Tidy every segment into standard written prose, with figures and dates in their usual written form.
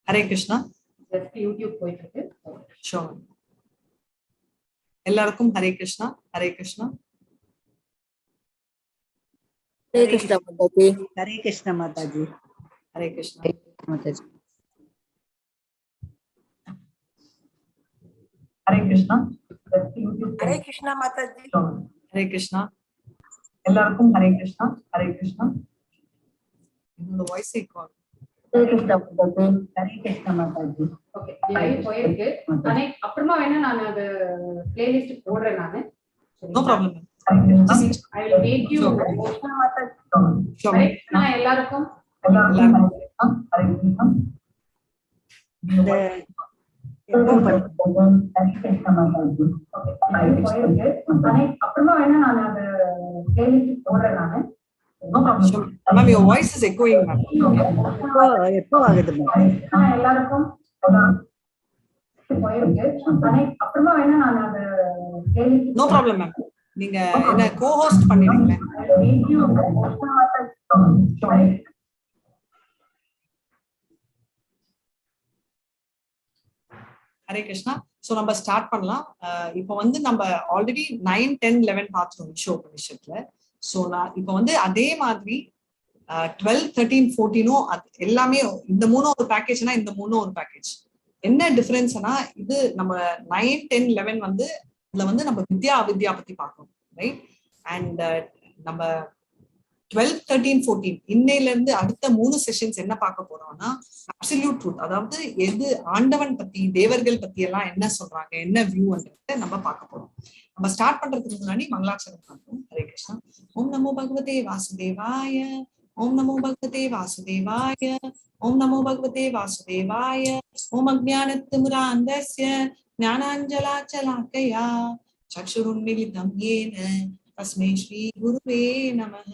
Hare Krishna. Just YouTube போயிட்டு இருக்கு. Sure. எல்லாருக்கும் Hare Krishna. Hare Krishna. Hare Krishna Mathaji. Hare Krishna Mathaji. Hare Krishna. Mathaji. Hare Krishna. Hare Krishna Mathaji. Hare Krishna. எல்லாருக்கும் Hare Krishna. Hare Krishna. இந்த voice equal. Hare Krishna Mathaji. Hare Krishna Mathaji. Okay, live போயிருக்கு. ஆனா அப்புறமா வேணா நான் அது playlist போடுறேன் நானு. No problem. I will make you Krishna Mathaji. Hare Krishna எல்லாருக்கும். Hare Krishna. அப்புறமா வேணா நான் அது பிளேலிஸ்ட் போடுறேன் நானு. No problem. Ma'am, your voice is echoing, ma'am. எப்போ ஆகுது எல்லாருக்கும் போயிருக்கு. அப்புறமா வேணா நான் அது பிளேலிஸ்ட். No problem, ma'am. நீங்க என்ன co-host பண்ணிடுங்க. ஹரே கிருஷ்ணா. சோ நம்ம ஸ்டார்ட் பண்ணலாம். இப்போ வந்து நம்ம ஆல்ரெடி 9, 10, 11 பார்த்தோம் ஈஷோ உபனிஷத்துல. சோ நான் இப்போ வந்து அதே மாதிரி 12, 13, 14 எல்லாமே இந்த மூணும் ஒரு பேக்கேஜ்னா இந்த மூணும் ஒரு பேக்கேஜ். என்ன டிஃபரன்ஸ்னா இது நம்ம 9, 10, 11 வந்து இதுல வந்து நம்ம வித்யா அவித்யா பத்தி பார்க்கணும், ரைட்? அண்ட் நம்ம 12, 13, 14 இன்னையில இருந்து அடுத்த 3 செஷன்ஸ் என்ன பார்க்க போறோம்னா அப்சல்யூட் ட்ரூத், அதாவது எது ஆண்டவன் பத்தி தேவர்கள் பத்தி எல்லாம் என்ன சொல்றாங்க, என்ன வியூன்றத நம்ம பார்க்க போறோம். நம்ம ஸ்டார்ட் பண்றதுக்கு முன்னாடி மங்களாச்சரம் பார்ப்போம். ஹரே கிருஷ்ணா. ஓம் நமோ பகவதே வாசுதேவாய. ஓம் நமோ பகவதே வாசுதேவாய. ஓம் நமோ பகவதே வாசுதேவாய. ஓம் அஜ்ஞானத்திமிராந்தஸ்ய ஞானாஞ்சலாச்சலாக்கயா சக்ஷுருன்மிலிதம் येन तस्मै श्री गुरुवे नमः.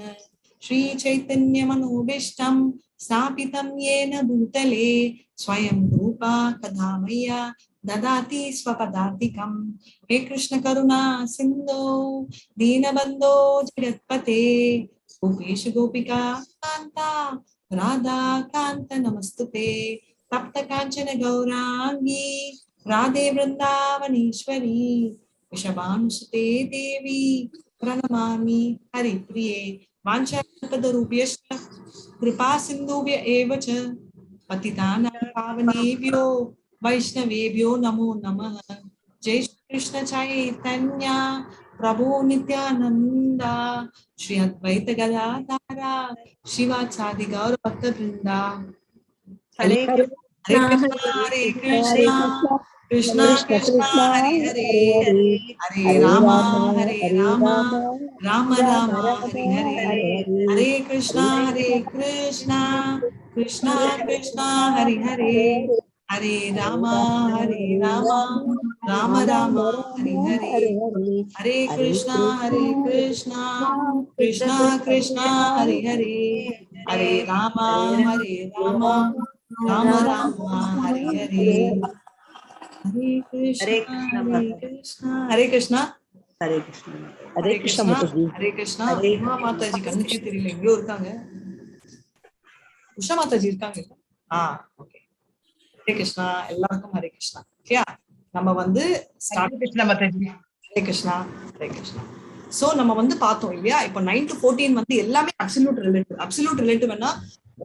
श्री चैतन्य मनोभीष्टं स्थापितं येन भूतले स्वयं रूपा कदा मह्यं ददाति स्वपदान्तिकं. हे कृष्ण करुणा सिन्धो दीनबन्धो जगत्पते गोपेश गोपिका कान्ता राधा कान्त नमस्तुते. तप्त कांचन गौरांगी राधे वृंदावनेश्वरी वृषभानुसुते देवी प्रणमामि हरिप्रिये. वाञ्छाकल्पतरुभ्यश्च कृपा सिन्धुभ्य एव च पतितानां पावनेभ्यो वैष्णवेभ्यो नमो नमः. जय श्री कृष्ण चैतन्य प्रभु नित्यानंद श्री अद्वैत गदाधर शिवाचार्य गौर भक्तवृंदा. हरे कृष्णा कृष्णा कृष्णा हरे हरे हरे रामा राम राम हरे हरे. हरे कृष्णा कृष्णा कृष्णा हरे हरे हरे रामा राम राम हरे हरे. हरे कृष्णा कृष्णा कृष्णा हरे हरे हरे रामा राम राम हरे हरे. हरे कृष्णा हरे कृष्णा Hare Krishna. हरे कृष्णा हरे कृष्णा. உஷா மாதாஜி கண்ணுக்கே தெரியல, எங்கயோ இருக்காங்க. உஷா மாதாஜி இருக்காங்க. ஓகே. ஹரே கிருஷ்ணா. எல்லாருக்கும் ஹரே கிருஷ்ணா. ஓகேயா? நம்ம வந்து ஸ்டார்ட் கிருஷ்ணா மாதாஜி. ஹரே கிருஷ்ணா ஹரே கிருஷ்ணா. சோ நம்ம வந்து பார்த்தோம் இல்லையா, இப்போ 9 to 14 வந்து எல்லாமே அப்சல்யூட் ரிலேட்டிவ். அப்சல்யூட் ரிலேட்டிவ்னா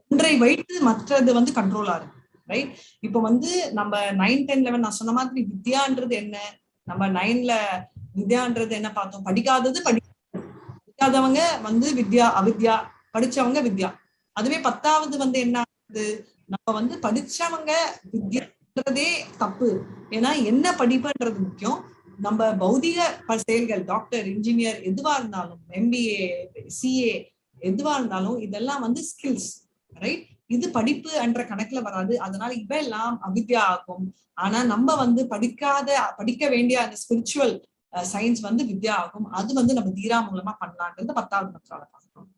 ஒன்றை வைத்து மற்றது வந்து கண்ட்ரோலா இருக்கு, ரைட்? இப்போ வந்து நம்ம 9, 10, 11 நான் சொன்ன மாதிரி வித்யான்றது என்ன, நம்ம 9ல வித்யான்றது என்ன பார்த்தோம்? படிக்காதவங்க வந்து வித்யா, அவித்யா, படிச்சவங்க வித்யா. அதுவே 10வது வந்து என்ன ஆகுது, நம்ம வந்து படிச்சவங்க வித்யான்றதே தப்பு. ஏன்னா என்ன படிப்புன்றது முக்கியம். நம்ம பௌதிக செயல்கள், டாக்டர், இன்ஜினியர் எதுவா இருந்தாலும், MBA, CA எதுவா இருந்தாலும் இதெல்லாம் வந்து ஸ்கில்ஸ், ரைட்? இது படிப்பு என்ற கணக்குல வராது. அதனால இவெல்லாம் அவித்யா ஆகும். ஆனா நம்ம வந்து படிக்க வேண்டிய அந்த ஸ்பிரிச்சுவல் சயின்ஸ் வந்து வித்யா ஆகும். அது வந்து நம்ம தீரா மூலமா பண்ணலான்றது 10வது மந்த்ரால பார்க்கணும்.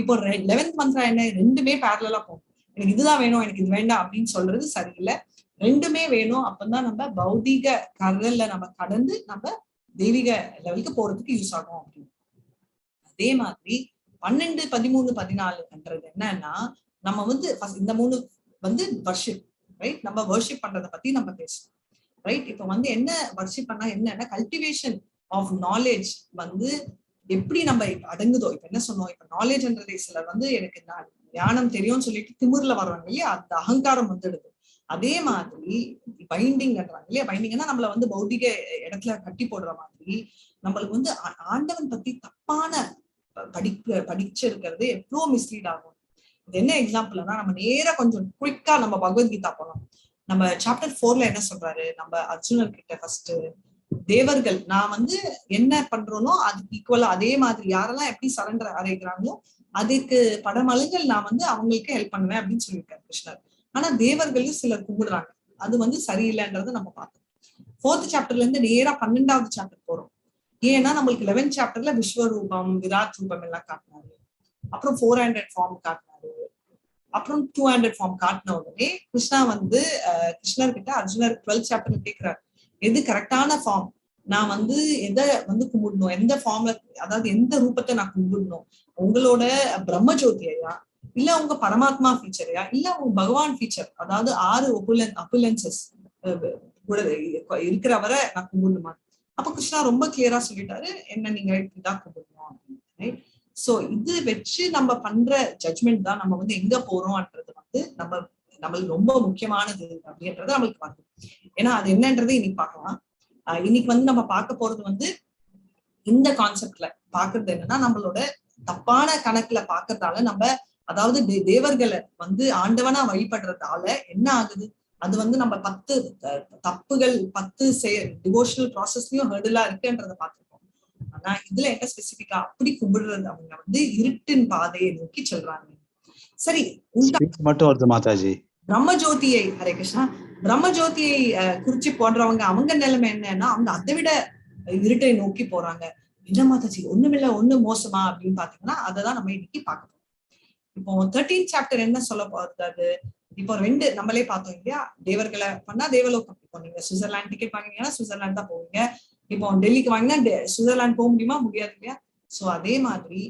இப்போ 11th மந்த்ரா என்ன, ரெண்டுமே பேரலா போகும். எனக்கு இதுதான் வேணும், எனக்கு இது வேண்டாம் அப்படின்னு சொல்றது சரியில்லை. ரெண்டுமே வேணும். அப்பதான் நம்ம பௌதிக கடல்ல நம்ம கடந்து நம்ம தெய்வீக லெவலுக்கு போறதுக்கு யூஸ் ஆகும் அப்படின்னு. அதே மாதிரி 12, 13, 14ன்றது என்னன்னா, நம்ம வந்து இந்த 3 வந்து வர்ஷிப், ரைட்? நம்ம வர்ஷிப் பண்றதை பத்தி நம்ம பேசணும், ரைட்? இப்ப வந்து என்ன வர்ஷிப் பண்ணா என்னன்னா கல்டிவேஷன் ஆஃப் நாலேஜ் வந்து எப்படி நம்ம அடங்குதோ. இப்ப என்ன சொன்னோம், இப்ப நாலேஜ்ன்றதே சிலர் வந்து எனக்கு ஞானம் தெரியும்னு சொல்லிட்டு திமிர்ல வர்றாங்க இல்லையா, அந்த அகங்காரம் வந்துடுது. அதே மாதிரி பைண்டிங்ன்றாங்க இல்லையா, பைண்டிங்னா நம்மள வந்து பௌதிக இடத்துல கட்டி போடுற மாதிரி நம்மளுக்கு வந்து ஆண்டவன் பத்தி தப்பான படிச்சிருக்கிறது எவ்வளவு மிஸ்லீட் ஆகும். இது என்ன எக்ஸாம்பிள்னா, நம்ம நேரா கொஞ்சம் குயிக்கா நம்ம பகவத்கீதா போலாம். நம்ம சாப்டர் 4ல என்ன சொல்றாரு, நம்ம அர்ஜுனர் கிட்ட ஃபர்ஸ்ட் தேவர்கள் நான் வந்து என்ன பண்றோனோ அதுக்கு ஈக்குவலா அதே மாதிரி யாரெல்லாம் எப்படி சரண்டர் அடைகிறாங்களோ அதுக்கு படமளங்கள் நான் வந்து அவங்களுக்கு ஹெல்ப் பண்ணுவேன் அப்படின்னு சொல்லியிருக்காரு கிருஷ்ணர். ஆனா தேவர்களையும் சிலர் கும்பிடுறாங்க, அது வந்து சரியில்லைன்றத நம்ம பார்த்தோம். 4th சாப்டர்ல இருந்து நேரா 12வது சாப்டர் போறோம். ஏன்னா நம்மளுக்கு 11th சாப்டர்ல விஸ்வரூபம் விராட் ரூபம் எல்லாம் காட்டினாரு, அப்புறம் 400 ஃபார்ம் காட்டினாரு, அப்புறம் 200 ஃபார்ம் காட்டின உடனே கிருஷ்ணா வந்து கிருஷ்ணர் கிட்ட அர்ஜுனர் 12th சாப்டர்ல கேட்கிறாரு, எது கரெக்டான ஃபார்ம், நான் வந்து எதை வந்து கும்பிடணும், எந்த ஃபார்ம்ல, அதாவது எந்த ரூபத்தை நான் கும்பிடணும், உங்களோட பிரம்ம ஜோதியா இல்ல உங்க பரமாத்மா ஃபீச்சரையா இல்ல உங்க பகவான் ஃபீச்சர், அதாவது 6 அப்புலன்சஸ் இருக்கிறவரை நான் கும்பிடணுமா? அப்ப கிருஷ்ணா ரொம்ப கிளியரா சொல்லிட்டாரு, என்ன நீங்க இப்படிதான் கும்பிடணும் அப்படின்னு. சோ இது வச்சு நம்ம பண்ற ஜட்ஜ்மெண்ட் தான் நம்ம வந்து எங்க போறோம்ன்றது வந்து நம்மளுக்கு ரொம்ப முக்கியமானது அப்படின்றது நம்மளுக்கு வந்து. ஏன்னா அது என்னன்றது இன்னைக்கு பார்க்கலாம். இன்னைக்கு வந்து நம்ம பார்க்க போறது வந்து இந்த கான்செப்ட்ல பாக்குறது என்னன்னா, நம்மளோட தப்பான கணக்குல பாக்குறதால நம்ம, அதாவது தேவர்களை வந்து ஆண்டவனா வழிபடுறதால என்ன ஆகுது, அது வந்து நம்ம 10 தப்புகள் 10 டிவோஷனல் ப்ராசஸ்லயும் ஹெர்டலா இருக்குன்றத பார்த்திருக்கோம். ஆனா இதுல என்ன ஸ்பெசிபிக்கா அப்படி கும்பிடுறது, அவங்க வந்து இருட்டின் பாதையை நோக்கி சொல்றாங்க. சரி, மட்டும் வருது மாதாஜி. பிரம்மஜோதியை, ஹரே கிருஷ்ணா, பிரம்மஜோதியை குறிச்சு போடுறவங்க அவங்க நிலைமை என்னன்னா, அவங்க அதை விட இருட்டை நோக்கி போறாங்க. என்ன மாதாஜி ஒண்ணுமில்ல ஒண்ணு மோசமா அப்படின்னு பாத்தீங்கன்னா அததான் நம்ம இன்னைக்கு பார்க்க போறோம். இப்போ 13th சாப்டர் என்ன சொல்ல போறது, இப்போ 2 நம்மளே பார்த்தோம் இல்லையா, தேவர்களை பண்ணா தேவலோகம். இப்போ நீங்க சுவிட்சர்லாந்து டிக்கெட் வாங்கினீங்கன்னா சுவிட்சர்லாந்து தான் போவீங்க, இப்போ டெல்லிக்கு வாங்கினா சுவிட்சர்லாந்து போக முடியுமா, முடியாது இல்லையா? சோ அதே மாதிரி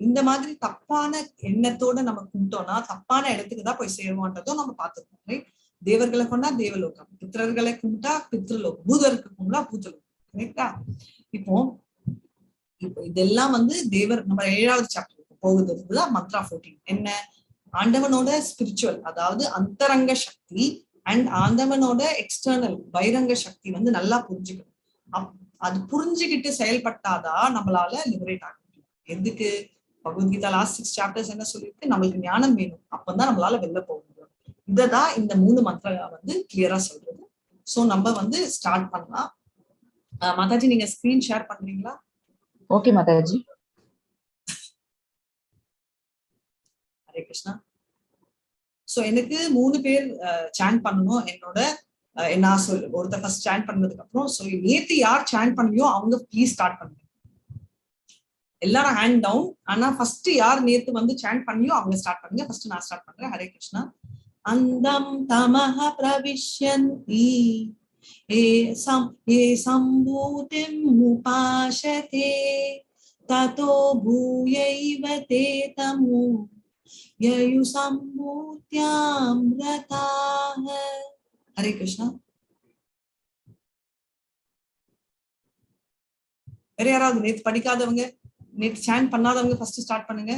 இந்த மாதிரி தப்பான எண்ணத்தோட நம்ம கும்பிட்டோம்னா தப்பான இடத்துக்கு தான் போய் சேருவோன்றதும் நம்ம பார்த்துக்கணும், ரைட்? தேவர்களை கொண்டா தேவலோகம், பித்ரர்களை கும்பிட்டா பித்ருலோகம், பூதருக்கு கும்பிட்டா பூதலோகம், கரெக்டா? இப்போ இதெல்லாம் வந்து தேவர் நம்ம 7வது சாப்டருக்கு போகுது. மந்த்ரா 14 என்ன, ஆண்டவனோட ஸ்பிரிச்சுவல், அதாவது அந்தரங்க சக்தி அண்ட் ஆண்டவனோட எக்ஸ்டர்னல் பைரங்க சக்தி வந்து நல்லா புரிஞ்சுக்கணும். அது புரிஞ்சுக்கிட்டு செயல்பட்டாதான் நம்மளால லிபரேட் ஆக முடியும். எதுக்கு, பகவத்கீதா லாஸ்ட் 6 சாப்டர்ஸ் என்ன சொல்லிருக்கு, நம்மளுக்கு ஞானம் வேணும், அப்பதான் நம்மளால வெளில போக முடியும். இததான் இந்த 3 மந்த்ரா வந்து கிளியரா சொல்றது. சோ நம்ம வந்து ஸ்டார்ட் பண்ணலாம். மாதாஜி நீங்க ஸ்கிரீன் ஷேர் பண்றீங்களா? ஓகே மாதாஜி. ஹரே கிருஷ்ணா. சோ எனக்கு 3 பேர் சாண்ட் பண்ணணும். என்னோட நான் ஒருத்தர் ஃபர்ஸ்ட் சாண்ட் பண்ணதுக்கு அப்புறம், சோ நேத்து யார் சாண்ட் பண்ணியோ அவங்க ப்ளீஸ் ஸ்டார்ட் பண்ணுங்க. எல்லாரும் ஹேண்ட் டவுன். ஆனா ஃபர்ஸ்ட் யார் நேத்து வந்து சாண்ட் பண்ணியோ அவங்க ஸ்டார்ட் பண்ணுங்க. ஃபர்ஸ்ட் நான் ஸ்டார்ட் பண்றேன். ஹரே கிருஷ்ணா. அந்தம் தமஹ பிரவிஷ்யந்தி ஏ சம்பூதிம் உபாசதே ததோ பூயைவ தே தமு யயு சம்பூத்யாம் ரதாஹ. ஹரே கிருஷ்ணா. வேற யாராவது நேத்து படிக்காதவங்க, நேத்து சாண்ட் பண்ணாதவங்க ஃபர்ஸ்ட் ஸ்டார்ட் பண்ணுங்க.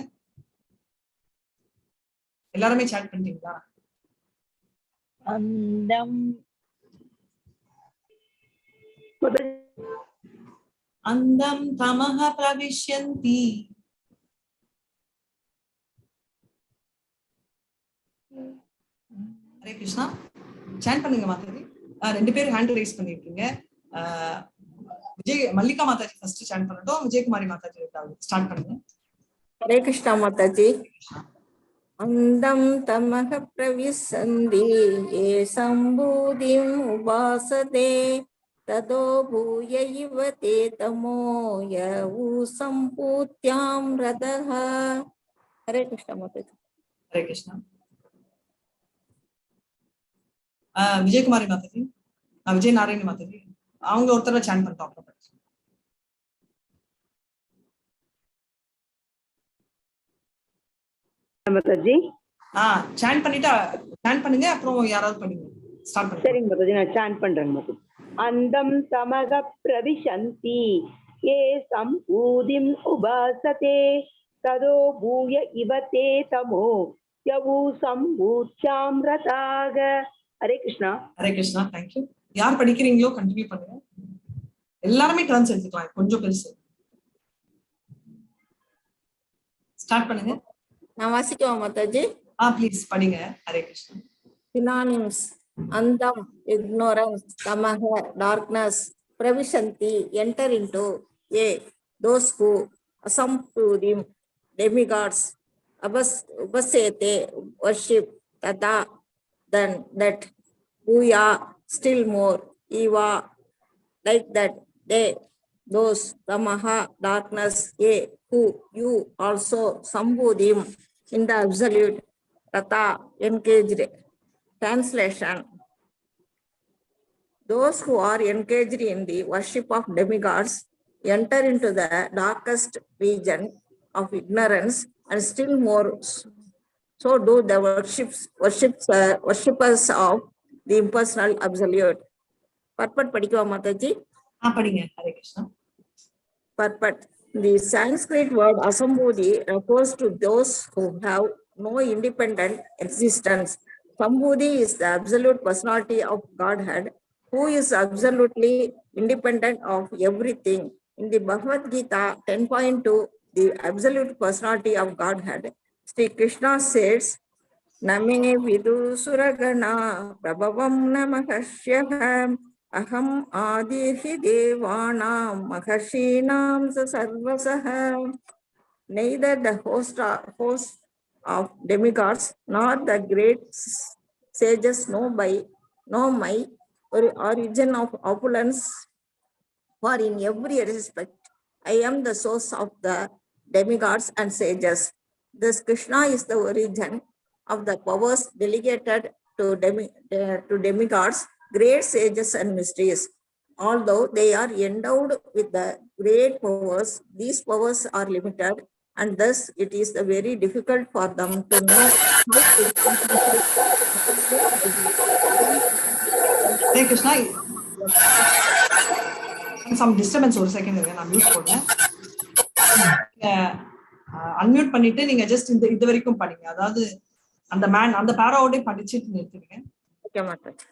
எல்லாருமே சாண்ட் பண்ணிட்டீங்களா? அந்தம் தமஹ பிரவிஷ்யந்தி. ஹரே கிருஷ்ணா. சாண்ட் பண்ணுங்க மாதாஜி. 2 பேர் ஹேண்ட் ரைஸ் பண்ணிருக்கீங்க. மல்லிகா மாதாஜி ஃபர்ஸ்ட் சாண்ட் பண்ணட்டும், விஜயகுமாரி மாதாஜி ஸ்டார்ட் பண்ணுங்க. ஹரே கிருஷ்ணா மாதாஜி. அந்தம் தமஹ பிரவிசந்தி ஏ சம்பூதிம் உபாசதே ததோ பூயைவ தே தமோ யவு சம்பூத்யாம் ரதஹ. ஹரே கிருஷ்ணா மாதாஜி. ஹரே கிருஷ்ணா. விஜயகுமாரி மாதாஜி, விஜய் நாராயணி மாதாஜி, அவங்க ஒருத்தர சாண்ட் பண்ணிட்டோம். மாதாஜி சாண்ட் பண்ணிட்டா சாண்ட் பண்ணுங்க, அப்புறம் யாராவது பண்ணுங்க. ஸ்டார்ட் பண்ணுங்க. சரிங்க மாதாஜி, நான் சாண்ட் பண்றேங்க மாதாஜி. அந்தம் தமக பிரவிசந்தி ஏ சம்பூதிம் உபாசதே ததோ பூய இவதே தமோ யவு சம்பூச்சாம் ரதாக. ஹரே கிருஷ்ணா. ஹரே கிருஷ்ணா. தேங்க்யூ. யார் படிக்கிறீங்களோ கண்டினியூ பண்ணுங்க. எல்லாருமே டர்ன்ஸ் எடுத்துக்கலாம், கொஞ்சம் பெருசு. ஸ்டார்ட் பண்ணுங்க. நான் வாசிக்கவா மாதாஜி? ப்ளீஸ் படிங்க. Hare Krishna. Synonyms: Andam, ignorance; Tamaha, darkness; Pravishanti, enter into; A, those who; Asampudim, demigods; Upasete, worship; Tata, then, that; Bhuya, still more; Eva, like that; they, those; Tamaha, darkness; A, who; you, also; Sambudim, in the absolute; Tata, engaged. Translation: those who are engaged in the worship of demigods enter into the darkest region of ignorance, and still more so do the worshippers of the impersonal absolute. Purport padikva Mataji? படிங்க. Hare Krishna. Purport: the Sanskrit word asambudhi refers to those who have no independent existence. Sambudhi is the absolute personality of Godhead, who is absolutely independent of everything. In the Bhagavad Gita 10.2, the absolute personality of Godhead, Sri Krishna says, Name vidu suragana prabhavam namakashyaham aham adirhi devanam mahashinam sarvasaham. Neither the host of demigods nor the great sages know my origin of opulence, for in every respect I am the source of the demigods and sages. Thus Krishna is the origin of the powers delegated to demigods, great sages and mysteries. Although they are endowed with the great powers, these powers are limited, and thus it is very difficult for them to know how to Hare Krishna. Some disturbance, ஒரு second இருங்க, நான் mute போடுறேன். Unmute பண்ணிட்டு நீங்க just இது வரைக்கும் படிங்க. அதாவது அந்த பாராவோட படிச்சுட்டு நிறுத்துங்க. Okay, Mataji.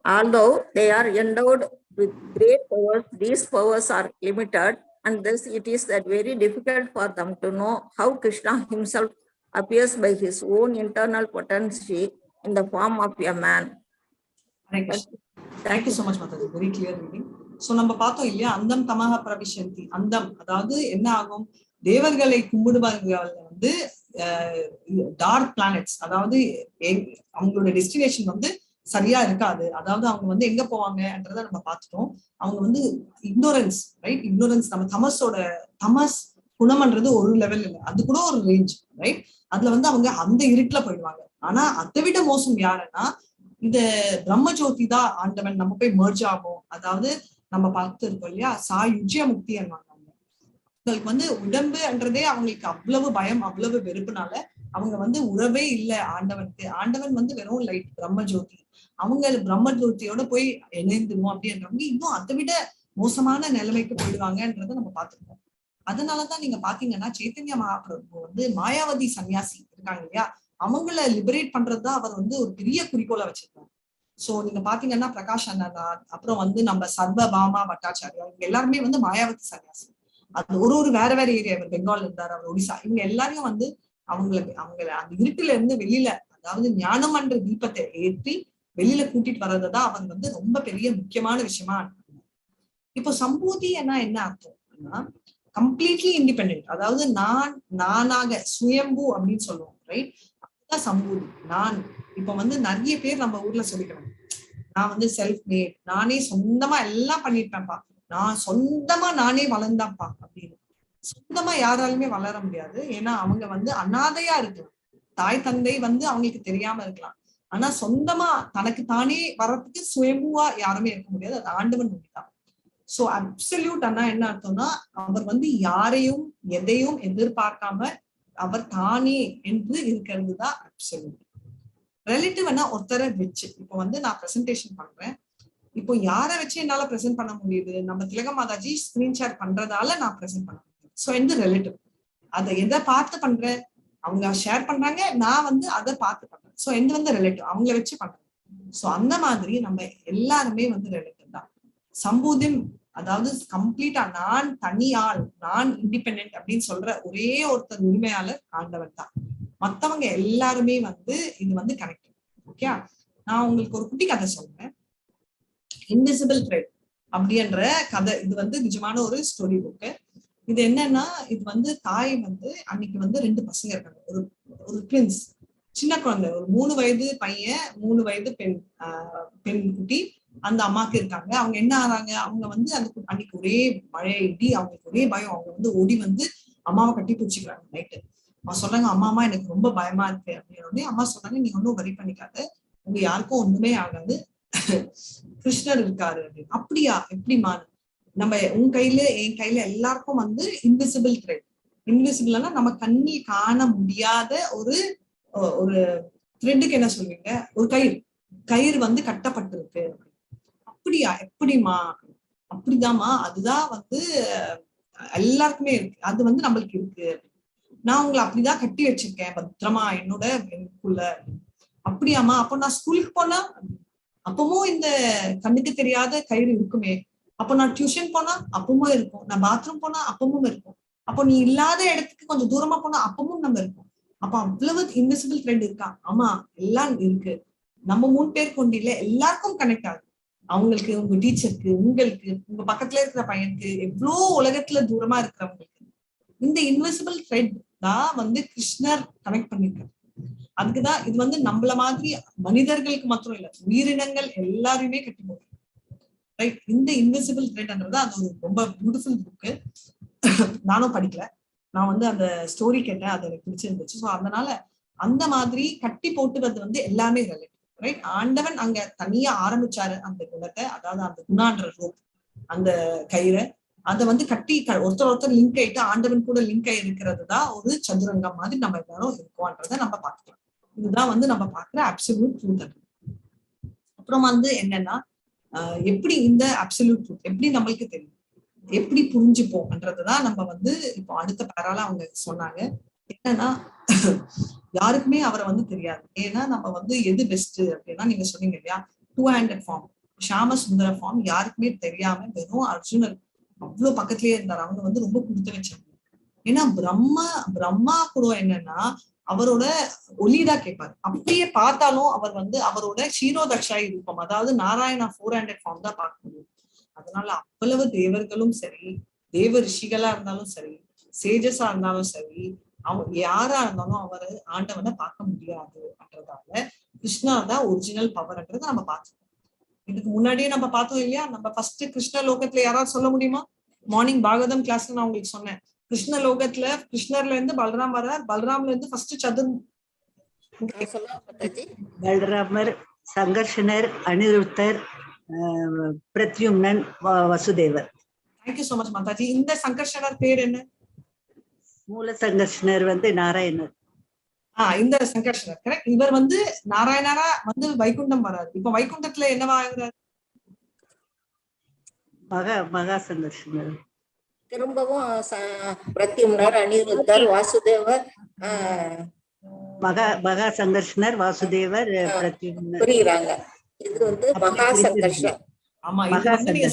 Although they are endowed with great powers, these powers are limited, and thus it is that very difficult for them to know how Krishna himself appears by his own internal potency in the form of a man. Thank you so much, Mathaji. Very clear reading. So நம்ம பார்த்தோம் இல்லையா, அந்தம் தமஹ பிரவிசந்தி. அந்தம் அதாவது என்ன ஆகும், தேவர்களை கும்பிடுபவர்கள் வந்து டார்க் பிளானட்ஸ், அதாவது அவங்களோட டெஸ்டினேஷன் வந்து சரியா இருக்காது. அதாவது அவங்க வந்து எங்க போவாங்கன்றத நம்ம பார்த்துட்டோம். அவங்க வந்து இக்னோரன்ஸ், ரைட்? இக்னோரன்ஸ், நம்ம தமஸ் குணம்ன்றது ஒரு லெவல் இல்லை, அது கூட ஒரு ரேஞ்ச், ரைட்? அதுல வந்து அவங்க அந்த இருட்டுல போயிடுவாங்க. ஆனா அதை விட மோசம் யாருன்னா, இந்த பிரம்ம ஜோதி தான் ஆண்டவன் நம்ம போய் மெர்ஜ் ஆகும். அதாவது நம்ம பார்த்து இருக்கோம் இல்லையா, சாயுஜ்ய முக்தி என்னவாங்க. அவங்களுக்கு வந்து உடம்புன்றதே அவங்களுக்கு அவ்வளவு பயம், அவ்வளவு வெறுப்புனால அவங்க வந்து உறவே இல்லை ஆண்டவனுக்கு. ஆண்டவன் வந்து வெறும் லைட், பிரம்ம ஜோதி. அவங்க பிரம்ம ஜோதியோட போய் இணைந்துடும் அப்படின்றவங்க இன்னும் அதை விட மோசமான நிலைமைக்கு போயிடுவாங்கன்றத நம்ம பார்த்திருக்கோம். அதனாலதான் நீங்க பாத்தீங்கன்னா சைத்தன்ய மகாபிரபு வந்து மாயாவதி சன்னியாசி இருக்காங்க இல்லையா, அவங்கள லிபரேட் பண்றதுதான் அவர் வந்து ஒரு பெரிய குறிக்கோளை வச்சிருக்காரு. சோ நீங்க பாத்தீங்கன்னா பிரகாஷ் அண்ணா, அப்புறம் வந்து நம்ம சர்வபாமா பட்டாச்சாரியா, இவங்க எல்லாருமே வந்து மாயாவதி சன்னியாசி. அது ஒரு வேற ஏரியா, அவர் பெங்கால் இருந்தார், அவர் ஒடிசா. இவங்க எல்லாரையும் வந்து அவங்கள அந்த இருட்டுல இருந்து வெளியில, அதாவது ஞானம் என்ற தீபத்தை ஏற்றி வெளியில கூட்டிட்டு வர்றதுதான் அவங்க வந்து ரொம்ப பெரிய முக்கியமான விஷயமா இருக்காங்க. இப்போ சம்பூதி என்ன அர்த்தம்னா, கம்ப்ளீட்லி இண்டிபெண்டன்ட், அதாவது நானாக சுயம்பு அப்படின்னு சொல்லுவோம், ரைட்? அதுதான் சம்பூதி. நான் இப்ப வந்து நிறைய பேர் நம்ம ஊர்ல சொல்லிக்கணும், நான் வந்து செல்ஃப் மேட், நானே சொந்தமா எல்லாம் பண்ணிருப்பேன்ப்பா, நான் சொந்தமா நானே வளர்ந்தான்ப்பா அப்படின்னு. சொந்தமா யாராலுமே வளர முடியாது. ஏன்னா அவங்க வந்து அனாதையா இருக்கலாம், தாய் தந்தை வந்து அவங்களுக்கு தெரியாம இருக்கலாம். ஆனா சொந்தமா தனக்கு தானே வர்றதுக்கு சுயம்புவா யாருமே இருக்க முடியாது, அது ஆண்டவன் தான். சோ அப்சல்யூட் என்ன அர்த்தம்னா, அவர் வந்து யாரையும் எதையும் எதிர்பார்க்காம அவர் தானே என்று இருக்கிறது தான் அப்சல்யூட். ரிலேட்டிவ்னா ஒருத்தரை வச்சு. இப்போ வந்து நான் பிரசன்டேஷன் பண்றேன், இப்போ யாரை வச்சு என்னால பிரசன்ட் பண்ண முடியுது? நம்ம திலக மாதாஜி ஸ்கிரீன் ஷேர் பண்றதால நான் பிரசன்ட் பண்ண முடியும். ஸோ எந்த ரிலேட்டிவ் அதை எதை பார்த்து பண்றேன், அவங்க ஷேர் பண்றாங்க, நான் வந்து அதை பார்த்து பண்றேன். ஸோ எந்த வந்து ரிலேட்டிவ் அவங்கள வச்சு பண்றேன். ஸோ அந்த மாதிரி நம்ம எல்லாருமே வந்து ரிலேட்டிவ் தான். சம்பூதிம் அதாவது கம்ப்ளீட்டா நான் தனியாள், நான் இண்டிபெண்டன்ட் அப்படின்னு சொல்ற ஒரே ஒருத்தர் உரிமையாளர் ஆண்டவர் தான். மத்தவங்க எல்லாருமே வந்து இது வந்து கனெக்ட். ஓகே, நான் உங்களுக்கு ஒரு குட்டி கதை சொல்றேன். இன்விசிபிள் த்ரெட் அப்படின்ற கதை. இது வந்து நிஜமான ஒரு ஸ்டோரி புக்கு. இது என்னன்னா, இது வந்து தாய் வந்து அன்னைக்கு வந்து 2 பசங்க இருக்காங்க, ஒரு ட்வின்ஸ், சின்ன குழந்தை, ஒரு 3 வயது பையன், 3 வயது பெண் குட்டி அந்த அம்மாக்கு இருக்காங்க. அவங்க என்ன ஆறாங்க, அவங்க வந்து அந்த அன்னைக்கு ஒரே மழை இடி, அவங்களுக்கு ஒரே பயம். அவங்க வந்து ஓடி வந்து அம்மாவை கட்டி பிடிச்சிக்கிறாங்க நைட்டு. அவங்க சொல்றாங்க, அம்மா எனக்கு ரொம்ப பயமா இருக்கு அப்படின்னு. அம்மா சொல்றாங்க, நீ ஒன்னும் வரி பண்ணிக்காத, உங்க யாருக்கும் ஒண்ணுமே ஆகாது, கிருஷ்ணர் இருக்காரு அப்படின்னு. அப்படியா, எப்படிமா? நம்ம உன் கையில என் கையில எல்லாருக்கும் வந்து இன்விசிபிள் த்ரெட். இன்விசிபிள்னா நம்ம கண்ணில் காண முடியாத ஒரு த்ரெட்டுக்கு என்ன சொல்வீங்க, ஒரு கயிறு வந்து கட்டப்பட்டிருக்கு. அப்படியா, எப்படிமா? அப்படிதாம்மா, அதுதான் வந்து எல்லாருக்குமே இருக்கு, அது வந்து நம்மளுக்கு இருக்கு. நான் உங்களை அப்படிதான் கட்டி வச்சிருக்கேன் பத்திரமா என்னோட எனக்குள்ள. அப்படியாமா, அப்போ நான் ஸ்கூலுக்கு போனா அப்பவும் இந்த கண்ணுக்கு தெரியாத கயிறு இருக்குமே. அப்போ நான் டியூஷன் போனா அப்பவும் இருக்கும், நான் பாத்ரூம் போனா அப்பவும் இருக்கும், அப்போ நீ இல்லாத இடத்துக்கு கொஞ்சம் தூரமா போனா அப்பவும் நம்ம இருக்கும். அப்ப அவ்வளவு இன்விசிபிள் த்ரெட் இருக்கா? ஆமா, எல்லாம் இருக்கு. நம்ம 3 பேர் கொண்டு இல்ல, எல்லாருக்கும் கனெக்ட் ஆகுது. அவங்களுக்கு, உங்க டீச்சருக்கு, உங்களுக்கு, உங்க பக்கத்துல இருக்கிற பையனுக்கு, எவ்வளோ உலகத்துல தூரமா இருக்கிறவங்களுக்கு இந்த இன்விசிபிள் த்ரெட் தான் வந்து கிருஷ்ணர் கனெக்ட் பண்ணிருக்காரு. அதுக்குதான் இது வந்து நம்மள மாதிரி மனிதர்களுக்கு மாத்திரம் இல்ல, உயிரினங்கள் எல்லாருமே கட்டி போடுறது. ரைட், இந்த இன்விசிபிள் த்ரெட்ன்றது அது ஒரு ரொம்ப பியூட்டிஃபுல் புக்கு. நானும் படிக்கல, நான் வந்து அந்த ஸ்டோரி கேட்டேன், அது எனக்கு பிடிச்சிருந்துச்சு. ஸோ அதனால அந்த மாதிரி கட்டி போட்டுறது வந்து எல்லாமே ரிலேட்டிவ். ரைட், ஆண்டவன் அங்க தனியா ஆரம்பிச்சாரு அந்த குணத்தை, அதாவது அந்த குணான்ற ரோப், அந்த கயிறை அதை வந்து கட்டி ஒருத்தர் லிங்க் ஆயிட்டு ஆண்டவன் கூட லிங்க் ஆகி இருக்கிறது தான் ஒரு சதுரங்கம் மாதிரி நம்ம எல்லாரும் இருக்கோன்றதை நம்ம பார்க்கலாம். இதுதான் வந்து நம்ம பார்க்கிற அப்சல்யூட் ட்ரூத். அப்புறம் வந்து என்னன்னா, எப்படி இந்த அப்சல்யூட் ட்ரூத் எப்படி நம்மளுக்கு தெரியும், எப்படி புரிஞ்சுப்போம்ன்றதுதான் நம்ம வந்து இப்போ அடுத்த பேரால அவங்க சொன்னாங்க. என்னன்னா, யாருக்குமே அவரை வந்து தெரியாது. ஏன்னா நம்ம வந்து எது பெஸ்ட் அப்படின்னா, நீங்க சொன்னீங்க இல்லையா, 2-handed ஃபார்ம், ஷாம சுந்தர ஃபார்ம் யாருக்குமே தெரியாம வெறும் அர்ஜுனர் அவ்வளவு பக்கத்திலேயே இருந்தாரு. அவங்க வந்து ரொம்ப கொடுத்து வச்சாங்க. ஏன்னா பிரம்மா கூட என்னன்னா அவரோட ஒலிதான் கேட்பாரு. அப்படியே பார்த்தாலும் அவர் வந்து அவரோட க்ஷீரோதக்ஷாய் ரூபம், அதாவது நாராயணா 4-handed ஃபார்ம் தான் பார்க்க முடியும். அதனால அவ்வளவு தேவர்களும் சரி, தேவ ரிஷிகளா இருந்தாலும் சரி, சேஜஸா இருந்தாலும் சரி, அவங்க யாரா இருந்தாலும் அவரை ஆண்டவனை பார்க்க முடியாதுன்றதால கிருஷ்ணா தான் ஒரிஜினல் பவர்ன்றதை நம்ம பார்த்துக்கோம். இதுக்கு முன்னாடியே நம்ம பார்த்தோம் இல்லையா, நம்ம ஃபர்ஸ்ட் கிருஷ்ண லோகத்துல யாராவது சொல்ல முடியுமா? மார்னிங் பாகவதம் கிளாஸ்ல நான் உங்களுக்கு சொன்னேன், கிருஷ்ண லோகத்துல கிருஷ்ணர்ல இருந்து பலராம் வர்றார், பலராம்ல இருந்து ஃபர்ஸ்ட் பலராமர், சங்கர்ஷனர், அனிருத்தர், Pradyumnan, Vasudevar. Thank you so much Mataji. இந்த சங்கர்ஷனர் பேர் என்ன? மூல சங்கர்ஷனர் வந்து நாராயணர். இந்த சங்கர்ஷனர் கரெக்ட். இவர் வந்து நாராயணரா வந்து வைகுண்டம் வராரு. இப்ப வைகுண்டத்துல என்னவா ஆகுறாரு? மகா சங்கர்ஷனர். திரும்பவும் பிரத்யும்னர், அனிருத்தர், வாசுதேவர், மகா சங்கர்ஷனர், வாசுதேவர், பிரத்யும்னர் புரியுறாங்க. இது வந்து மகா சங்கர்ஷன். ஆமா, இது வந்து நீங்க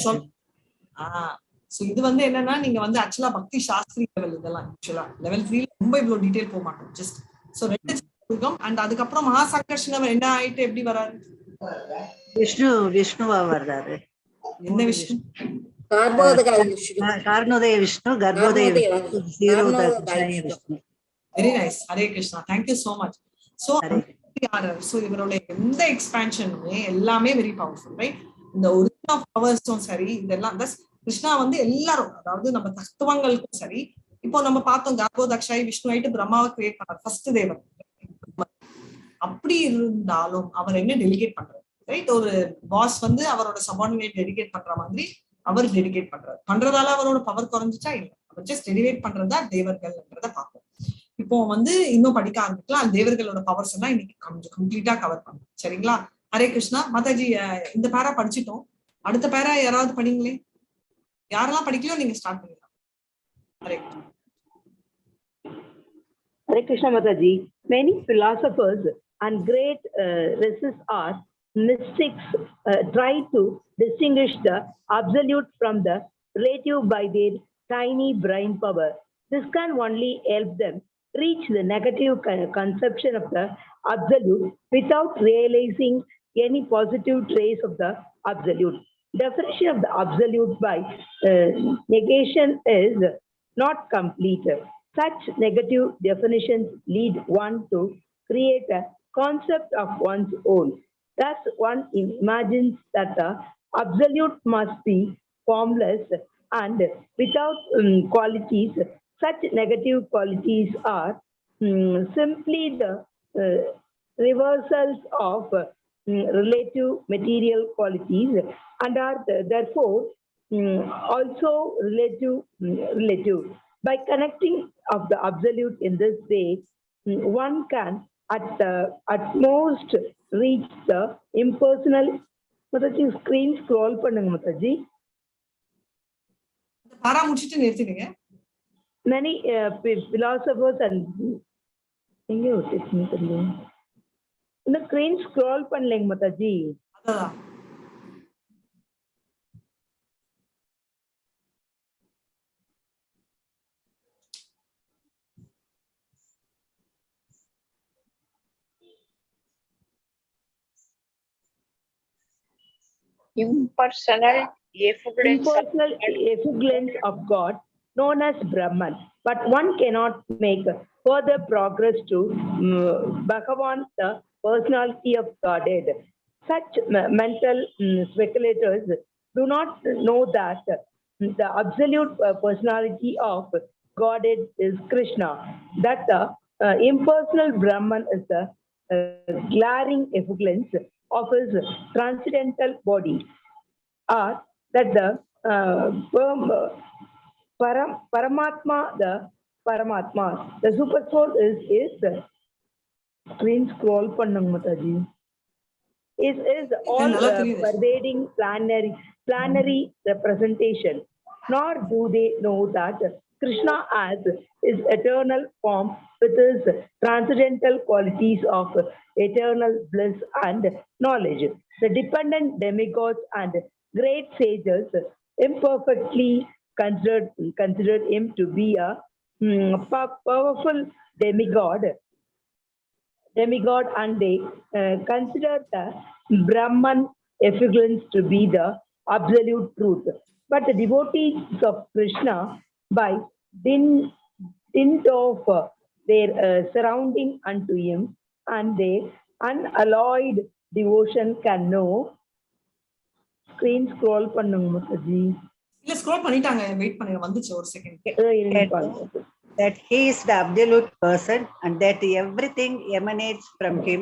இது வந்து என்னன்னா, நீங்க வந்து ஆக்சுவலா பக்தி சாஸ்திரி லெவல், இதெல்லாம் ஆக்சுவலா லெவல் 3 ரொம்ப இவ்வளவு டீடைல் போக மாட்டோம். ஜஸ்ட் சோ 2 அண்ட் அதுக்கப்புறம் மகா சங்கர்ஷனர் என்ன ஆயிட்டு எப்படி வராரு? விஷ்ணுவா வர்றாரு. என்ன Vishnu? Karanodaka Vishnu, Garbhodaka Vishnu. Very nice. Hare Krishna, thank you so much. So இவரோட எந்த எக்ஸ்பான்ஷனுமே எல்லாமே வெரி பவர்ஃபுல். ரைட், இந்த ஒரிஜின் ஆஃப் பவர்ஸும் சரி, இதெல்லாம் கிருஷ்ணா வந்து எல்லாரும், அதாவது நம்ம தத்துவங்களுக்கும் சரி. இப்போ நம்ம பார்த்தோம், கர்ப்போதக்ஷாய் விஷ்ணு ஆயிட்டு பிரம்மாவை கிரியேட் பண்ணார், ஃபர்ஸ்ட் தேவன். அப்படி இருந்தாலும் அவர் என்ன டெலிகேட் பண்றாரு? ரைட், ஒரு பாஸ் வந்து அவரோட சபார்டினேட் டெடிகேட் பண்ற மாதிரி அவர் டெடிகேட் பண்றதால அவரோட பவர் குறைஞ்சிச்சா? இல்லை, அவர் ஜஸ்ட் டெலிகேட் பண்றதா தேவர்கள்ன்றத பார்ப்போம். இப்போ வந்து இன்னும் படிக்க ஆரம்பிக்கலாம். தேவர்களோட பவர்ஸ் எல்லாம் இன்னைக்கு கொஞ்சம் கம்ப்ளீட்டா கவர் பண்ணும். சரிங்களா? ஹரே கிருஷ்ணா. மாதாஜி இந்த பேரா படிச்சிட்டோம். அடுத்த பேரா யாராவது படிங்களே. யாரெல்லாம் படிக்கலையோ நீங்க ஸ்டார்ட் பண்ணிடலாம். Hare Krishna. Hare Krishna Mathaji. Many philosophers and great races are mystics try to distinguish the absolute from the relative by their tiny brain power. This can only help them reach the negative conception of the absolute without realizing any positive trace of the absolute. Definition of the absolute by negation is not complete. Such negative definitions lead one to create a concept of one's own. Thus, one imagines that the absolute must be formless and without qualities. Such negative qualities are simply the reversals of relative material qualities and are therefore also relative. By connecting of the absolute in this way, one can at most reach the impersonal. Mathaji, screen scroll பண்ணுங்க Mathaji. பாரா முடிச்சிட்டு நிறுத்திடுங்க. Many philosophers and எங்க விட்டுட்டீங்க தெரியல. இந்த screen scroll பண்ணலைங்க Mathaji. அதான். Impersonal effulgence of God, known as Brahman. But one cannot make further progress to Bhagavan, the personality of Godhead. Such mental speculators do not know that the absolute personality of Godhead is Krishna, that the impersonal Brahman is the glaring effulgence of his transcendental body, or that the Paramatma, the super soul is screen scroll pannanga Mathaji, is all pervading planary representation. Nor do they know that Krishna as his eternal form with his transcendental qualities of eternal bliss and knowledge. The dependent demigods and great sages imperfectly considered him to be a powerful demigod, and they considered the Brahman effulgence to be the absolute truth. But the devotees of Krishna, by dint of their surrounding unto him and their unalloyed devotion, can know. Screen scroll பண்ணுங்க Mathaji. இல்ல scroll பண்ணிட்டாங்க. Wait பண்ணுங்க, வந்துச்சு ஒரு second. That he is the absolute person and that everything emanates from him.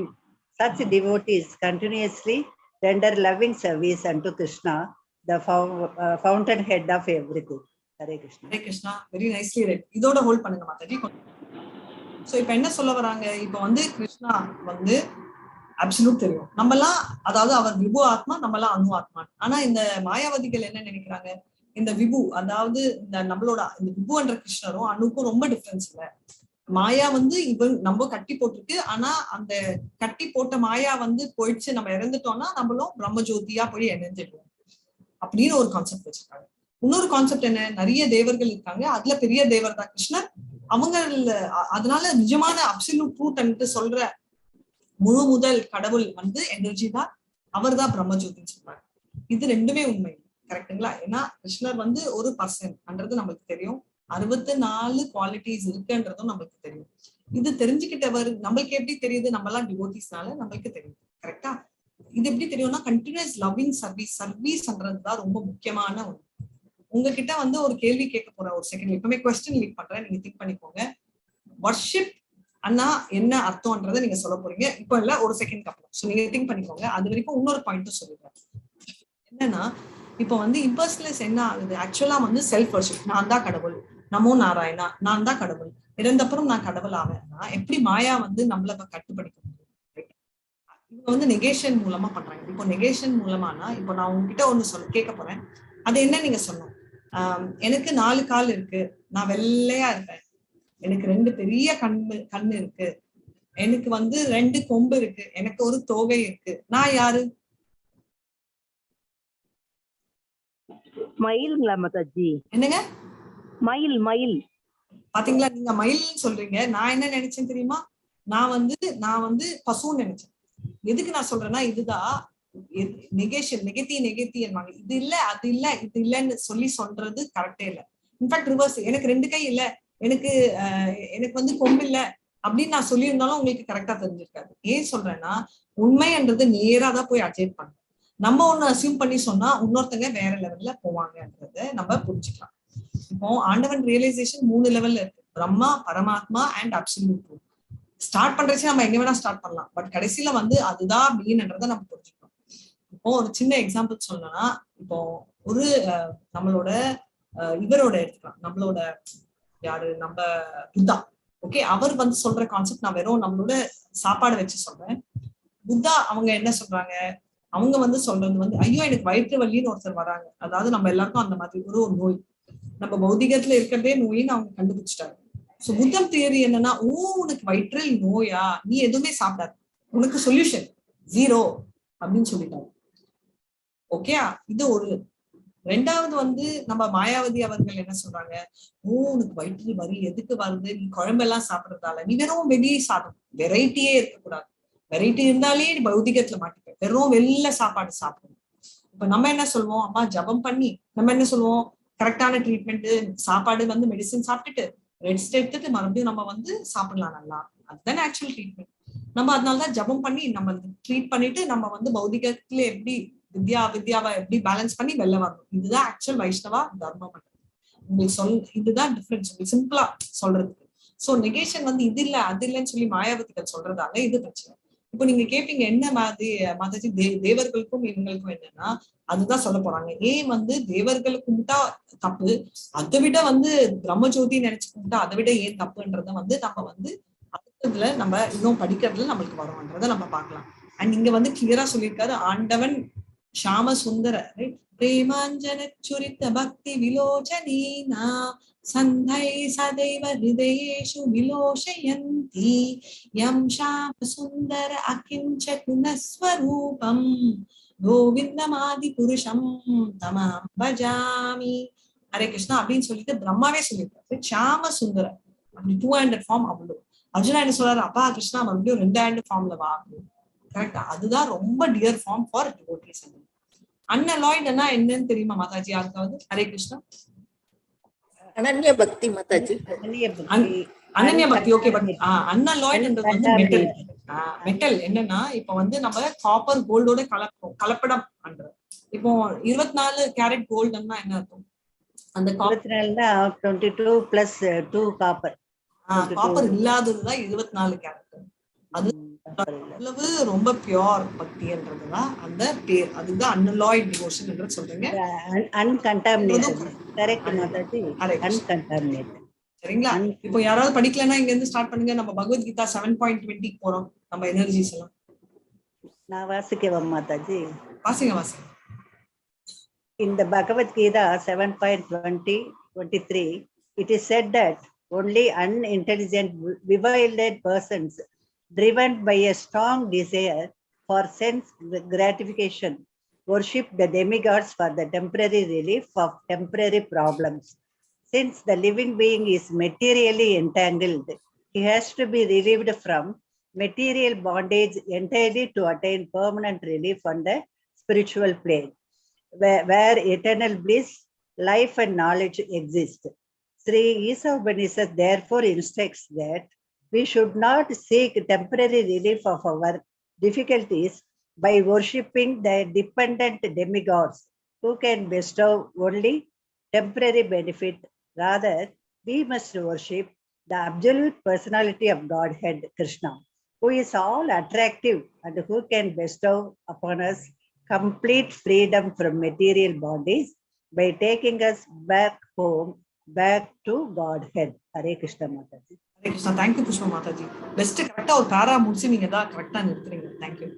Such devotees continuously render loving service unto Krishna, the fountainhead of everything. Hare Krishna. Hare Krishna. Very nicely read. இதோட hold பண்ணுங்க Mataji. So இப்போ என்ன சொல்ல வராங்க? இப்போ வந்து கிருஷ்ணா வந்து absolute தெரியும். நம்மலாம், அதாவது அவர் விபு ஆத்மா, நம்மலாம் அணு ஆத்மா. ஆனா இந்த மாயாவதிகள் என்ன நினைக்கிறாங்க? இந்த விபு, அதாவது இந்த நம்மளோட இந்த விபுன்ற கிருஷ்ணரும் அணுக்கும் ரொம்ப டிஃபரன்ஸ் இல்ல. மாயா வந்து இவன் நம்ம கட்டி போட்டிருக்கு. ஆனா அந்த கட்டி போட்ட மாயா வந்து போயிடுச்சு, நம்ம இறந்துட்டோம்னா நம்மளும் பிரம்ம ஜோதியா போய் இணைஞ்சிடுவோம் அப்படின்னு ஒரு கான்செப்ட் வச்சிருக்காங்க. இன்னொரு கான்செப்ட் என்ன? நிறைய தேவர்கள் இருக்காங்க, அதுல பெரிய தேவர் தான் கிருஷ்ணர். அவங்க அதனால நிஜமான அப்சல்யூட் ட்ரூத் சொல்ற முழு முதல் கடவுள் வந்து எனர்ஜி தான், அவர் தான் பிரம்மஜோதின்னு சொல்றாங்க. இது ரெண்டுமே உண்மை, கரெக்டுங்களா? ஏன்னா கிருஷ்ணர் வந்து ஒரு பர்சன்ன்றது நம்மளுக்கு தெரியும், 64 குவாலிட்டிஸ் இருக்குன்றதும் நம்மளுக்கு தெரியும். இது தெரிஞ்சுக்கிட்டவர் நம்மளுக்கு எப்படி தெரியுது? நம்ம எல்லாம் டிவோட்டிஸ்னால நம்மளுக்கு தெரியுது, கரெக்டா? இது எப்படி தெரியும்னா கண்டினியூஸ் லவ்விங் சர்வீஸ்ன்றதுதான் ரொம்ப முக்கியமான ஒண்ணு. உங்ககிட்ட வந்து ஒரு கேள்வி கேட்க போறேன், ஒரு செகண்ட். எப்பவுமே கொஸ்டின் லீட் பண்றேன், நீங்க திங்க் பண்ணிக்கோங்க. வர்ஷிப் அண்ணா என்ன அர்த்தம்ன்றதை நீங்க சொல்ல போறீங்க. இப்ப இல்ல, ஒரு செகண்ட் அப்புறம். சோ நீங்க திங்க் பண்ணிக்கோங்க. அது வரைக்கும் இன்னொரு பாயிண்ட் சொல்லிடுறேன். என்னன்னா, இப்ப வந்து இம்பர்சனல்ஸ் என்ன ஆகுது? ஆக்சுவலா வந்து செல்ஃப் வர்ஷிப். நான் தான் கடவுள், நமோ நாராயணா, நான் தான் கடவுள், இறந்தப்புறம் நான் கடவுள் ஆவேன்னா எப்படி மாயா வந்து நம்மள கட்டுப்படுத்த முடியும்? இவங்க வந்து நெகேஷன் மூலமா பண்றாங்க. இப்போ நெகேஷன் மூலமானா, இப்போ நான் உங்ககிட்ட ஒண்ணு கேட்க போறேன், அது என்ன நீங்க சொல்லணும். எனக்கு 4 கால் இருக்கு, நான் வெள்ளையா இருப்பேன், எனக்கு 2 பெரிய கண்ணு இருக்கு, எனக்கு வந்து 2 கொம்பு இருக்கு, எனக்கு ஒரு தோகை இருக்கு, நான் யாரு? மயிலுங்களா மாதாஜி? என்னங்க மயில்? மயில் பாத்தீங்களா, நீங்க மயில்னு சொல்றீங்க, நான் என்ன நினைச்சேன் தெரியுமா? நான் வந்து பசுன்னு நினைச்சேன். எதுக்கு நான் சொல்றேன்னா, இதுதான் நெகேஷன், நெகட்டிவ் இது இல்ல அது இல்ல இது இல்லன்னு சொல்றது கரெக்டே இல்ல. இன்ஃபேக்ட் ரிவர்ஸ், எனக்கு 2 கை இல்ல, எனக்கு வந்து கொம்பு இல்ல அப்படின்னு நான் சொல்லியிருந்தாலும் உங்களுக்கு கரெக்டா தெரிஞ்சிருக்காது. ஏன் சொல்றேன்னா, உண்மைன்றது நேரா தான் போய் அட்ஜெக்ட் பண்ணும். நம்ம ஒண்ணு அசியூம் பண்ணி சொன்னா இன்னொருத்தங்க வேற லெவல்ல போவாங்கன்றத நம்ம புரிஞ்சுக்கலாம். இப்போ ஆண்டவன் ரியலைசேஷன் 3 லெவல்ல இருக்கு, பிரம்மா, பரமாத்மா அண்ட் அப்சல்யூட் ட்ரூத். ஸ்டார்ட் பண்றச்சு நம்ம எங்க வேணா ஸ்டார்ட் பண்ணலாம், பட் கடைசியில வந்து அதுதான் மீன்ன்றதை நம்ம புரிஞ்சுக்கணும். இப்போ ஒரு சின்ன எக்ஸாம்பிள் சொல்லணும்னா, இப்போ ஒரு நம்மளோட இவரோட எடுத்துக்கலாம், நம்மளோட யாரு, நம்ம புத்தா. ஓகே, அவர் வந்து சொல்ற கான்செப்ட் நான் வெறும் நம்மளோட சாப்பாடு வச்சு சொல்றேன். புத்தா அவங்க என்ன சொல்றாங்க, அவங்க வந்து சொல்றது வந்து, ஐயோ எனக்கு வயிற்று வலின்னு ஒருத்தர் வராங்க, அதாவது நம்ம எல்லாருக்கும் அந்த மாதிரி ஒரு நோய், நம்ம பௌதிகத்துல இருக்கிறதே நோயின்னு அவங்க கண்டுபிடிச்சிட்டாங்க. சோ புத்தம் தியரி என்னன்னா, உனக்கு வயிற்றில் நோயா, நீ எதுவுமே சாப்பிடாது, உனக்கு சொல்யூஷன் 0 அப்படின்னு சொல்லிட்டாங்க. ஓகே, இது ஒரு. ரெண்டாவது வந்து நம்ம மாயாவதி அவர்கள் என்ன சொல்றாங்க, உனக்கு வயிற்று வலி எதுக்கு வருது, நீ குழம்பெல்லாம் சாப்பிடறதால, நீ வெறும் வெளியே சாப்பிடணும், வெரைட்டியே இருக்கக்கூடாது, வெரைட்டி இருந்தாலே நீ பௌதிகத்துல மாட்டிப்ப, வெறும் வெளில சாப்பாடு சாப்பிடணும். இப்ப நம்ம என்ன சொல்லுவோம், அம்மா ஜபம் பண்ணி, நம்ம என்ன சொல்லுவோம், கரெக்டான ட்ரீட்மெண்ட், சாப்பாடு வந்து மெடிசின் சாப்பிட்டுட்டு ரெஸ்ட் எடுத்துட்டு மறுபடியும் நம்ம வந்து சாப்பிடலாம் நல்லா, அதுதான் ஆக்சுவல் ட்ரீட்மெண்ட். நம்ம அதனாலதான் ஜபம் பண்ணி நம்ம ட்ரீட் பண்ணிட்டு நம்ம வந்து பௌதிகத்துல எப்படி வித்யாவை எப்படி பேலன்ஸ் பண்ணி வெளில வரணும். இதுதான் ஆக்சுவல் வைஷ்ணவா தர்மம். உங்களுக்கு இதுதான் டிஃபரன்ஸ், உங்களுக்கு சிம்பிளா சொல்றதுக்கு. சோ நெகேஷன் வந்து இது இல்ல அது இல்லைன்னு சொல்லி மாயாவதிகள் சொல்றதால இது பிரச்சனை. இப்போ நீங்க கேட்பீங்க, என்ன மாதாஜி தேவர்களுக்கும் இவங்களுக்கும் என்னன்னா, அதுதான் சொல்ல போறாங்க. ஏன் வந்து தேவர்களுக்கு கும்பிட்டா தப்பு, அதை விட வந்து பிரம்மஜோதி நினைச்சு கும்பிட்டா அதை விட ஏன் தப்புன்றத வந்து நம்ம வந்து அடுத்ததுல நம்ம இன்னும் படிக்கிறதுல நம்மளுக்கு வரும்ன்றத நம்ம பார்க்கலாம். அண்ட் இங்க வந்து கிளியரா சொல்லியிருக்காரு, ஆண்டவன் ஷாம சுந்தர பிரேமாஞ்சன சுரித்த பக்தி விலோச்சனீனா சந்தை சதைவ ஹிருதயேஷு விலோஷயந்தி யம் ஷாம சுந்தர அகிஞ்ச குணஸ்வரூபம் கோவிந்தமாதி புருஷம் தமம் பஜாமி. ஹரே கிருஷ்ணா அப்படின்னு சொல்லிட்டு பிரம்மாவே சொல்லியிருக்காரு, ஷாம சுந்தர அப்படி 200 ஃபார்ம் அவ்வளவு. அர்ஜுனா என்ன சொல்றாரு, அப்பா கிருஷ்ணா மறுபடியும் 200 ஃபார்ம்ல வா. கரெக்டா, அதுதான் ரொம்ப டியர் ஃபார்ம் ஃபார் டிவோட்டீஸ். அன்அலாய்டுனா என்னன்னு தெரியுமா மாதாஜி யாருக்காவது? ஹரே கிருஷ்ணா. அனன்ய பக்தி மாதாஜி. அனன்ய பக்தி, ஓகே. பட் அன்அலாய்டுன்றது வந்து மெட்டல். மெட்டல் என்னன்னா, இப்ப வந்து நம்ம காப்பர் கோல்டோட கலப்படம் பண்றது. இப்போ 24 கேரட் கோல்டுன்னா என்ன அர்த்தம்? அந்த 22 plus 2 காப்பர். காப்பர் இல்லாததுதான் 24 கேரட். அது அவ்வளவு ரொம்ப பியோர் பக்தின்றதுதான் அந்த பேர், அதுதான் அன்அலாய்ட் டிவோஷன் என்று சொல்றீங்க. அன்கண்டாமினேட்டட். கரெக்ட் மாதாஜி, அன்கண்டாமினேட்டட். சரிங்களா? இப்போ யாராவது படிக்கலன்னா இங்க இருந்து ஸ்டார்ட் பண்ணுங்க. நம்ம பகவத்கீதா 7.20 போறோம். நம்ம எனர்ஜிஸ் எல்லாம் நான் வாசிக்கவா மாதாஜி? வாசிங்க. In the Bhagavad Gita 7.23, it is said that only unintelligent, bewildered persons driven by a strong desire for sense gratification worship the demigods for the temporary relief of temporary problems. Since the living being is materially entangled, he has to be relieved from material bondage entirely to attain permanent relief on the spiritual plane, where eternal bliss, life and knowledge exist. Sri Isa Upanishad therefore instructs that we should not seek temporary relief of our difficulties by worshipping the dependent demigods who can bestow only temporary benefit. Rather, we must worship the absolute personality of Godhead, Krishna, who is all attractive and who can bestow upon us complete freedom from material bodies by taking us back home, back to Godhead. Hare Krishna Mataji. Hare Krishna. Thank you, Pushpa Mataji. Best correct or para முடிச்சு நீங்க தான் கரெக்ட்டா நிறுத்துறீங்க. Thank you.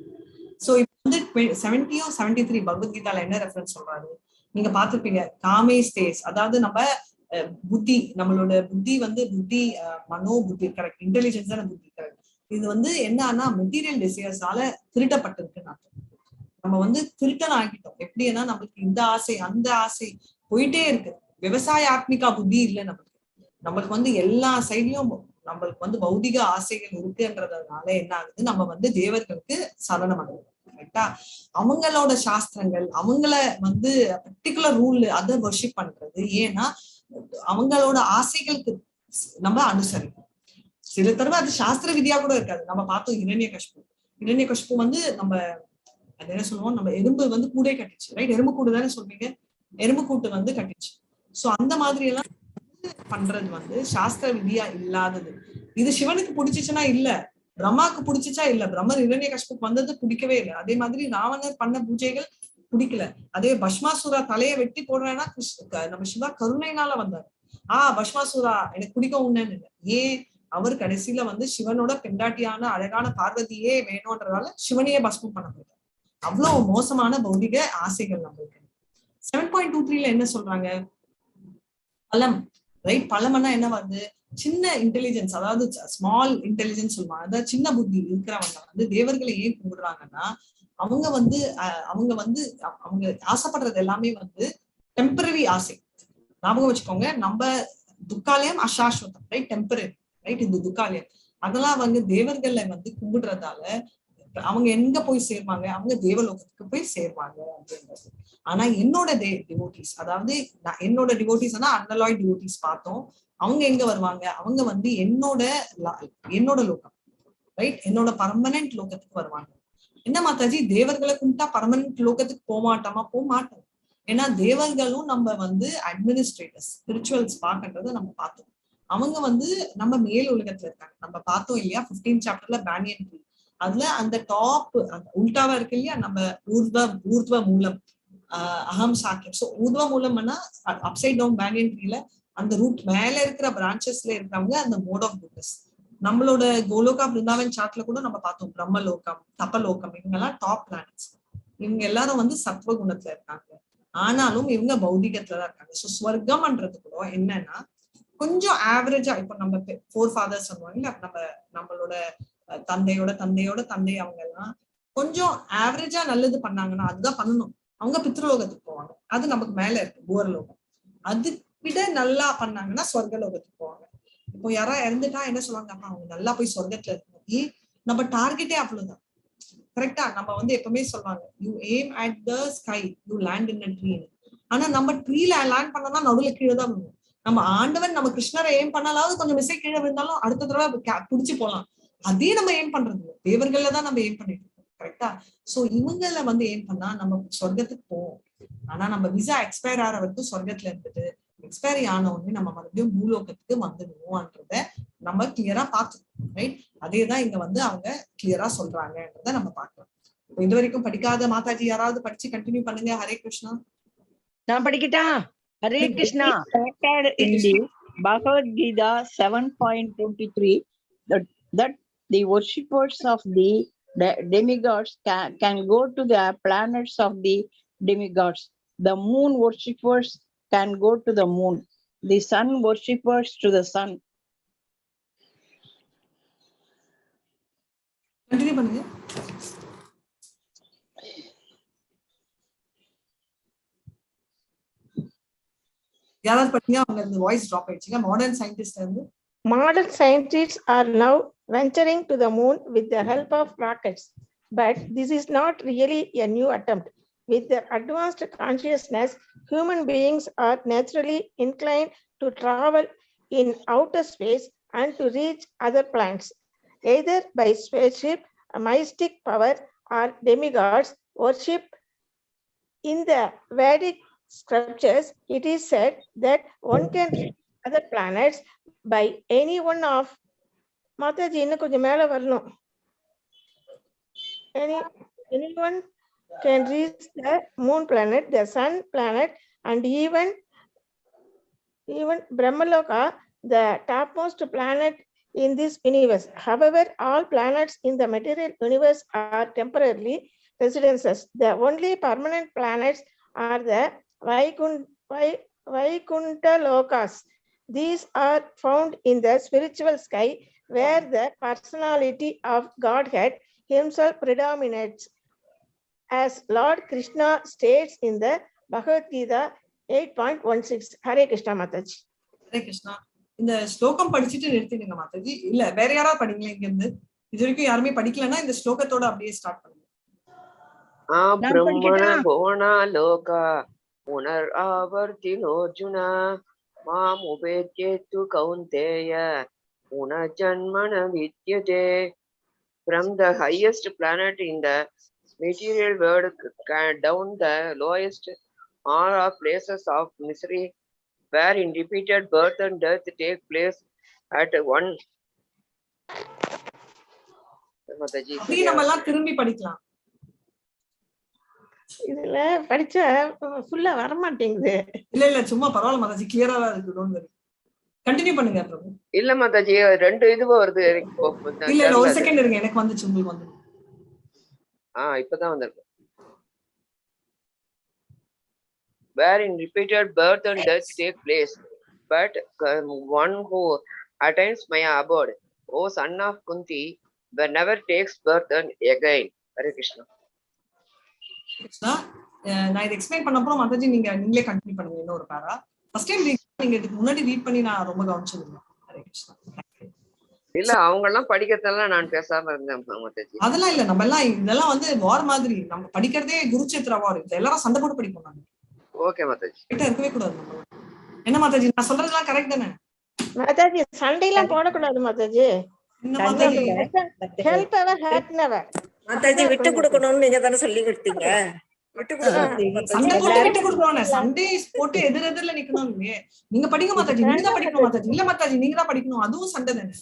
So இப்போ வந்து 70 or 73 பகவத் கீதால என்ன reference சொல்றாரு நீங்க பாத்துப்பீங்க. காமே stay, அதாவது நம்ம புத்தி, நம்மளோட புத்தி வந்து புத்தி மனோ புத்தி கரெக்ட், இன்டெலிஜென்ஸ் தான் புத்தி கரெக்ட். இது வந்து என்னன்னா மெட்டீரியல் டிசைர்ஸால திருட்டப்பட்டிருக்குன்னு நம்ம வந்து திருட்டன் ஆகிட்டோம். எப்படின்னா நம்மளுக்கு இந்த ஆசை அந்த ஆசை போயிட்டே இருக்கு. விவசாய ஆத்மிகா புத்தி இல்லை நம்மளுக்கு வந்து எல்லா சைட்லயும் நம்மளுக்கு வந்து பௌதிக ஆசைகள் இருக்குன்றதுனால என்ன ஆகுது, நம்ம வந்து தேவர்களுக்கு சரணம் அடைவோம். கரெக்டா? அவங்களோட சாஸ்திரங்கள், அவங்கள வந்து பர்டிகுலர் ரூல் அதை வர்ஷிப் பண்றது. ஏன்னா அவங்களோட ஆசைகளுக்கு நம்ம அனுசரிப்போம். சில தடவை அது சாஸ்திர விதியா கூட இருக்காது. நம்ம பார்த்தோம் இரண்ய கஷ்பு வந்து நம்ம அது என்ன சொல்லுவோம், நம்ம எறும்பு வந்து கூடே கட்டிச்சு, ரைட்? எறும்பு கூடு தானே சொல்வீங்க, எறும்பு கூட்டு வந்து கட்டிச்சு. சோ அந்த மாதிரி எல்லாம் பண்றது வந்து சாஸ்திர விதியா இல்லாதது. இது சிவனுக்கு பிடிச்சிச்சுன்னா இல்ல, பிரம்மாவுக்கு பிடிச்சிச்சா இல்ல, பிரம்மர் இரண்ய கஷ்புக்கு வந்தது பிடிக்கவே இல்லை. அதே மாதிரி ராவணர் பண்ண பூஜைகள் பிடிக்கல. அதே பஸ்மாசுரா தலையை வெட்டி போடுறேன்னா நம்ம சிவா கருணைனால வந்தார். பஸ்மாசுரா எனக்கு பிடிக்க உண்மைன்னு இல்லை. ஏன்? அவர் கடைசியில வந்து சிவனோட பெண்டாட்டியான அழகான பார்வதியே வேணும்ன்றதால சிவனையே பஸ்மம் பண்ண போயிட்டார். அவ்வளவு மோசமான பௌதிக ஆசைகள் நம்மளுக்கு. 7.23 என்ன சொல்றாங்க? பலம், ரைட்? பலம்னா என்ன வருது? சின்ன இன்டெலிஜென்ஸ், அதாவது ஸ்மால் இன்டெலிஜென்ஸ் சொல்லுவாங்க. அதாவது சின்ன புத்தி இருக்கிறவங்க வந்து தேவர்களை ஏன் கும்பிடுறாங்கன்னா அவங்க வந்து அவங்க ஆசைப்படுறது எல்லாமே வந்து டெம்பரரி ஆசை. ஞாபகம் வச்சுக்கோங்க, நம்ம துக்காலயம் அசாஸ்வதம், ரைட்? Temporary, right? இந்த துக்காலயம் அதெல்லாம் வந்து தேவர்களை வந்து கும்பிடுறதால அவங்க எங்க போய் சேர்வாங்க? அவங்க தேவலோகத்துக்கு போய் சேர்வாங்க அப்படின்றது. ஆனா என்னோட டிவோட்டிஸ், அதாவது என்னோட டிவோட்டிஸ் அன்அலாய்ட் டிவோட்டிஸ் பார்த்தோம். அவங்க எங்க வருவாங்க? அவங்க வந்து என்னோட லோகம், ரைட்? என்னோட பர்மனன்ட் லோகத்துக்கு வருவாங்க. என்ன மாதாஜி, தேவர்களை கும்பிட்டா பர்மனன்ட் லோகத்துக்கு போக மாட்டோம். ஏன்னா தேவர்களும் நம்ம வந்து அட்மினிஸ்ட்ரேட்டர்ஸ், ஸ்பிரிச்சுவல்ஸ் பார்க்கறத நம்ம பார்த்தோம். அவங்க வந்து நம்ம மேல் உலகத்துல இருக்காங்க. நம்ம பார்த்தோம் இல்லையா 15th சாப்டர்ல பேனியன் ட்ரீ, அதுல அந்த டாப் உல்டாவா இருக்கு இல்லையா, நம்ம ஊர்த்வ மூலம் அகம் சாக்கியம். சோ ஊர்த்வ மூலம்னா அப்சைட் டவுன் பேனியன் ட்ரீல அந்த ரூட் மேல இருக்கிற பிரான்ச்சஸ்ல இருக்கிறவங்க அந்த மோட் ஆஃப் குட்னஸ். நம்மளோட கோலோகா பிருந்தாவன் சார்ட்ல கூட நம்ம பார்த்தோம், பிரம்மலோகம், தப்பலோகம், இவங்க எல்லாம் டாப் பிளானட்ஸ். இவங்க எல்லாரும் வந்து சத்வ குணத்துல இருக்காங்க. ஆனாலும் இவங்க பௌதிகத்துலதான் இருக்காங்க. சோ ஸ்வர்க்கம்ன்றது கூட என்னன்னா கொஞ்சம் ஆவரேஜா, இப்ப நம்ம ஃபோர் ஃபாதர்ஸ் சொல்லுவாங்க, நம்மளோட தந்தையோட தந்தை அவங்க எல்லாம் கொஞ்சம் ஆவரேஜா நல்லது பண்ணாங்கன்னா அதுதான் பண்ணணும். அவங்க பித்ருலோகத்துக்கு போவாங்க, அது நமக்கு மேல இருக்கு பூரலோகம். அது விட நல்லா பண்ணாங்கன்னா சொர்க்கலோகத்துக்கு போவாங்க. இப்போ யாரா இறந்துட்டா என்ன சொல்லுவாங்க, அவங்க நல்லா போய் சொர்க்கத்துல இருக்கு. நம்ம டார்கெட்டே அவ்வளவுதான். கரெக்டா? நம்ம வந்து எப்பவுமே சொல்லுவாங்க, you aim at the sky, you land in a tree. ஆனா நம்ம ட்ரீல லேண்ட் பண்ணோம்னா நடுவுல கீழே தான் விழுவோம். நம்ம ஆண்டவன் நம்ம கிருஷ்ணரை ஏம் பண்ணாலாவது கொஞ்சம் மிஸ்ஸே கீழே விழுந்தாலும் அடுத்த தடவை புடிச்சு போலாம். அதே நம்ம ஏம் பண்றது தேவர்கள்ல தான் நம்ம ஏம் பண்ணிட்டு இருக்கோம். கரெக்டா? சோ இவங்கள வந்து ஏம் பண்ணா நம்ம சொர்க்கத்துக்கு போவோம். ஆனா நம்ம விசா எக்ஸ்பயர் ஆகிற வரைக்கும் சொர்க்கத்துல இருந்துட்டு எக்ஸ்பயரி ஆன உடனே நம்ம மறுபடியும் பூலோகத்துக்கு வந்துடுவோம்ன்றத நம்ம கிளியரா பார்த்துக்கணும், ரைட்? அதேதான் இங்க வந்து அவங்க கிளியரா சொல்றாங்கன்றத நம்ம பார்க்கலாம். இப்போ இது வரைக்கும் படிக்காத மாதாஜி யாராவது படிச்சு கண்டினியூ பண்ணுங்க. ஹரே கிருஷ்ணா. நான் படிக்கட்டா? Hare Krishna. In the Bhagavad Gita 7.23 that the worshippers of the demigods can go to the planets of the demigods. The moon worshippers can go to the moon. The sun worshippers to the sun. Continue பண்ணுங்க. யாராவது படிங்க, அவங்க இந்த voice drop ஆயிடுச்சுங்க. Modern scientists are now venturing to the moon with the help of rockets, but this is not really a new attempt. With the advanced consciousness, human beings are naturally inclined to travel in outer space and to reach other planets, either by spaceship, a mystic power, or demigods worship. In the Vedic scriptures, it is said that one can reach other planets by any one of Mathaji இன்னும் கொஞ்சம் மேல வரணும். Anyone can reach the moon planet, the sun planet, and even Brahmaloka, the topmost planet in this universe. However, all planets in the material universe are temporarily residences. The only permanent planets are the Vaikuntha Lokas. These are found in the spiritual sky, where the personality of Godhead himself predominates, as Lord Krishna states in the Bhagavad Gita 8.16. Hare Krishna Mathaji. Hare Krishna. இந்த ஸ்லோகம் படிச்சுட்டு நிறுத்திடுங்க மாதாஜி. இல்ல வேற யாராவது படிங்களா இங்க இருந்து? இது வரைக்கும் யாருமே படிக்கலன்னா இந்த ஸ்லோகத்தோட அப்படியே ஸ்டார்ட் பண்ணுங்க. பிரம்மண புவனா லோகா புனர் ஆவர்த்தினோர்ஜுனா மாம் உபேத்யேத்து Kaunteya புனர்ஜன்மன வித்யதே. From the highest planet in the material world down the lowest, all are places of misery, wherein repeated birth and death take place at one. அப்படியே நம்ம எல்லாம் திரும்பி படிக்கலாம். இதுல படிச்சா ஃபுல்லா வர மாட்டேங்குது. இல்ல சும்மா பரவாயில்ல மாதாஜி, கிளியரா இருக்கு. டோன்ட் வரி, கண்டினியூ பண்ணுங்க. பிரபு இல்ல மாதாஜி, ரெண்டு இதுவா வருது. இல்ல ஒரு செகண்ட் இருங்க, எனக்கு வந்துச்சு, உங்களுக்கு வந்து இப்பதான் வந்திருக்கு. Wherein repeated birth and death take place, but one who attains my abode, O son of Kunti, never takes birth and again. Hare Krishna. Krishna, நான் இதை எக்ஸ்பிளைன் பண்ண அப்புறம் மாதாஜி நீங்களே கண்டினியூ பண்ணுங்க. இன்னொரு பேரா ஃபர்ஸ்ட் டைம் நீங்க இதுக்கு முன்னாடி ரீட் பண்ணி நான் ரொம்ப கவனிச்சது. ஹரே கிருஷ்ணா. இல்ல அவங்க எல்லாம் படிக்கிறதெல்லாம் நான் பேசாம இருந்தேன் மாதாஜி. அதெல்லாம் இல்ல, நம்ம எல்லாம் இதெல்லாம் வந்து வார் மாதிரி, நம்ம படிக்கிறதே குருச்சேத்ரா வார். இது எல்லாரும் சண்டை போட்டு படிப்போம். நாங்க ஓகே மாதாஜி, கிட்ட இருக்கவே கூடாது. நம்ம என்ன மாதாஜி, நான் சொல்றதெல்லாம் கரெக்ட் தானே மாதாஜி? சண்டை எல்லாம் போடக்கூடாது Mataji. Help ever hurt never. Mataji விட்டு கொடுக்கணும்னு நீங்க தானே சொல்லி கொடுத்தீங்க. விட்டு சண்டை போட்டு விட்டு கொடுக்கணும். சண்டே போட்டு எதிரெதிரில நிக்கணும். நீங்க படிக்க மாதாஜி, நீங்க தான் படிக்கணும் மாதாஜி. இல்ல மாதாஜி, நீங்க தான் படிக்கணும். அதுவும் சண்டை தானே.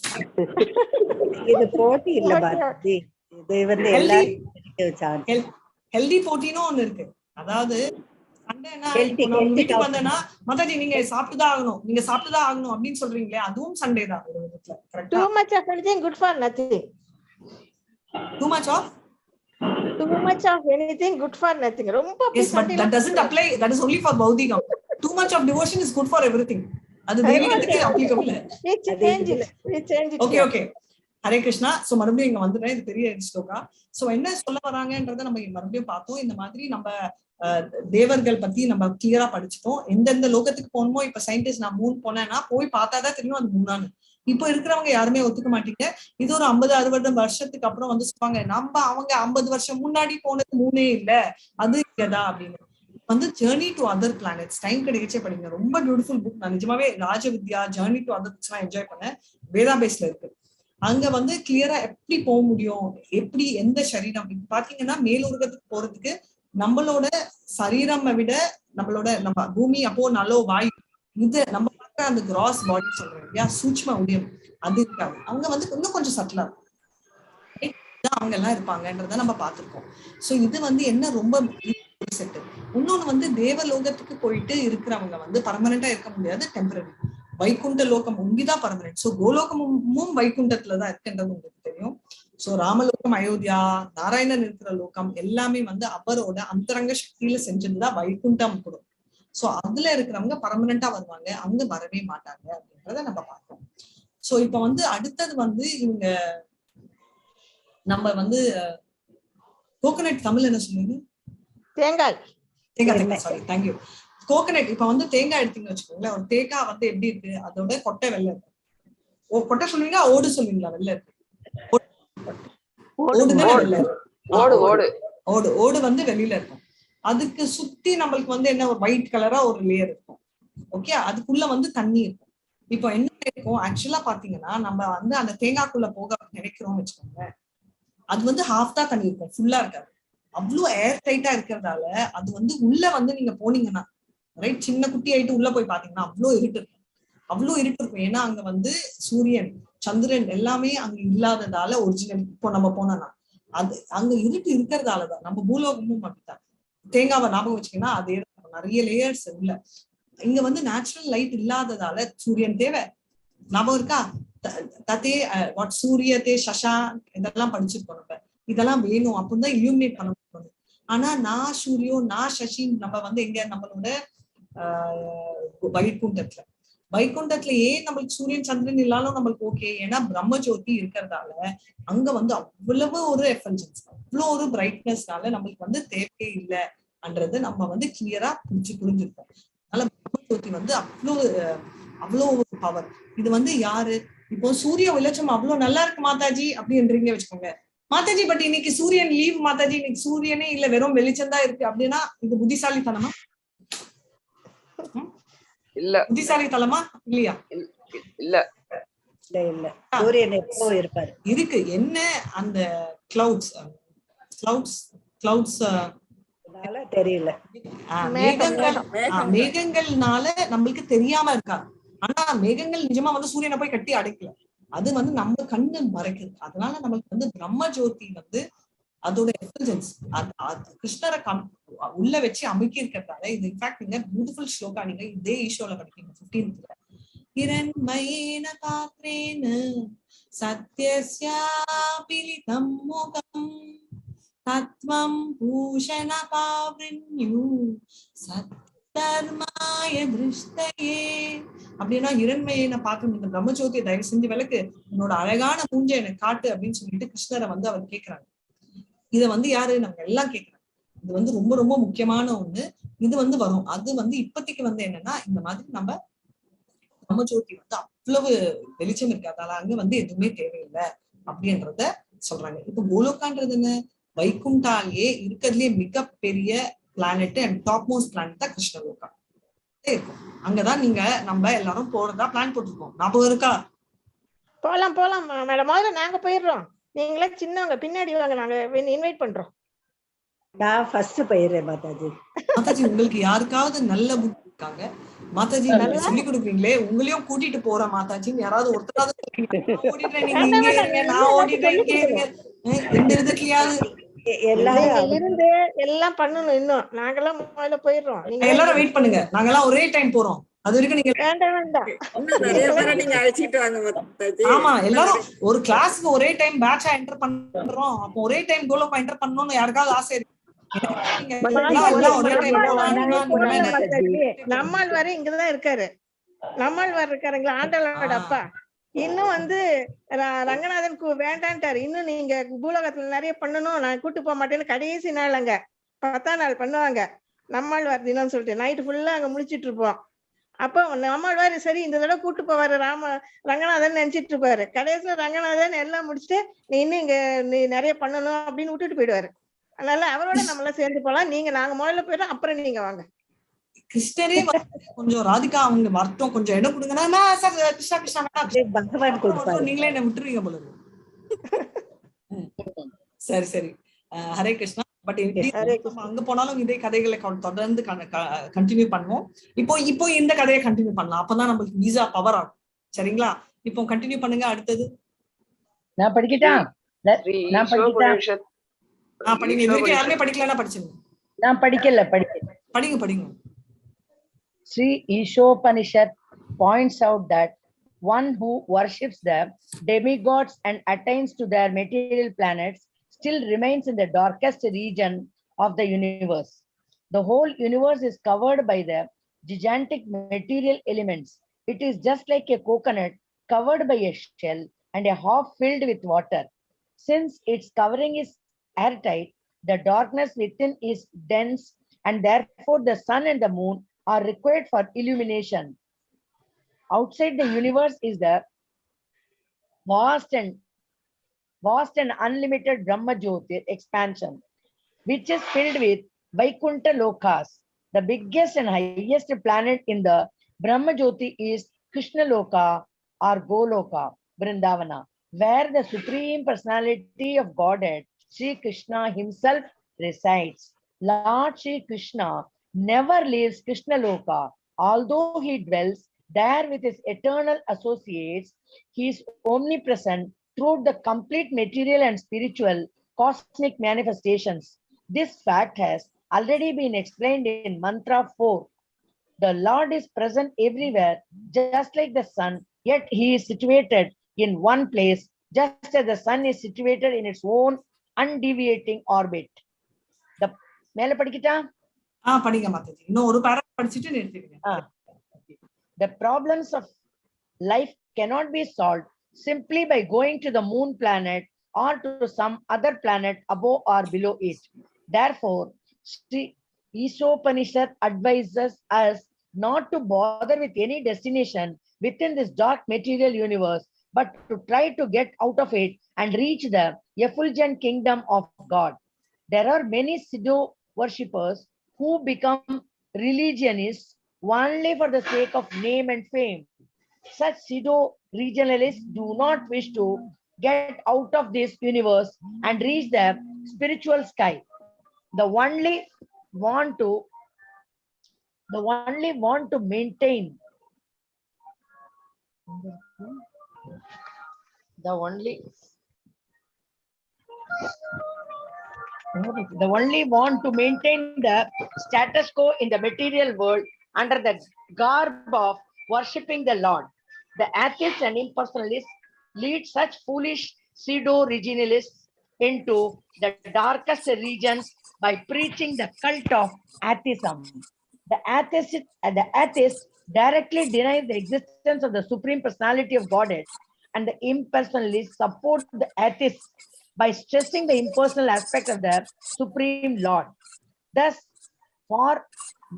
இது போட்டி இல்ல மாதாஜி, இது வந்து எல்லாரும் ஹெல்தி போட்டினும் ஒண்ணு இருக்கு. அதாவது சண்டைனா வீட்டுக்கு வந்தேன்னா மாதாஜி நீங்க சாப்பிட்டுதான் ஆகணும், நீங்க சாப்பிட்டுதான் ஆகணும் அப்படின்னு சொல்றீங்களே, அதுவும் சண்டே தான் ஒரு விதத்துல. Too much of anything good for nothing. Too much of anything good for nothing. ரொம்ப yes, but that doesn't apply. That is only for Baudigam. Too much of devotion is good for everything. அது தெய்வீகத்துக்கு applicable. Okay. Hare Krishna. So மறுபடியும் இங்க வந்துட்டேன். இது பெரிய shloka. So என்ன சொல்ல வராங்கன்றத நம்ம மறுபடியும் பார்த்தோம். இந்த மாதிரி நம்ம தேவர்கள் பத்தி நம்ம கிளியரா படிச்சுட்டோம். எந்தெந்த லோகத்துக்கு போகணுமோ, இப்ப சயின்டிஸ்ட் நான் 3 போனேன்னா போய் பார்த்தாதான் தெரியும் அது 3ஆன்னு. இப்ப இருக்கிறவங்க யாருமே ஒத்துக்க மாட்டீங்க. இது ஒரு 50-60 வருஷத்துக்கு அப்புறம் வந்து சொல்லுவாங்க, அவங்க 50 வருஷம் முன்னாடி போனது 3 இல்ல, அது இல்லதா அப்படின்னு. வந்து journey to other planets time கிடைக்கச்சே படிங்க. ரொம்ப பியூட்டிஃபுல் புக். நான் நிஜமாவே Raja Vidya, journey to other books எல்லாம் என்ஜாய் பண்ணேன். வேதா பேஸ்ல இருக்கு. அங்க வந்து கிளியரா எப்படி போக முடியும், எப்படி எந்த சரீரம். இப்ப பாத்தீங்கன்னா மேலுலகத்துக்கு போறதுக்கு நம்மளோட சரீரம் விட நம்ம பூமி, அப்போ நல்லோ வாயு, இது நம்ம பார்க்க அந்த கிராஸ் பாடி சொல்றோம் இல்லையா, சூட்ச்ம உதயம், அது இருக்காது. அவங்க வந்து இன்னும் கொஞ்சம் சட்டலா அவங்க எல்லாம் இருப்பாங்கன்றத நம்ம பார்த்திருக்கோம். சோ இது வந்து என்ன ரொம்ப செட்டு. இன்னொன்னு வந்து தேவலோகத்துக்கு போயிட்டு இருக்கிறவங்க வந்து பர்மனண்டா இருக்க முடியாது, டெம்பரரி. வைகுண்ட லோகம் ஒங்கிதான் பர்மனன்ட். சோ கோலோகமும் வைகுண்டத்துலதான் இருக்குன்றது உங்களுக்கு தெரியும். சோ ராமலோகம், அயோத்தியா, நாராயணன் இருக்கிற லோகம் எல்லாமே வந்து அவரோட அந்தரங்க சக்தியில செஞ்சதுதான் வைகுண்டம் கூட. சோ அதுல இருக்கிறவங்க பர்மனண்டா வருவாங்க, அவங்க வரவே மாட்டாங்க அப்படின்றத நம்ம பார்த்தோம். சோ இப்ப வந்து அடுத்தது வந்து இவங்க நம்ம வந்து கோகனட் தமிழ் என்ன சொல்லுங்க, தேங்காய். Sorry, thank you. கோகனட். இப்ப வந்து தேங்காய் எடுத்தீங்கன்னு வச்சுக்கோங்களேன். ஒரு தேங்காய் வந்து எப்படி இருக்கு, அதோட கொட்டை வெள்ளை இருக்கு. கொட்டை சொல்லுவீங்களா, ஓடு சொல்லுவீங்களா? வெள்ளை இருக்கு. ஓடு வந்து வெளியில இருக்கும். அதுக்கு சுத்தி நம்மளுக்கு வந்து என்ன, ஒரு ஒயிட் கலரா ஒரு லேயர் இருக்கும். ஓகே, அதுக்குள்ள வந்து தண்ணி இருக்கும். இப்போ என்ன இருக்கும், ஆக்சுவலா பாத்தீங்கன்னா நம்ம வந்து அந்த தேங்காய்க்குள்ள போக நினைக்கிறோம்னு வச்சுக்கோங்க, அது வந்து ஹாஃப் தான் தண்ணி இருக்கும், ஃபுல்லா இருக்காது. அவ்வளவு ஏர் டைட்டா இருக்கிறதால அது வந்து உள்ள வந்து நீங்க போனீங்கன்னா ரைட், சின்ன குட்டி ஆயிட்டு உள்ள போய் பாத்தீங்கன்னா அவ்வளவு இருட்டு இருக்கும். ஏன்னா அங்க வந்து சூரியன், சந்திரன் எல்லாமே அங்க இல்லாததால ஒரிஜினல். இப்போ நம்ம போனோம்னா அது அங்க இருட்டு இருக்கிறதாலதான். நம்ம பூலோகமும் அப்படித்தான். தேங்காவை ஞாபகம் வச்சுக்கன்னா அதே நிறைய லேயர்ஸ் உள்ள. இங்க வந்து நேச்சுரல் லைட் இல்லாததால சூரியன் தேவை, ஞாபகம் இருக்கா? ததே வாட் சூரியதே சஷா இதெல்லாம் படிச்சிருக்கோம் நம்ம. இதெல்லாம் வேணும் அப்படின்னு தான் இலுமினேட் பண்ண முடியும். ஆனா நான் சூரியோ நான் சசி நம்ம வந்து எங்க நம்மளோட வைகுண்டத்துல ஏன் நம்மளுக்கு சூரியன் சந்திரன் இல்லாலும் நம்மளுக்கு ஓகே. ஏன்னா பிரம்மஜோதி இருக்கிறதால அங்க வந்து அவ்வளவு ஒரு எஃபல்ஜன்ஸ், அவ்வளவு ஒரு பிரைட்னஸ்னால நம்மளுக்கு வந்து தேவையே இல்லைன்றது நம்ம வந்து கிளியரா புரிஞ்சிருக்கோம். அதனால பிரம்மஜோதி வந்து அவ்வளோ ஒரு பவர். இது வந்து யாரு இப்போ சூரிய வெளிச்சம் அவ்வளவு நல்லா இருக்கு மாதாஜி அப்படின்றீங்க வச்சுக்கோங்க. மாதாஜி பட் இன்னைக்கு சூரியன் லீவ் மாதாஜி, இன்னைக்கு சூரியனே இல்ல வெறும் வெளிச்சம் தான் இருக்கு அப்படின்னா இது புத்திசாலித்தனமா? இல்ல. புத்திசாலித்தனமா இல்லையா? இல்ல இல்ல சூரியன் எப்போ இருப்பாரு இருக்கு. என்ன அந்த கிளவுட்ஸ் தெரியல. மேகங்கள்னால நம்மளுக்கு தெரியாம இருக்கா. ஆனா மேகங்கள் நிஜமா வந்து சூரியனை போய் கட்டி அடைக்கல. அது வந்து நம்ம கண்ணு மறைக்குது. அதனால நம்மளுக்கு வந்து பிரம்ம ஜோதி வந்து அதோட எஃபல்ஜன்ஸ் கிருஷ்ணரை உள்ள வச்சு அமைக்கி இருக்கிறதால இது இன்ஃபேக்ட் நீங்க பியூட்டிஃபுல் ஸ்லோகா நீங்க இதே ஈஷோல படிப்பீங்க 15th. हिरण्मयेन पात्रेण सत्यस्यापिलितं मुखं तत्त्वं भूषणकावृण्यु சத்தர்மாய திருஷ்டயே அப்படின்னா இரண்மையின பாத்திரம் இந்த பிரம்மஜோதியை தயவு செஞ்சு விளக்கு, உன்னோட அழகான மூஞ்சை எனக்கு காட்டு அப்படின்னு சொல்லிட்டு கிருஷ்ணரை வந்து அவர் கேட்கிறாங்க. இத வந்து யாரு நம்ம எல்லாம் கேட்கிறாங்க. இது வந்து ரொம்ப ரொம்ப முக்கியமான ஒண்ணு. இது வந்து வரும். அது வந்து இப்பத்திக்கு வந்து என்னன்னா இந்த மாதிரி நம்ம பிரம்மஜோதி வந்து அவ்வளவு வெளிச்சம் இருக்கு, அதனால அங்க வந்து எதுவுமே தேவையில்லை அப்படின்றத சொல்றாங்க. இப்ப கோலோகான்றது என்ன? வைகுண்டாலேயே இருக்கிறதுலயே மிகப்பெரிய planet and top most planet தான் கிருஷ்ணலோகா இருக்கும். அங்கதான் நீங்க நம்ம எல்லாரும் போறதா பிளான் போட்டிருக்கோம். ஞாபகம் இருக்கா? போலாம் மேடம். முதல்ல நாங்க போயிடுறோம், நீங்களே சின்னவங்க பின்னாடி வாங்க, நாங்க இன்வைட் பண்றோம். நான் ஃபர்ஸ்ட் போயிடுறேன் மாதாஜி. மாதாஜி உங்களுக்கு யாருக்காவது நல்ல புக் இருக்காங்க மாதாஜி சொல்லி கொடுக்குறீங்களே, உங்களையும் கூட்டிட்டு போறேன் மாதாஜின்னு யாராவது ஒருத்தராவது ஓடிடுறேன், நீங்க இங்கே இருங்க நான் ஓடிடுறேன் இங்கே இருங்க, எந்த விதத்துலயாவது இருந்து எல்லாம் பண்ணணும். இன்னும் நாங்கெல்லாம் முதல்ல போயிடுறோம், நீங்க எல்லாரும் வெயிட் பண்ணுங்க, நாங்கெல்லாம் ஒரே டைம் போறோம். அது வரைக்கும் நீங்க ஆமா எல்லாரும் ஒரு கிளாஸ்க்கு ஒரே டைம் பேட்சா என்டர் பண்றோம். அப்போ ஒரே டைம் கோலோகா என்டர் பண்ணணும்னு யாருக்காவது ஆசை இருக்கு? நம்மால் வர இங்கதான் இருக்காரு. நம்மால் வர இருக்காருங்களா ஆண்டாளோட அப்பா. இன்னும் வந்து ரங்கநாதன் வேண்டான்ட்டாரு. இன்னும் நீங்க பூலோகத்துல நிறைய பண்ணணும், நான் கூட்டு போக மாட்டேன்னு கடைசி நாள் அங்க 10ஆம் நாள் பண்ணுவாங்க நம்மால் வர தினம்னு சொல்லிட்டு நைட்டு ஃபுல்லா அங்க முழிச்சிட்டு இருப்போம். அப்போ நம்மால் வேற சரி இந்த தடவை கூட்டு போவாரு ரங்கநாதன் நினைச்சிட்டு இருப்பாரு. கடைசியில ரங்கநாதன் எல்லாம் முடிச்சுட்டு நீ இன்னும் இங்க நீ நிறைய பண்ணணும் அப்படின்னு விட்டுட்டு போயிடுவாரு. அதனால அவரோட நம்மளாம் சேர்ந்து போலாம். நாங்க முதல்ல போயிடும், அப்புறம் நீங்க வாங்க. கிருஷ்ணரே கொஞ்சம் ராதிகா அவங்க வரட்டும், கொஞ்சம் இடம் கொடுங்கன்னா கிருஷ்ணா நீங்களே என்ன விட்டுருவீங்க போல. சரி சரி ஹரே கிருஷ்ணா. பட் அங்க போனாலும் இதே கதைகளை தொடர்ந்து கண்டினியூ பண்ணுவோம். இப்போ இந்த கதையை கண்டினியூ பண்ணலாம், அப்பதான் நம்மளுக்கு வீசா பவர் ஆகும். சரிங்களா? இப்போ கண்டினியூ பண்ணுங்க. அடுத்தது நான் படிக்கட்டா? படிங்க. இது வரைக்கும் யாருமே படிக்கலன்னா படிச்சுங்க. நான் படிக்கல. படிங்க. Sri Ishopanishad points out that one who worships the demigods and attains to their material planets still remains in the darkest region of the universe. The whole universe is covered by the gigantic material elements. It is just like a coconut covered by a shell and a half filled with water. Since its covering is airtight, the darkness within is dense, and therefore the sun and the moon are required for illumination. Outside the universe is the vast and unlimited Brahma Jyoti expansion, which is filled with Vaikuntha Lokas. The biggest and highest planet in the Brahma Jyoti is Krishna Loka or Goloka, Vrindavana, where the Supreme Personality of Godhead, Sri Krishna himself resides. Lord Sri Krishna never leaves Krishna Loka. Although he dwells there with his eternal associates, he is omnipresent throughout the complete material and spiritual cosmic manifestations. This fact has already been explained in Mantra 4. The Lord is present everywhere, just like the sun, yet he is situated in one place, just as the sun is situated in its own undeviating orbit. The மேல படிக்கிட்டா? படிங்க மாதாஜி. இன்னும் ஒரு பேரா படிச்சிட்டு நிறுத்திடுங்க. The problems of life cannot be solved simply by going to the moon planet or to some other planet above or below it. Therefore, Sri Isopanishad advises us not to bother with any destination within this dark material universe, but to try to get out of it and reach the effulgent kingdom of God. There are many pseudo worshippers who become religionists only for the sake of name and fame. Such pseudo-regionalists do not wish to get out of this universe and reach the spiritual sky. They only want to maintain the status quo in the material world under the garb of worshipping the Lord. The atheists and impersonalists lead such foolish pseudo-regionalists into the darkest regions by preaching the cult of atheism. The atheists directly deny the existence of the Supreme Personality of Godhead, and the impersonalists support the atheists by stressing the impersonal aspect of the Supreme Lord. Thus, for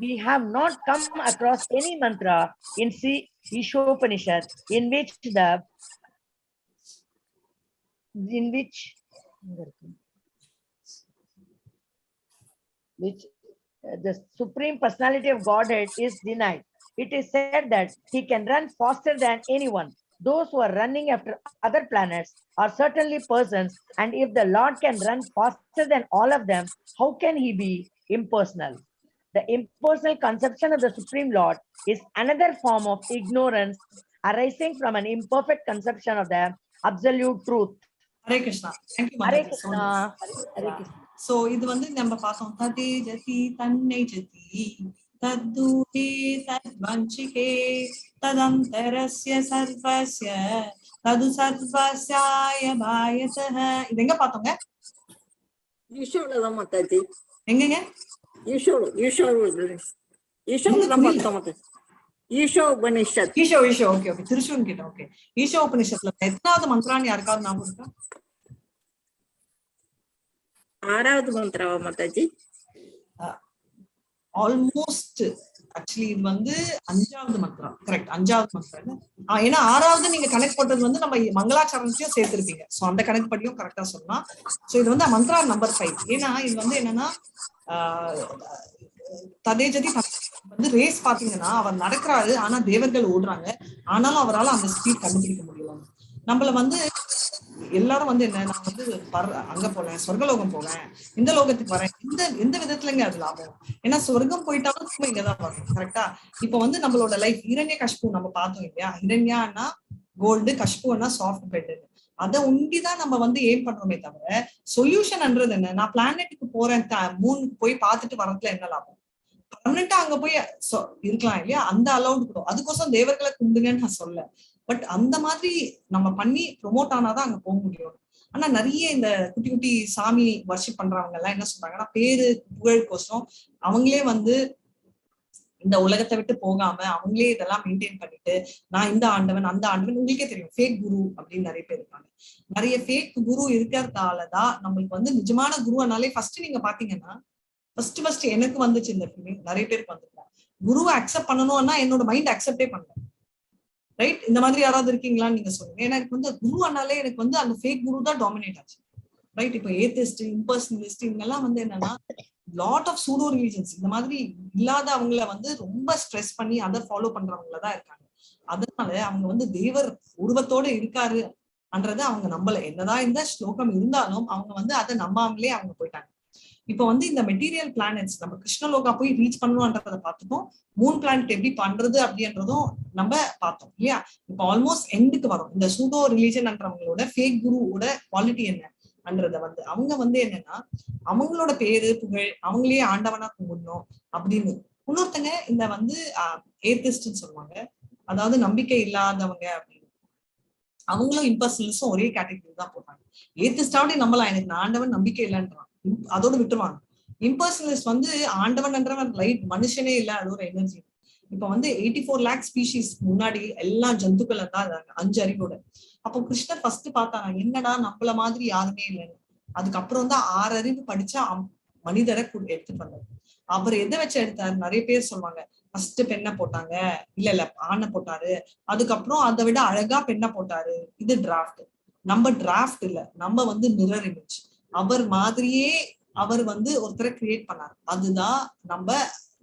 we have not come across any mantra in Sri Ishopanishad in which the Supreme Personality of Godhead is denied. It is said that he can run faster than anyone. Those who are running after other planets are certainly persons, and if the Lord can run faster than all of them, how can he be impersonal? The impersonal conception of the Supreme Lord is another form of ignorance arising from an imperfect conception of the absolute truth. Hare Krishna. Thank you, Hare Mataji. Krishna. Hare Krishna. So இது வந்து நம்ம பார்த்தோம். ததே ஜதி தன்னை ஜதி தத்துஹே தத்வஞ்சிகே ததந்தரஸ்ய சர்வஸ்ய தது சர்வஸ்யாய பாயதஹ. இது எங்க பார்த்தோங்க? ஈஷோல மாதாஜி. எங்கங்க? ஈஷோ தான் பார்த்தோம் மாதாஜி. ஈஷோ உபனிஷத். ஈஷோ ஓகே திருஷூன் கிட்ட. ஓகே, ஈஷோ உபனிஷத்ல எத்தனாவது மந்திரான்னு யாருக்காவது ஞாபகம் இருக்கா? 6வது மந்திரவா மாதாஜி? ஆல்மோஸ்ட் ஆக்சுவலி இது வந்து 5வது மந்திரம். கரெக்ட், 5வது மந்திரம். ஏன்னா 6வது நீங்க கனெக்ட் போட்டது வந்து நம்ம மங்களாச்சரணத்தையும் சேர்த்திருப்பீங்க. சோ அந்த கனெக்ட் படியும் கரெக்டா சொல்லலாம். சோ இது வந்து மந்திரா நம்பர் 5. ஏன்னா இது வந்து என்னன்னா ததே ஜதி வந்து ரேஸ் பாத்தீங்கன்னா அவர் நடக்கிறாரு, ஆனா தேவர்கள் ஓடுறாங்க. ஆனாலும் அவரால் அந்த ஸ்பீட் கண்டுபிடிக்க முடியல. நம்மள வந்து எல்லாரும் வந்து என்ன, நான் வந்து அங்க போறேன், சொர்க்கலோகம் போவேன், இந்த லோகத்துக்கு வரேன், எந்த விதத்துலங்க அது லாபம்? ஏன்னா சொர்க்கம் போயிட்டாலும் நம்ம இங்கதான் வரணும். கரெக்டா? இப்ப வந்து நம்மளோட லைஃப் இரண்ய கஷ்பு நம்ம பார்த்தோம் இல்லையா? இரண்யான்னா கோல்டு, கஷ்புன்னா சாஃப்ட் பெட். அதை உண்டிதான் நம்ம வந்து ஏம் பண்றோமே தவிர சொல்யூஷன்ன்றது என்ன? நான் பிளானெட்டுக்கு போறேன், மூணுக்கு போய் பார்த்துட்டு வரதுல என்ன லாபம்? பர்மனண்டா அங்க போய் இருக்கலாம் இல்லையா? அந்த அலௌட் கூட. அதுக்கோசம் தேவர்களை கும்பிடுங்கன்னு நான் சொல்ல. பட் அந்த மாதிரி நம்ம பண்ணி ப்ரொமோட் ஆனாதான் அங்க போக முடியும். ஆனா நிறைய இந்த குட்டி குட்டி சாமி வர்ஷிப் பண்றவங்க எல்லாம் என்ன சொல்றாங்கன்னா, பேரு புகழுக்கோசம் அவங்களே வந்து இந்த உலகத்தை விட்டு போகாம அவங்களே இதெல்லாம் மெயின்டைன் பண்ணிட்டு, நான் இந்த ஆண்டவன் அந்த ஆண்டவன். உங்களுக்கே தெரியும் ஃபேக் குரு அப்படின்னு நிறைய பேர் இருக்காங்க. நிறைய ஃபேக் குரு இருக்கிறதாலதான் நம்மளுக்கு வந்து நிஜமான குருனாலே ஃபர்ஸ்ட் நீங்க பாத்தீங்கன்னா ஃபர்ஸ்ட் எனக்கு வந்துச்சு இந்த ஃபீலிங், நிறைய பேருக்கு வந்துருக்கா. குருவை அக்செப்ட் பண்ணணும்னா என்னோட மைண்ட் அக்செப்டே பண்ணல. ரைட்? இந்த மாதிரி யாராவது இருக்கீங்களான்னு நீங்க சொல்லுங்க. ஏன்னா எனக்கு வந்து குரு ஆனாலே எனக்கு வந்து அந்த ஃபேக் குரு தான் டாமினேட் ஆச்சு. ரைட்? இப்போ ஏத்திஸ்ட், இம்பர்சனலிஸ்ட் இவங்கெல்லாம் வந்து என்னன்னா லாட் ஆஃப் சூடோ ரிலிஜன்ஸ் இந்த மாதிரி இல்லாத அவங்கள வந்து ரொம்ப ஸ்ட்ரெஸ் பண்ணி அதை ஃபாலோ பண்றவங்களதான் இருக்காங்க. அதனால அவங்க வந்து தேவர் உருவத்தோட இருக்காருன்றத அவங்க நம்பல. என்னதான் இந்த ஸ்லோகம் இருந்தாலும் அவங்க வந்து அதை நம்பாமலே அவங்க போயிட்டாங்க. இப்ப வந்து இந்த மெட்டீரியல் பிளானட்ஸ் நம்ம கிருஷ்ணலோகா போய் ரீச் பண்ணணும்ன்றத பார்த்துட்டோம். மூன் பிளானட் எப்படி பண்றது அப்படின்றதும் நம்ம பார்த்தோம் இல்லையா? இப்ப ஆல்மோஸ்ட் எண்டுக்கு வரும். இந்த சூடோ ரிலீஜன்ன்றவங்களோட ஃபேக் குருவோட குவாலிட்டி என்னன்றத வந்து அவங்க வந்து என்னன்னா அவங்களோட பேரு புகழ் அவங்களே ஆண்டவனா கும்பிடணும் அப்படின்னு. இன்னொருத்தங்க இந்த வந்து ஏத்திஸ்ட்னு சொல்லுவாங்க, அதாவது நம்பிக்கை இல்லாதவங்க அப்படின்னு. அவங்களும் இம்பர்சனலிஸ்டும் ஒரே கேட்டகரி தான் போட்டாங்க. ஏத்திஸ்டாவே நம்பலாம், எனக்கு ஆண்டவன் நம்பிக்கை இல்லைன்றான், அதோட விட்டுருவாங்க. இம்பர்சனலிஸ்ட் வந்து ஆண்டவன் என்றவன் லைட் மனுஷனே இல்ல, அது ஒரு எனர்ஜி. இப்ப வந்து 84 lakh ஸ்பீஷிஸ் முன்னாடி எல்லா ஜந்துக்கள் தான் இருக்காங்க 5 அறிவோட. அப்போ கிருஷ்ணர் ஃபர்ஸ்ட் பார்த்தாங்க, என்னடா நம்மள மாதிரி யாருமே இல்லைன்னு. அதுக்கப்புறம் தான் 6 அறிவு படிச்சா மனிதரை எடுத்துட்டு வந்தாரு. அவர் எதை வச்சு எடுத்தாரு? நிறைய பேர் சொல்லுவாங்க ஃபர்ஸ்ட் பெண்ணை போட்டாங்க, இல்ல ஆணை போட்டாரு, அதுக்கப்புறம் அதை விட அழகா பெண்ணை போட்டாரு. இது டிராஃப்ட். நம்ம டிராஃப்ட் இல்ல, நம்ம வந்து மிரர் இமேஜ். அவர் மாதிரியே அவர் வந்து ஒருத்தரை கிரியேட் பண்ணாரு. அதுதான் நம்ம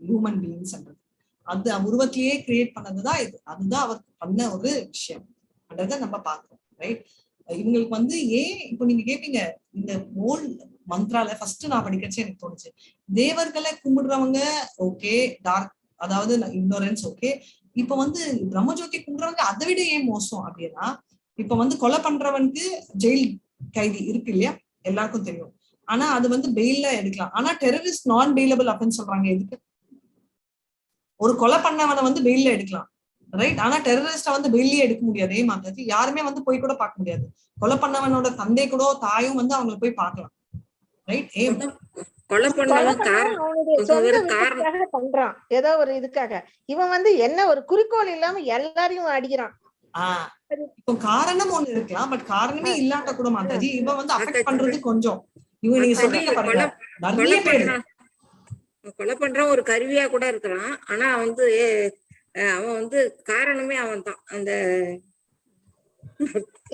ஹியூமன் பீயிங்ஸ்ன்றது. அது உருவத்திலேயே கிரியேட் பண்ணதுதான் இது. அதுதான் அவர் பண்ண ஒரு விஷயம் அன்றதை நம்ம பார்க்கிறோம். ரைட்? இவங்களுக்கு வந்து ஏன் இப்போ நீங்க கேட்பீங்க, இந்த ஓல் மந்த்ரால ஃபர்ஸ்ட் நான் படிக்கச்சே எனக்கு தோணுச்சு, தேவர்களை கும்பிடுறவங்க ஓகே, டார்க் அதாவது இக்னோரன்ஸ் ஓகே. இப்ப வந்து பிரம்மஜோதி கும்பிடுறவங்க அதை விட ஏன் மோசம் அப்படின்னா, இப்ப வந்து கொலை பண்றவனுக்கு ஜெயில் கைதி இருக்கு இல்லையா, எல்லாருக்கும் தெரியும். ஆனா அது வந்து பெயில்ல எடுக்கலாம். ஆனா டெரரிஸ்ட் நான் பெயிலபிள் அப்படின்னு சொல்றாங்க. எதுக்கு? ஒரு கொலை பண்ணவனை வந்து பெயில்ல எடுக்கலாம், ரைட்? ஆனா டெரரிஸ்ட வந்து பெயிலே எடுக்க முடியாது. மாதாஜி, யாருமே வந்து போய் கூட பார்க்க முடியாது. கொலை பண்ணவனோட தந்தை கூட தாயும் வந்து அவங்களை போய் பார்க்கலாம், ரைட்? கொலை பண்ணவன் அவனுடைய சொந்த விருப்பத்துக்காக பண்றான், ஏதோ ஒரு இதுக்காக. இவன் வந்து என்ன ஒரு குறிக்கோள் இல்லாம எல்லாரையும் அடிக்கிறான். இப்போ காரணம் ஒண்ணு இருக்கலாம், பட் காரணமே இல்லாட்ட கூட மாதாஜி இவன் வந்து அஃபெக்ட் பண்றது கொஞ்சம். இவன் நீங்க சொல்றீங்க பாருங்க, நிறைய பேர் கொலை பண்றான் ஒரு கருவியா கூட இருக்கிறான். ஆனா வந்து அவன் வந்து காரணமே அவன் தான். அந்த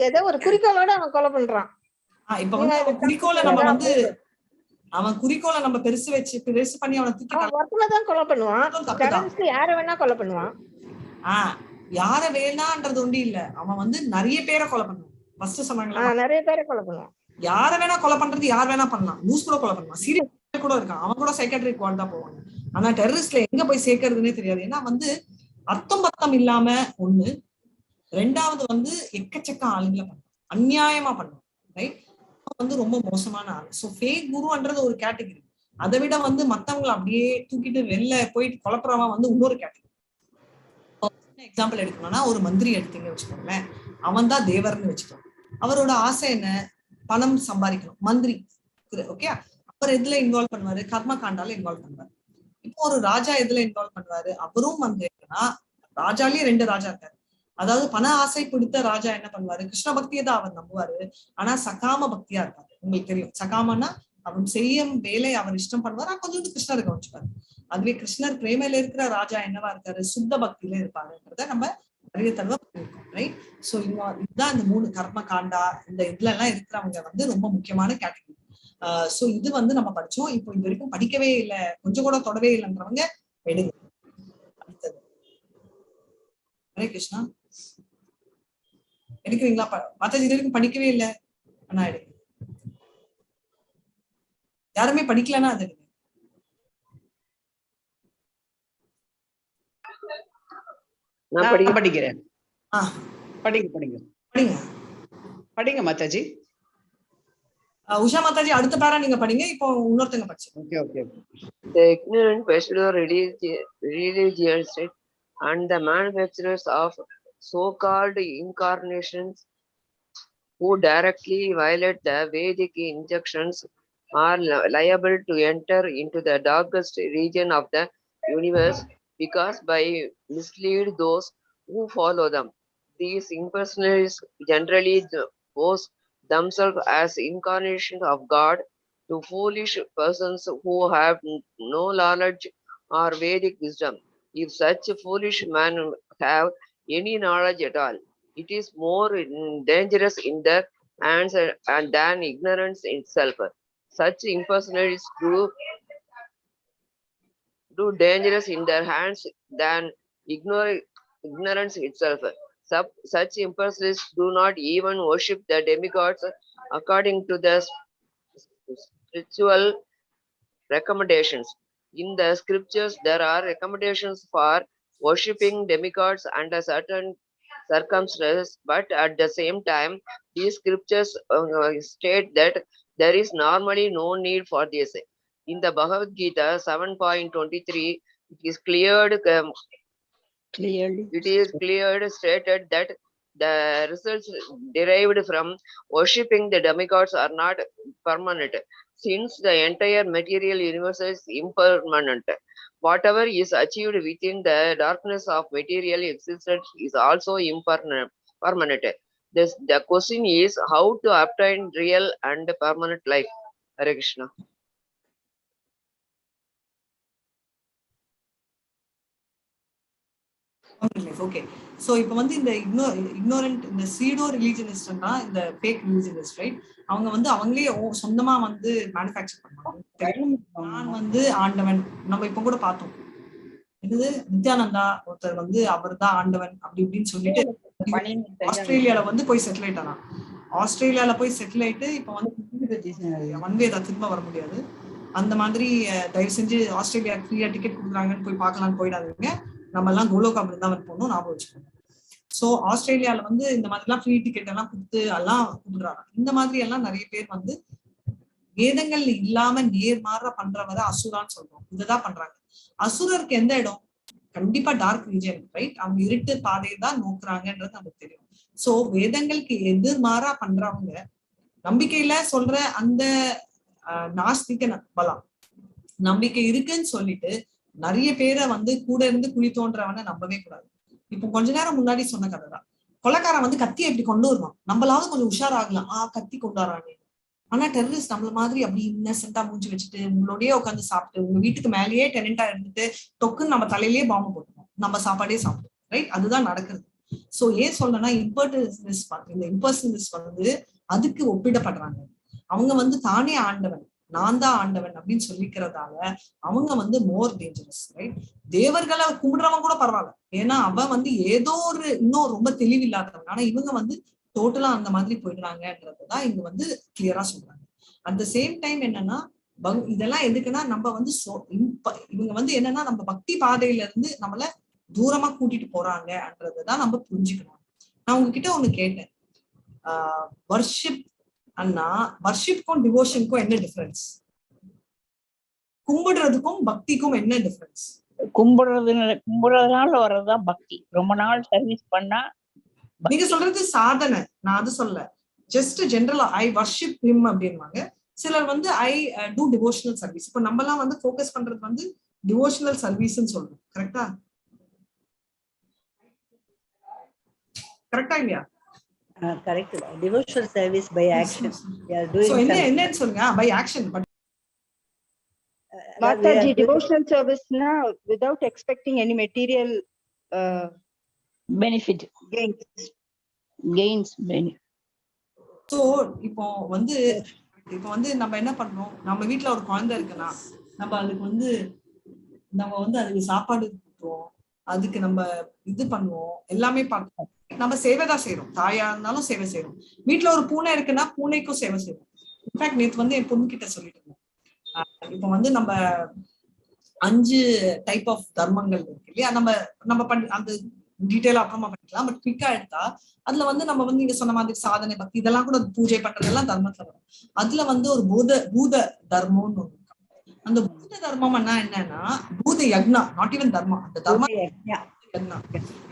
ஏதோ ஒரு குறிக்கோளோட அவன் கொலை பண்றான். இப்ப வந்து அவன் குறிக்கோளை நம்ம வந்து அவன் குறிக்கோளை நம்ம பெருசு பண்ணி அவனை தூக்கி தான் கொலை பண்ணுவான். யார வேணா கொலை பண்ணுவான். யார வேணான்றது ஒண்டி இல்ல, அவன் வந்து நிறைய பேரை கொலை பண்ணுவான். ஃபர்ஸ்ட் சொன்னாங்களா, நிறைய பேரை கொலை பண்ணுவான். யார வேணா கொலை பண்றது, யார் வேணா பண்ணலாம். லூஸ் கூட கொலை பண்ணலாம், சீரியஸ் கூட இருக்கான், அவன் கூட சைக்காட்ரிக் வார்டு தான் போவாங்க. ஆனா டெரரிஸ்ட்ல எங்க போய் சேர்க்கறதுன்னே தெரியாது. ஏன்னா வந்து அர்த்தம் இல்லாம ஒண்ணு, ரெண்டாவது வந்து எக்கச்சக்க ஆளுங்களை பண்ணுவான், அநியாயமா பண்ணுவான், ரைட்? வந்து ரொம்ப மோசமான ஆள். சோ ஃபேக் குருன்றது ஒரு கேட்டகரி. அதை விட வந்து மத்தவங்களை அப்படியே தூக்கிட்டு வெளில போயிட்டு குழப்பறவன் வந்து இன்னொரு கேட்டகரி. எக்ஸாம்பிள் எடுக்கணும்னா, ஒரு மந்திரி எடுத்தீங்க வச்சுக்கோங்களேன், அவன் தான் தேவர்னு வச்சுக்கோ. அவரோட ஆசை என்ன? பணம் சம்பாதிக்கணும். மந்திரி ஓகே, அவர் எதுல இன்வால்வ் பண்ணுவாரு? கர்ம காண்டால இன்வால்வ் பண்ணுவாரு. இப்போ ஒரு ராஜா எதுல இன்வால்வ் பண்ணுவாரு? அவரும் வந்து ராஜாலயே 2 ராஜா இருக்காரு. அதாவது பண ஆசை பிடித்த ராஜா என்ன பண்ணுவாரு? கிருஷ்ண பக்தியை தான் அவர் நம்புவாரு, ஆனா சகாம பக்தியா இருப்பாரு. உங்களுக்கு தெரியும் சகாமன்னா அவன் செய்யும் வேலை அவர் இஷ்டம் பண்ணுவார், கொஞ்சம் கிருஷ்ணருக்கு வச்சுப்பாரு. அதுவே கிருஷ்ணர் பிரேமையில இருக்கிற ராஜா என்னவா இருக்காரு? சுத்த பக்தியில இருப்பாருன்றத நம்ம நிறைய தடவை பண்ணிருக்கோம், ரைட்? சோ இதுதான் இந்த 3 கர்ம காண்டா, இந்த இதுல எல்லாம் இருக்கிறவங்க வந்து ரொம்ப முக்கியமான கேட்டகரி. சோ இது வந்து நம்ம படிச்சோம். இப்போ இது வரைக்கும் படிக்கவே இல்லை, கொஞ்சம் கூட தொடவே இல்லைன்றவங்க எடுங்க. அடுத்தது ஹரே கிருஷ்ணா. எடுக்கிறீங்களா? மாதாஜி இது வரைக்கும் படிக்கவே இல்லை, ஆனா எடுங்க. யாருமே படிக்கலன்னா அது எடுங்க. நான் படிக்கிறேன். படிங்க மாதாஜி. உஷா மாதாஜி அடுத்த பேரா நீங்க படிங்க. இப்போ இன்னொருத்தங்க படிச்சு. Okay okay. The ignorant pseudo religions and the manufacturers of so-called incarnations who directly violate the Vedic injunctions are liable to enter into the darkest region of the universe, because by mislead those who follow them. These impersonalists generally pose themselves as incarnations of God to foolish persons who have no knowledge or Vedic wisdom. If such foolish men have any knowledge at all, it is more dangerous in their hands than ignorance itself. Such impersonalists do dangerous in their hands than ignorance itself. Such impersonalists do not even worship the demigods according to the spiritual recommendations. In the scriptures, there are recommendations for worshipping demigods under certain circumstances, but at the same time, these scriptures state that there is normally no need for this. In the Bhagavad Gita 7.23, it is clearly stated that The results derived from worshipping the demigods are not permanent, since the entire material universe is impermanent. Whatever is achieved within the darkness of material existence is also impermanent. The question is how to obtain real and permanent life. Hare Krishna. Okay. So இப்போ வந்து இந்த ignorant இந்த pseudo ரிலிஜியனிஸ்ட்னா இந்த fake ரிலிஜியனிஸ்ட், right? அவங்க வந்து அவங்களே சொந்தமா வந்து மேனுஃபேக்சர் பண்ணுவாங்க. நான் வந்து ஆண்டவன். நம்ம இப்ப கூட பார்த்தோம், இது நித்யானந்தா ஒருத்தர் வந்து அவர் தான் ஆண்டவன் அப்படி இப்படின்னு சொல்லிட்டு ஆஸ்திரேலியால வந்து போய் செட்டில் ஆயிட்டாராம். ஆஸ்திரேலியால போய் செட்டில் ஆயிட்டு இப்ப வந்து ஒன்வே தான் திரும்ப வர முடியாது. அந்த மாதிரி தயவு செஞ்சு ஆஸ்திரேலியா ஃப்ரீயா டிக்கெட் கொடுக்குறாங்கன்னு போய் பார்க்கலான்னு போயிடாதீங்க. நம்ம எல்லாம் கோலோகா பிருந்தாவன் போகணும், ஞாபகம் வச்சுக்கோங்க. சோ ஆஸ்திரேலியால வந்து இந்த மாதிரி எல்லாம் ஃப்ரீ டிக்கெட் எல்லாம் கொடுத்து எல்லாம் கொடுக்குறாங்க. இந்த மாதிரி எல்லாம் நிறைய பேர் வந்து வேதங்கள் இல்லாம நேர்மாறா பண்றவரை அசுரான்னு சொல்றோம். இதுதான் பண்றாங்க. அசுரருக்கு எந்த இடம்? கண்டிப்பா டார்க் ரீஜன், ரைட்? அவங்க இருட்டு பாதையை தான் நோக்குறாங்கன்றது நமக்கு தெரியும். சோ வேதங்களுக்கு எதிர்மாறா பண்றவங்க நம்பிக்கையில சொல்ற அந்த நாஸ்திக பலம் நம்பிக்கை இருக்குன்னு சொல்லிட்டு நிறைய பேரை வந்து கூட இருந்து குழி தோன்றவன நம்பவே கூடாது. இப்போ கொஞ்ச நேரம் முன்னாடி சொன்ன கதை தான். கொலைக்காரன் வந்து கத்தியை எப்படி கொண்டு வருவான், நம்மளாவது கொஞ்சம் உஷாராகலாம், கத்தி கொண்டு வராங்க. ஆனா டெரரிஸ்ட் நம்மள மாதிரி அப்படி இன்னசென்ட்டா மூஞ்சி வச்சுட்டு உங்களோடய உட்காந்து சாப்பிட்டு உங்க வீட்டுக்கு மேலேயே டெனண்டா இருந்துட்டு டொக்குன்னு நம்ம தலையிலேயே பாம்பு போட்டுருவோம், நம்ம சாப்பாடே சாப்பிடுவோம், ரைட்? அதுதான் நடக்குது. சோ ஏன் சொல்றேன்னா இந்த இம்பர்சனலிஸ்ட் வந்து அதுக்கு ஒப்பிடப்படுறாங்க. அவங்க வந்து தானே ஆண்டவன், நான் தான் ஆண்டவன் அப்படின்னு சொல்லிக்கிறதால அவங்க வந்து மோர் டேஞ்சரஸ், ரைட்? தேவர்களை கும்பிடுறவன் கூட பரவாயில்ல, ஏன்னா அவன் வந்து ஏதோ ஒரு இன்னும் ரொம்ப தெளிவில்லாதவன். ஆனா இவங்க வந்து டோட்டலா அந்த மாதிரி போயிடுறாங்கன்றதுதான் இங்க வந்து கிளியரா சொல்றாங்க. அட் த சேம் டைம் என்னன்னா இதெல்லாம் எதுக்குன்னா நம்ம வந்து இவங்க வந்து என்னன்னா நம்ம பக்தி பாதையில இருந்து நம்மள தூரமா கூட்டிட்டு போறாங்கன்றதுதான் நம்ம புரிஞ்சுக்கணும். நான் உங்ககிட்ட ஒண்ணு கேட்டேன், வர்ஷிப் அண்ணா, வர்ஷிப்க்கும் டிவோஷனுக்கும் என்ன டிஃபரன்ஸ்? கும்பிடுறதுக்கும் பக்திக்கும் என்ன டிஃபரன்ஸ்? கும்பிடுறதுனால வர்றதுதான் பக்தி. ரொம்ப நாள் சர்வீஸ் பண்ணா நீங்க சொல்றது சாதனை, நான் அது சொல்ல, ஜஸ்ட் ஜெனரலா ஐ வர்ஷிப் ஹிம் அப்படின்வாங்க. சிலர் வந்து ஐ டூ டிவோஷனல் சர்வீஸ். இப்ப நம்ம எல்லாம் வந்து ஃபோக்கஸ் பண்றது வந்து டிவோஷனல் சர்வீஸ்ன்னு சொல்றோம், கரெக்டா? கரெக்டா இல்லையா? Correct. Devotional service by action. We are doing. So என்னன்னு சொல்லுங்க, by action. But Mathaji, devotional service na without expecting any material benefit, gains benefit. So இப்போ வந்து நம்ம என்ன பண்றோம், நம்ம வீட்டுல ஒரு குழந்தை இருக்குன்னா நம்ம அதுக்கு சாப்பாடு கொடுப்போம், அதுக்கு நம்ம இது பண்ணுவோம், எல்லாமே பார்ப்போம், நம்ம சேவை தான் செய்யறோம். தாயா இருந்தாலும் சேவை செய்யறோம். வீட்டுல ஒரு பூனை இருக்குன்னா பூனைக்கும் சேவை செய்யறோம். இன்ஃபேக்ட் நேற்று வந்து என் பொண்ணு கிட்ட சொல்லிட்டு இருந்தேன், இப்ப வந்து நம்ம 5 டைப் ஆஃப் தர்மங்கள் இருக்கு இல்லையா? நம்ம அந்த டீட்டெயிலா அப்புறமா பண்ணிக்கலாம். பட் குவிக்கா எடுத்தா அதுல வந்து நம்ம வந்து நீங்க சொன்ன மாதிரி சாதனை, பக்தி, இதெல்லாம் கூட பூஜை பண்றதெல்லாம் தர்மத்துல வரும். அதுல வந்து ஒரு பூத தர்மம்னு ஒண்ணு. அந்த பூத தர்மம் என்னன்னா பூத யக்னா, நாட் ஈவன் தர்மா, அந்த தர்ம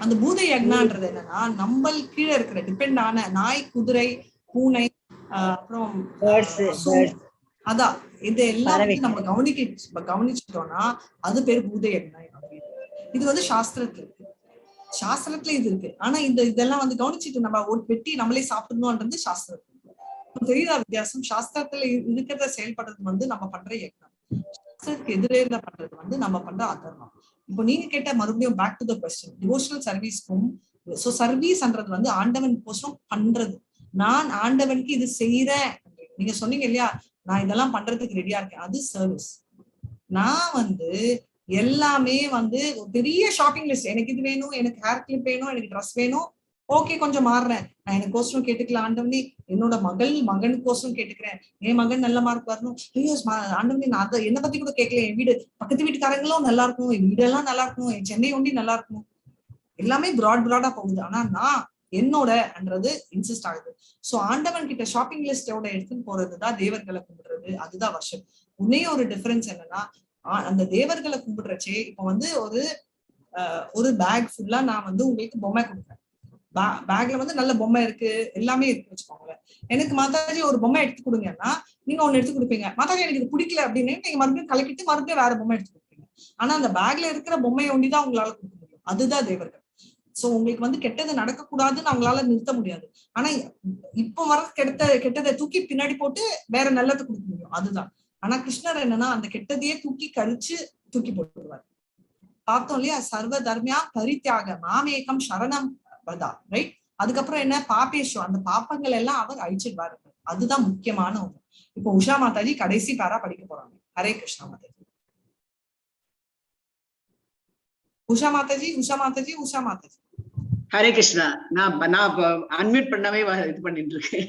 அந்த பூத யக்னான்றது என்னன்னா நம்ம கீழே இருக்கிற டிபெண்ட் ஆன நாய், குதிரை, பூனை, அப்புறம் அதான் இது எல்லாம் நம்ம கவனிச்சிட்டோம்னா அது பேர் பூத யக்னா. இது வந்து சாஸ்திரத்துல இது இருக்கு. ஆனா இதெல்லாம் வந்து கவனிச்சுட்டு நம்ம வெட்டி நம்மளே சாப்பிடணும்ன்றது சாஸ்திரத்துல தெரியுதா வித்தியாசம்? சாஸ்திரத்துல இருக்கிறத செயல்படுறது வந்து நம்ம பண்ற யக்னம், சாஸ்திரத்துக்கு எதிரே பண்றது வந்து நம்ம பண்ற அதர்மம். இப்போ நீங்க கேட்ட மறுபடியும் back to the question, devotional சர்வீஸ்க்கும் சர்வீஸ்ன்றது வந்து ஆண்டவன் கோசம் பண்றது. நான் ஆண்டவனுக்கு இது செய்யறேன், நீங்க சொன்னீங்க இல்லையா, நான் இதெல்லாம் பண்றதுக்கு ரெடியா இருக்கேன், அது சர்வீஸ். நான் வந்து எல்லாமே வந்து பெரிய ஷாப்பிங் லிஸ்ட், எனக்கு இது வேணும், எனக்கு ஹேர் கிளிப் வேணும், எனக்கு ட்ரெஸ் வேணும், ஓகே கொஞ்சம் மாறுறேன், நான் எனக்கு கோசரம் கேட்டுக்கலாம் ஆண்டவனே, என்னோட மகனுக்கோசரம் கேட்டுக்கிறேன், என் மகன் நல்ல மார்க் வரணும், ஐயோ ஆண்டவனே நான் அதை என்னை பத்தி கூட கேட்கல, என் வீடு பக்கத்து வீட்டுக்காரங்களும் நல்லா இருக்கணும், என் வீடெல்லாம் நல்லா இருக்கணும், என் சென்னை ஒண்டி நல்லா இருக்கணும், எல்லாமே ப்ராடா போகுது. ஆனா நான் என்னோடன்றது இன்சிஸ்ட் ஆகுது. சோ ஆண்டவன் கிட்ட ஷாப்பிங் லிஸ்டோட எடுத்துன்னு போறதுதான் தேவர்களை கும்பிடுறது, அதுதான் வர்ஷிப். உன்னே ஒரு டிஃபரன்ஸ் என்னன்னா, அந்த தேவர்களை கும்பிடுறச்சே இப்ப வந்து ஒரு பேக் ஃபுல்லா நான் வந்து உங்களுக்கு பொம்மை கொடுப்பேன், பேக்ல வந்து நல்ல பொம்மை இருக்கு, எல்லாமே இருக்கு வச்சுக்கோங்களேன். எனக்கு மாதாஜி ஒரு பொம்மை எடுத்து கொடுங்கன்னா நீங்க ஒண்ணு எடுத்து கொடுப்பீங்க. மாதாஜி எனக்கு இது பிடிக்கல அப்படின்னு நீங்க மறுபடியும் கலக்கிட்டு மறுபடியும் வேற பொம்மை எடுத்து கொடுப்பீங்க. ஆனா அந்த பேக்ல இருக்கிற பொம்மையை ஒண்டிதான் உங்களால கொடுக்க முடியும். அதுதான் தேவர்கள். சோ உங்களுக்கு வந்து கெட்டது நடக்கக்கூடாதுன்னு அவங்களால நிறுத்த முடியாது. ஆனா இப்ப வர கெட்டதை தூக்கி பின்னாடி போட்டு வேற நல்லதை கொடுக்க முடியும். அதுதான். ஆனா கிருஷ்ணர் என்னன்னா அந்த கெட்டதையே தூக்கி கழிச்சு தூக்கி போட்டுருவார். பார்த்தோம் இல்லையா? சர்வ தர்மியா பரித்தியாக மாமேகம் சரணம் வதா, ரைட்? அதுக்கப்புறம் என்ன? பாப்பேஷோ, அந்த பாப்பங்கள் எல்லாம் அவர் அழிச்சிடுவாரு. அதுதான் முக்கியமான ஒண்ணு. இப்போ உஷா மாதாஜி கடைசி பேரா படிக்க போறாங்க. ஹரே கிருஷ்ணா மாதாஜி. உஷா மாதாஜி, உஷா மாதாஜி, உஷா மாதாஜி. ஹரே கிருஷ்ணா. நான் அன்மியூட் பண்ணவே இது பண்ணிட்டு இருக்கேன்.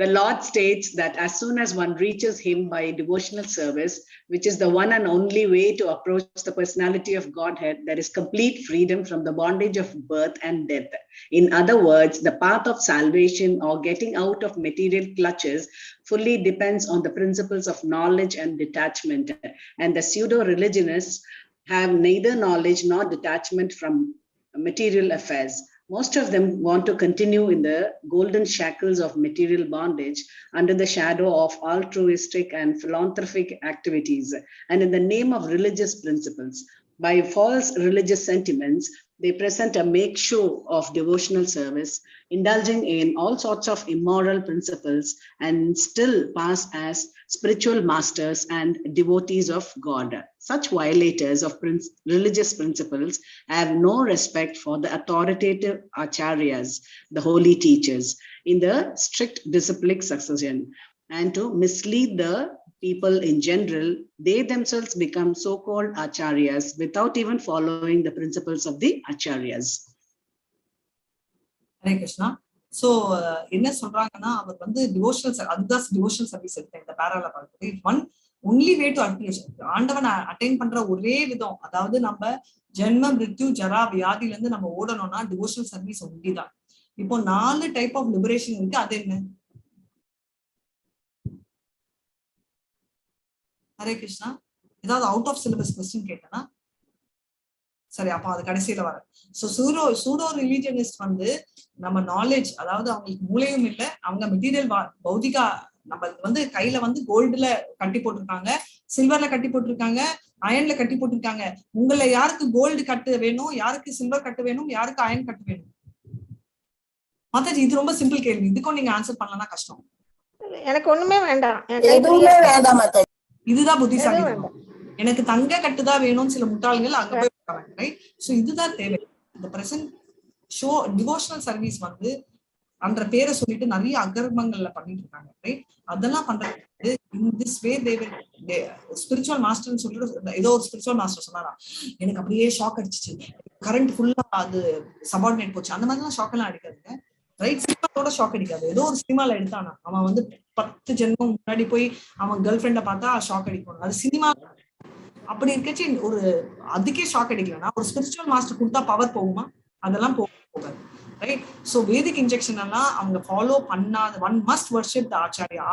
The Lord states that as soon as one reaches him by devotional service, which is the one and only way to approach the personality of Godhead, there is complete freedom from the bondage of birth and death. In other words, the path of salvation or getting out of material clutches fully depends on the principles of knowledge and detachment. And the pseudo-religionists have neither knowledge nor detachment from material affairs. Most of them want to continue in the golden shackles of material bondage under the shadow of altruistic and philanthropic activities and in the name of religious principles. By false religious sentiments, they present a make show of devotional service, indulging in all sorts of immoral principles and still pass as spiritual masters and devotees of God. Such violators of religious principles have no respect for the authoritative acharyas, the holy teachers, in the strict disciplic succession. And to mislead the people in general, they themselves become so-called acharyas without even following the principles of the acharyas. Hare Krishna. So என்ன சொல்றாங்கன்னா அவர் வந்து devotional, அதுதான் devotional service எடுத்தேன் இந்த பேரால பார்க்குறது. One only way to admission, ஆண்டவனை attain பண்ற ஒரே விதம், அதாவது நம்ம ஜென்ம மிருத்யு ஜரா வியாதில இருந்து நம்ம ஓடணும்னா டிவோஷனல் சர்வீஸ் ஒன்லிதான். இப்போ 4 டைப் ஆஃப் லிபரேஷன் இருக்கு. அது என்ன? ஹரே கிருஷ்ணா. ஏதாவது அவுட் ஆஃப் சிலபஸ் கொஸ்டின் கேட்டனா சரி, அப்போ அது கடைசியில வர. சோ சூடோ ரிலீஜியனிஸ்ட் வந்து நம்ம நாலேஜ், அதாவது அவங்களுக்கு மூளையும் இல்லை, அவங்க மெட்டீரியல் பௌதிகா, நம்ம வந்து கையில வந்து கோல்டுல கட்டி போட்டிருக்காங்க, சில்வர்ல கட்டி போட்டிருக்காங்க, அயன்ல கட்டி போட்டிருக்காங்க. உங்களை யாருக்கு கோல்டு கட்டு வேணும், யாருக்கு சில்வர் கட்டு வேணும், யாருக்கு அயன் கட்டு வேணும்? மாதாஜி இது ரொம்ப சிம்பிள் கேள்வி, இதுக்கும் நீங்க ஆன்சர் பண்ணலன்னா கஷ்டம். எனக்கு ஒண்ணுமே வேண்டாம், இதுதான் புத்திசாலி. எனக்கு தங்க கட்டுதான் வேணும்னு சில முட்டாள்கள் அங்க போய் உட்காராங்க, ரைட்? சோ இதுதான் தேவை. இந்த பிரசன்ட் ஷோ டிவோஷனல் சர்வீஸ் வந்து அன்ற பேரை சொல்லிட்டு நிறைய அகர்மங்கள்ல பண்ணிட்டு இருக்காங்க, ரைட்? அதெல்லாம் பண்றது in this way they will spiritual மாஸ்டர்னு சொல்லிட்டு ஏதோ ஒரு ஸ்பிரிச்சுவல் மாஸ்டர் சொன்னாரா, எனக்கு அப்படியே ஷாக் அடிச்சிச்சு, கரண்ட் ஃபுல்லா அது சபார்டினேட் போச்சு, அந்த மாதிரிலாம் ஷாக் எல்லாம் அடிக்காதுங்க, ரைட்? சினிமாவோட ஷாக் அடிக்காது. ஏதோ ஒரு சினிமால எடுத்தானா அவன் வந்து 10 ஜென்மம் முன்னாடி போய் அவன் கேர்ள் ஃப்ரெண்ட பார்த்தா ஷாக் அடிக்கணும், அது சினிமா. அப்படி இருக்கச்சு ஒரு அதுக்கே ஷாக் அடிக்கலன்னா ஒரு ஸ்பிரிச்சுவல் மாஸ்டர் கொடுத்தா பவர் போகுமா? அதெல்லாம் போகாது, ரைட்? சோ வேதிக் இன்ஜெக்ஷன் எல்லாம் அவங்க ஃபாலோ பண்ணாத, one must worship the acharya,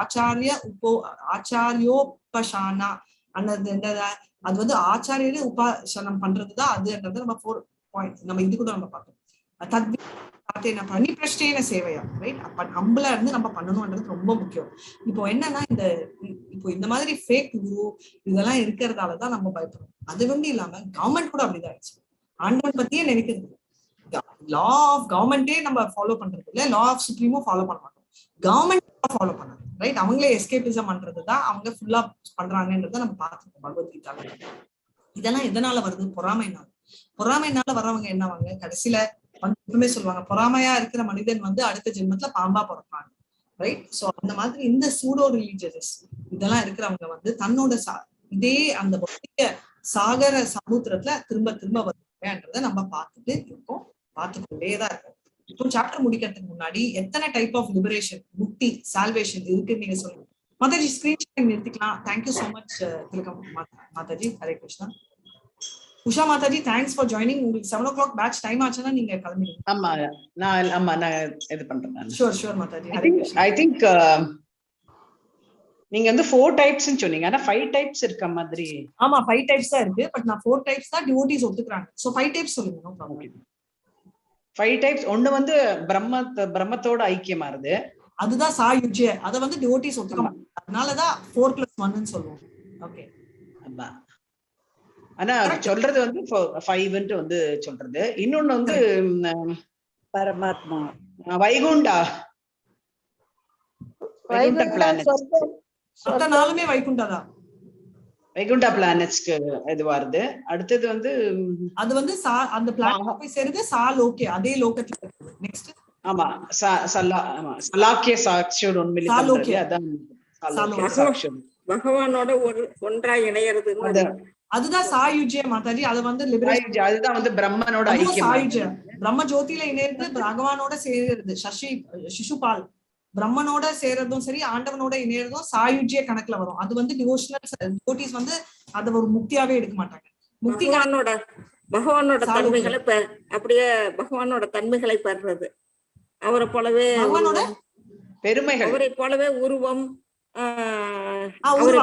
ஆச்சாரியோபசானா அன்னது, அது வந்து ஆச்சாரியரே உபாசனம் பண்றதுதான் அதுன்றது நம்ம 4 பாயிண்ட் நம்ம இது கூட நம்ம பார்த்தோம். பணிபிரஷ்டேன சேவையா, ரைட்? ஹம்பிளா இருந்து நம்ம பண்ணணும்ன்றது ரொம்ப முக்கியம். இப்போ என்னன்னா இந்த மாதிரி ஃபேக் குரு இதெல்லாம் இருக்கிறதாலதான் நம்ம பயப்படுறோம். அது வந்து இல்லாம கவர்மெண்ட் கூட அப்படிதான் ஆயிடுச்சு. ஆண்டவன் பத்தியே நினைக்கிறது, லா ஆஃப் கவர்மெண்டே நம்ம ஃபாலோ பண்றது இல்ல, லா ஆஃப் சுப்ரீமோ ஃபாலோ பண்ண மாட்டோம், கவர்மெண்ட் ஃபாலோ பண்ணாங்க, ரைட்? அவங்களே எஸ்கேபிசம் பண்றதுதான் அவங்க ஃபுல்லா பண்றாங்கன்றத நம்ம பார்த்துருக்கோம் பகவத்கீதால. இதெல்லாம் எதனால வருது? பொறாமைனால வர்றவங்க என்னவாங்க கடைசியில எப்பவுமே சொல்லுவாங்க, பொறாமையா இருக்கிற மனிதன் வந்து அடுத்த ஜென்மத்துல பாம்பா பிறப்பாங்க, ரைட்? சோ அந்த மாதிரி இந்த சூடோ ரிலீஜியஸ் இதெல்லாம் இருக்கிறவங்க வந்து தன்னோட இதே அந்த சாகர சமுத்திரத்துல திரும்ப திரும்ப வருன்றத நம்ம பார்த்துட்டு இருக்கோம், பார்த்துக்கொண்டேதான் இருக்கோம். இப்போ சாப்டர் முடிக்கிறதுக்கு முன்னாடி எத்தனை டைப் ஆஃப் லிபரேஷன், முக்தி, சால்வேஷன் இருக்குன்னு நீங்க சொல்லுங்க. மாதாஜி ஸ்கிரீன் நிறுத்திக்கலாம். Thank you so much Thilagam Mataji. Hare Krishna. Usha Mataji, thanks for joining. உங்களுக்கு 7 o'clock பேட்ச் டைம் ஆச்சுன்னா நீங்க கிளம்பிடுங்க. நான் இது பண்றேன். ஷூர் மாதாஜி. ஐ திங்க் நீங்க வந்து 4 டைப்ஸ்னு சொன்னீங்க, ஆனா 5 டைப்ஸ் இருக்க மாதிரி. ஆமா 5 டைப்ஸ் தான் இருக்கு, பட் நான் 4 டைப்ஸ் தான் டிவோட்டிஸ் ஒத்துக்குறாங்க. சோ 5 டைப்ஸ் சொல்லுங்க. No problem. 5 types. ஒண்ணு வந்து பிரம்மத்தோட ஐக்கியமாறுது. அதுதான் சாயுஜ்ய. அத வந்து டிவோட்டிஸ் ஒத்துக்க மாட்டாங்க. அதனாலதான் 4+1 சொல்லுவோம். ஓகே. ஆனா சொல்றது வந்து 5 வந்து சொல்றது. இன்னொன்னு வந்து பரமாத்மா வைகுண்டா பிளானட்ஸ். மத்த நாலுமே வைகுண்டா தான். வைகுண்டா பிளானட்ஸ்க்கு இது வருது. அடுத்தது வந்து அது வந்து அந்த பிளானட் போய் சேருது சாலோகே, அதே லோகத்துல இருக்குது. நெக்ஸ்ட் ஆமா சலாக்கிய சாட்சியோட உண்மையிலே பண்றது. அதான் சாலோக்கிய சாட்சியோட பகவானோட ஒன்றா இணையிறது. அதுதான் சாயுஜ்ய மாதாஜி. அது வந்து லிபரேஷன். அதுதான் வந்து பிரம்மனோட ஐக்கியம். சாயுஜ்ய பிரம்ம ஜோதியில இணையிறது, பகவானோட சேருது. சிசுபால் பிரம்மனோட சேர்றதும் சரி, ஆண்டவனோட இணையறதும் சாயுஜ்ய கணக்குல வரும். அது வந்து டிவோட்டிஸ் வந்து அத ஒரு முக்தியாவே எடுக்க மாட்டாங்க. பகவானோட தன்மைகளை அப்படியே பகவானோட தன்மைகளை பெறுறது. அவரை போலவே பெருமைகள், அவரை போலவே உருவம், பகவானோட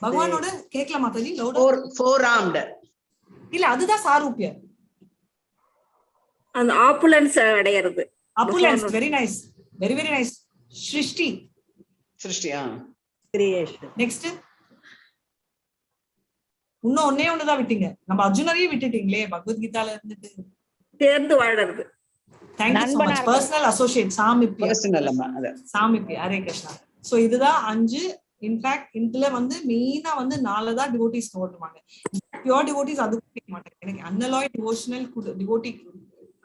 பகவானோட கேட்கல மாதாஜி. இல்ல அதுதான் சாரூபிய. அந்த ஆப்புலன்ஸ் அடையிறது. Opulence. Very nice, very very nice. சிருஷ்டி கிரியேஷன். நெக்ஸ்ட் இன்னும் ஒண்ணுதான் விட்டீங்க. நம்ம அர்ஜுனரையும் விட்டுட்டீங்களே பகவத்கீதால இருந்துட்டு. சேர்ந்து வாழறது. Thank you so much. Personal associate சாமிப்பிய. சாமிப்பிய. ஹரே கிருஷ்ணா. சோ இதுதான் 5. இன்ஃபேக்ட் இதுல வந்து மெயினா வந்து 4 தான் டிவோட்டிஸ் ஓட்டுவாங்க. பியூர் டிவோட்டிஸ் அது கேட்க மாட்டாங்க. எனக்கு அன்னலாய்ட் டிவோஷனல் டிவோட்டி,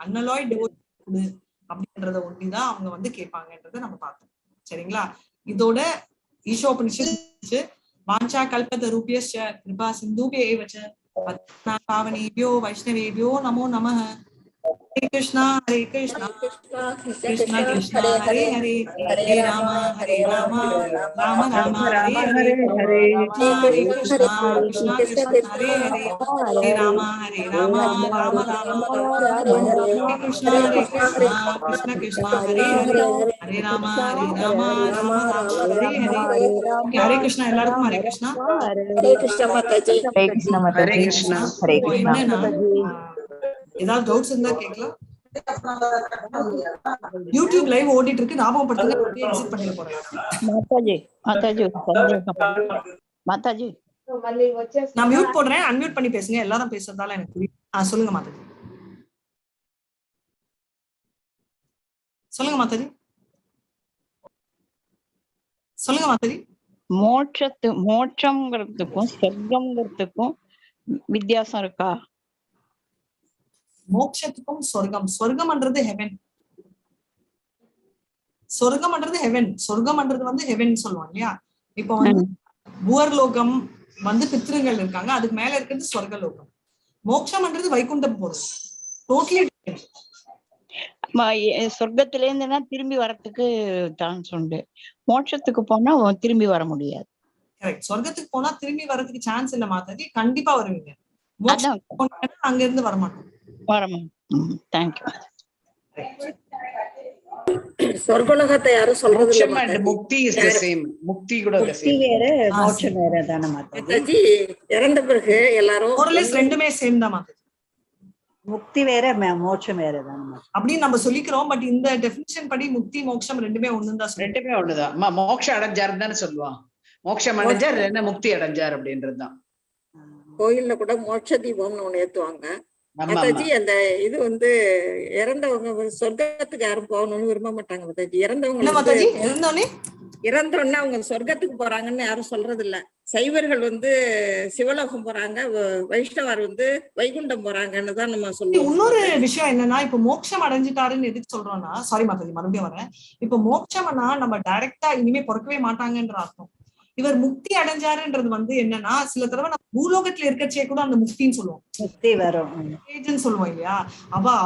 அன்னலாய்ட் டிவோட்டி அப்படின்றத ஒட்டிதான் அவங்க வந்து கேட்பாங்கன்றத நம்ம பார்த்தோம். சரிங்களா? இதோட ஈஷோபனிஷத் வாஞ்சா கல்பத ரூபியஸ்ச கிருபா சிந்தூபே ஏவச்ச பத்னா பாவனேபியோ வைஷ்ணவேபியோ நமோ நமः. ஹரே கிருஷ்ணா ஹரே கிருஷ்ணா கிருஷ்ணா கிருஷ்ணா ஹரே ஹரே ஹரே ராம ராம ராம ஹரே ஹரே ஹரே கிருஷ்ணா கிருஷ்ணா கிருஷ்ணா ஹரே ஹரே ஹரே ராம ராம ராம ஹரே கிருஷ்ணா கிருஷ்ணா கிருஷ்ணா ஹரே ஹரே ஹரே ராம ராம ராம ஹரே ஹரே. ஹரே கிருஷ்ணா எல்லாருக்கும். ஹரே கிருஷ்ணா. ஹரே கிருஷ்ணா மாதாஜி. ஹரே கிருஷ்ணா மாதாஜி. ஹரே கிருஷ்ணா. ஏதாவது டவுட்ஸ் இருந்தா கேட்கலாம். யூடியூப் லைவ் ஓடிட்டு இருக்கு, ஞாபகப்படுத்துங்க. எக்ஸிட் பண்ணிட போறேன். மாதாஜி நான் மியூட் போடுறேன், அன்மியூட் பண்ணி பேசுங்க. எல்லாரும் பேசுறதால எனக்கு புரியும். சொல்லுங்க மாதாஜி. சொல்லுங்க மாதாஜி. சொல்லுங்க மாதாஜி. மோட்சம்ங்கிறதுக்கும் சொர்க்கம்ங்கிறதுக்கும் வித்தியாசம் இருக்கா? மோட்சத்துக்கும் சொர்க்கம்ன்றது ஹெவன். சொர்க்கம்ன்றது ஹெவன். சொர்க்கம்ன்றது வந்து ஹெவன் சொல்லுவாங்க இல்லையா? இப்போ வந்து பூவர்லோகம் வந்து பித்ருங்கள் இருக்காங்க, அதுக்கு மேல இருக்கிறது சொர்க்கலோகம். மோட்சம்ன்றது வைகுண்டம் போறது. டோட்டலி சொர்க்கத்தில இருந்துன்னா திரும்பி வரத்துக்கு சான்ஸ் உண்டு. மோட்சத்துக்கு போனா திரும்பி வர முடியாது. கரெக்ட். சொர்க்கத்துக்கு போனா திரும்பி வரதுக்கு சான்ஸ் இல்ல மாதாஜி. கண்டிப்பா வருவீங்க. அங்க இருந்து வரமாட்டோம். சொர்க்கலோகத்தை யாரும் சொல்றது இல்ல. முக்தி இஸ் தி சேம். முக்தி கூட முக்தி வேற மோட்சம் வேற தான மாதாஜி. இறந்த பிறகு எல்லாரும் ரெண்டுமே சேம் தான் மாதாஜி. முக்தி வேற மோட்சம் வேற தான அப்படின்னு நம்ம சொல்லிக்கிறோம். பட் இந்த டெஃபினிஷன் படி முக்தி மோட்சம் ரெண்டுமே ஒண்ணுதான். ரெண்டுமே ஒண்ணுதான். மோட்சம் அடைஞ்சாருன்னு தானே சொல்லுவான். மோட்சம் அடைஞ்சார், என்ன முக்தி அடைஞ்சார் அப்படின்றதுதான். கோயில்ல கூட மோட்ச தீபம்னு ஒண்ணு ஏத்துவாங்க மாதாஜி. அந்த இது வந்து இறந்தவங்க சொர்க்கத்துக்கு யாரும் போகணும்னு விரும்ப மாட்டாங்க மாதாஜி. இறந்தோடனே அவங்க சொர்க்கத்துக்கு போறாங்கன்னு யாரும் சொல்றது இல்ல. சைவர்கள் வந்து சிவலோகம் போறாங்க, வைஷ்ணவர் வந்து வைகுண்டம் போறாங்கன்னு தான் நம்ம சொல்லுவோம். இன்னொரு விஷயம் என்னன்னா, இப்ப மோட்சம் அடைஞ்சிட்டாருன்னு எதுக்கு சொல்றோம்னா, சாரி மாதாஜி மறுபடியும் வரேன். இப்ப மோட்சம்னா நம்ம டைரக்டா இனிமே பிறக்கவே மாட்டாங்கன்ற அர்த்தம். இவர் முக்தி அடைஞ்சாருன்றது வந்து என்னன்னா, சில தடவை நம்ம பூலோகத்துல இருக்கச்சே கூட அந்த முக்தின்னு சொல்லுவோம், முக்தி வரும் சொல்லுவோம் இல்லையா?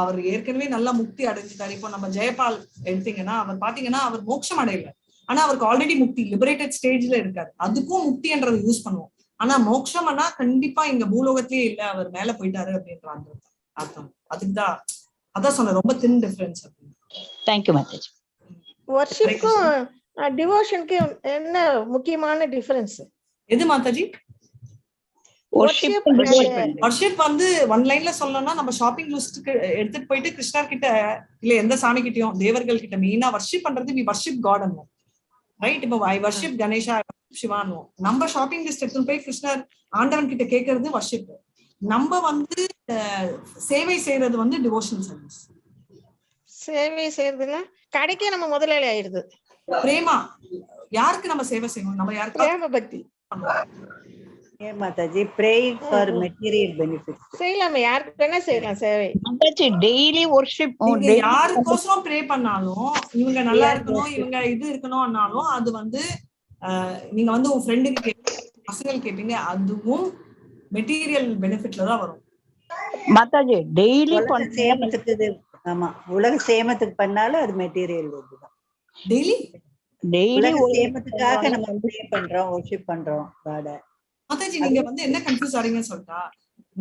அவர் ஏற்கனவே நல்லா முக்தி அடைஞ்சிட்டாரு. இப்போ நம்ம ஜெயபால் எடுத்தீங்கன்னா, அவர் பாத்தீங்கன்னா அவர் மோட்சம் அடையல, ஆனா அவருக்கு ஆல்ரெடி முக்தி லிபரேட்டட் ஸ்டேஜ்ல இருக்காரு. அதுக்கும் முக்தின்றதை யூஸ் பண்ணுவோம். ஆனா மோட்சம்னா கண்டிப்பா இங்க பூலோகத்திலேயே இல்ல, அவர் மேல போயிட்டாரு அப்படின்ற அர்த்தம். அதுக்குதான் அதான் சொன்ன ரொம்ப தின் டிஃபரன்ஸ். தேங்க்யூ மாதாஜி. வர்ஷிப்க்கும் டிவோஷனுக்கு என்ன முக்கியமான டிஃபரன்ஸ்? எது மாதாஜி? வர்ஷிப் வந்து ஒன் லைன்ல சொல்லணும்னா நம்ம ஷாப்பிங் லிஸ்ட்க்கு எடுத்துட்டு போயிட்டு கிருஷ்ணர் கிட்ட இல்ல எந்த சாமி கிட்டயும் தேவர்கள் கிட்ட மெயினா வர்ஷிப் பண்றது வி வர்ஷிப் காட் அன்னும், ரைட்? இப்போ ஐ வர்ஷிப் கணேஷா சிவானும். நம்ம ஷாப்பிங் லிஸ்ட் எடுத்துட்டு போய் கிருஷ்ணர் ஆண்டவன் கிட்ட கேட்கறது வர்ஷிப். நம்ம வந்து சேவை செய்யறது வந்து டிவோஷனல் சர்வீஸ். சேவை செய்யறதுன்னா கடைக்கே நம்ம முதலாளி ஆயிடுது. பிரேமா, யாருக்கு நம்ம சேவை செய்யணும்? நம்ம யாருக்கு பிரேம பக்தி. Mataji, praying for material benefits. செய்யலாமே, யாருக்கு வேணா செய்யலாம் சேவை. Mataji, daily worship. யாருக்கோசரம் ப்ரே பண்ணாலும் இவங்க நல்லா இருக்கணும் இவங்க இது இருக்கணும்னாலும் அது வந்து நீங்க வந்து உங்க ஃப்ரெண்டுக்கு பசங்களுக்கு கேட்பீங்க, அதுவும் மெட்டீரியல் பெனிஃபிட்ல தான் வரும். மாதாஜி டெய்லி சேமத்துக்கு, ஆமா, உலக சேமத்துக்கு பண்ணாலும் அது மெட்டீரியல் இதுதான். டெய்லி சேமத்துக்காக நம்ம ப்ரே பண்றோம், வர்ஷிப் பண்றோம் காட. மாதாஜி நீங்க வந்து என்ன கன்ஃபியூஸ் ஆறீங்கன்னு சொல்லிட்டா,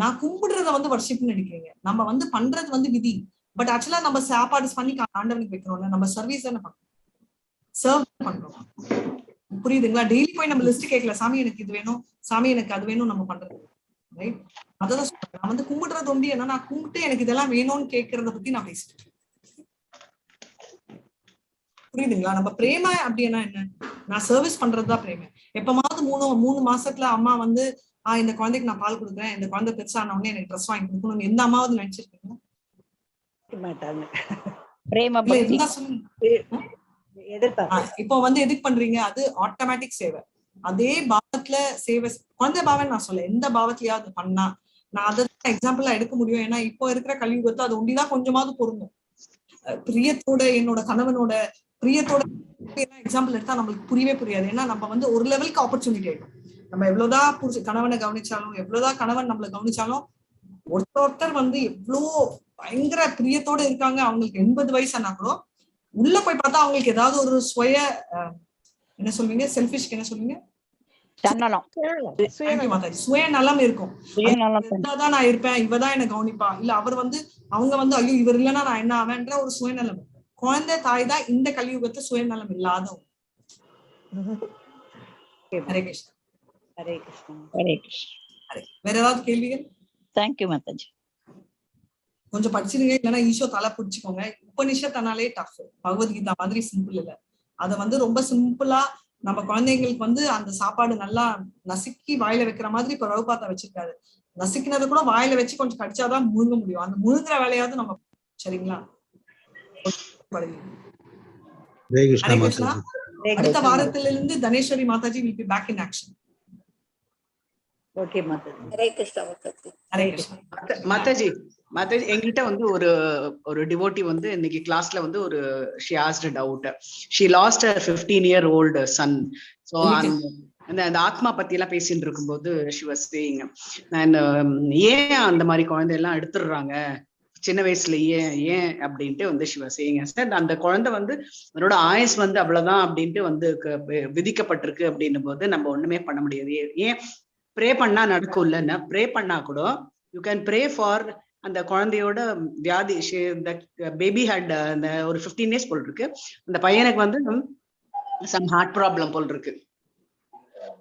நான் கும்பிடுறத வந்து வர்ஷிப்னு நினைக்கிறீங்க, நம்ம வந்து பண்றது வந்து விதி. பட் ஆக்சுவலா நம்ம சாப்பாடு பண்ணி ஆண்டவனுக்கு வைக்கிறோம்ல, நம்ம சர்வீஸ் தானே பண்றோம், சர்வ் பண்றோம். புரியுதுங்களா? டெய்லி போய் நம்ம லிஸ்ட் கேட்கல, சாமி எனக்கு இது வேணும், சாமி எனக்கு அது வேணும், நம்ம பண்றது ரைட். அதான் சொல்றேன், நான் வந்து கும்பிடுறது ஒண்டி என்ன, நான் கும்பிட்டு எனக்கு இதெல்லாம் வேணும்னு கேட்கறத பத்தி நான் பேசிட்டேன். புரியுதுங்களா? நம்ம பிரேம அப்படின்னா என்ன, நான் சர்வீஸ் பண்றதுதான் பிரேம. எப்பமாவது மூணு மாசத்துல அம்மா வந்து இந்த குழந்தைக்கு நான் பால் கொடுக்குறேன், இந்த குழந்தை பெருசான உடனே எனக்கு ட்ரெஸ் வாங்கி கொடுக்கணும், எந்த அம்மாவது நினைச்சிருக்கீங்க? இப்போ வந்து எதுக்கு பண்றீங்க? அது ஆட்டோமேட்டிக் சேவை. அதே பாவத்துல சேவை, குழந்தை பாவம் நான் சொல்ல, எந்த பாவத்திலயாவது பண்ணா நான் அதை எக்ஸாம்பிளா எடுக்க முடியும். ஏன்னா இப்போ இருக்கிற கலியுகத்தை அது ஒண்டிதான் கொஞ்சமாவது பொருந்தும். பிரியத்தோட, என்னோட கணவனோட பிரியத்தோட எக்ஸாம்பிள் எடுத்தா நம்மளுக்கு புரியவே புரியாது. ஏன்னா நம்ம வந்து ஒரு லெவலுக்கு ஆப்பர்ச்சுனிட்டி ஆயிடும். நம்ம எவ்வளவுதான் கணவனை கவனிச்சாலும், எவ்வளவுதான் கணவன் நம்மளை கவனிச்சாலும், ஒருத்தர் வந்து எவ்வளவு பயங்கர பிரியத்தோட இருக்காங்க, அவங்களுக்கு 80 வயசு ஆனா கூட உள்ள போய் பார்த்தா அவங்களுக்கு ஏதாவது ஒரு என்ன சொல்வீங்க, செல்ஃபிஷ்க்கு என்ன சொல்வீங்க, சுயநலம் இருக்கும். இவ்வளவுதான் நான் இருப்பேன், இவதான் என்ன கவனிப்பா, இல்ல அவர் வந்து அவங்க வந்து ஐயோ இவர் இல்லைன்னா நான் என்ன ஆவேன்ற ஒரு சுயநலம். குழந்தை தாய் தான் இந்த கலியுகத்தை சுயநலம் இல்லாதவங்க. ஹரே கிருஷ்ணா. ஹரே கிருஷ்ணா. ஹரே கிருஷ்ணா. வேற ஏதாவது கேள்விகள்? தேங்க்யூ மாதாஜி. கொஞ்சம் படிச்சிருங்க, இல்லைன்னா ஈஷோ தலை பிடிச்சுக்கோங்க. உபனிஷத்தானாலே டஃப், பகவத்கீதா மாதிரி சிம்பிள் இல்ல. அதை வந்து ரொம்ப சிம்பிளா நம்ம குழந்தைங்களுக்கு வந்து அந்த சாப்பாடு நல்லா நசுக்கி வாயில வைக்கிற மாதிரி இப்ப ரவுபாத்தா வச்சிருக்காரு. நசுக்கினது கூட வாயில வச்சு கொஞ்சம் கடிச்சாதான் முழுங்க முடியும். அந்த முழுங்குற வேலையாவது நம்ம, சரிங்களா? ஹரே கிருஷ்ணா. அடுத்த வாரத்திலிருந்து Dhaneshwari Mataji will be back in action. Okay Mataji. Hare Krishna Mataji. Hare Krishna. Mataji என்கிட்ட வந்து ஒரு டிவோட்டி வந்து இன்னைக்கு கிளாஸ்ல வந்து ஒரு she asked a doubt. She lost her 15-year-old son. So அந்த ஆத்மா பத்தி எல்லாம் பேசிட்டு இருக்கும்போது she was saying, ஏன் அந்த மாதிரி குழந்தை எல்லாம் எடுத்துடுறாங்க சின்ன வயசுல, ஏன் அப்படின்ட்டு வந்து she was saying, அந்த குழந்தை வந்து அதோட ஆயுஸ் வந்து அவ்வளவுதான் அப்படின்ட்டு வந்து விதிக்கப்பட்டிருக்கு அப்படின்னும் போது நம்ம ஒண்ணுமே பண்ண முடியாது. ஏன் ப்ரே பண்ணா நடக்கும் இல்லைன்னா, ப்ரே பண்ணா கூட யூ கேன் ப்ரே ஃபார் அந்த குழந்தையோட வியாதி. பேபி ஹேட் அந்த ஒரு 15 days போல் இருக்கு, அந்த பையனுக்கு வந்து சம் ஹார்ட் ப்ராப்ளம் போல் இருக்கு,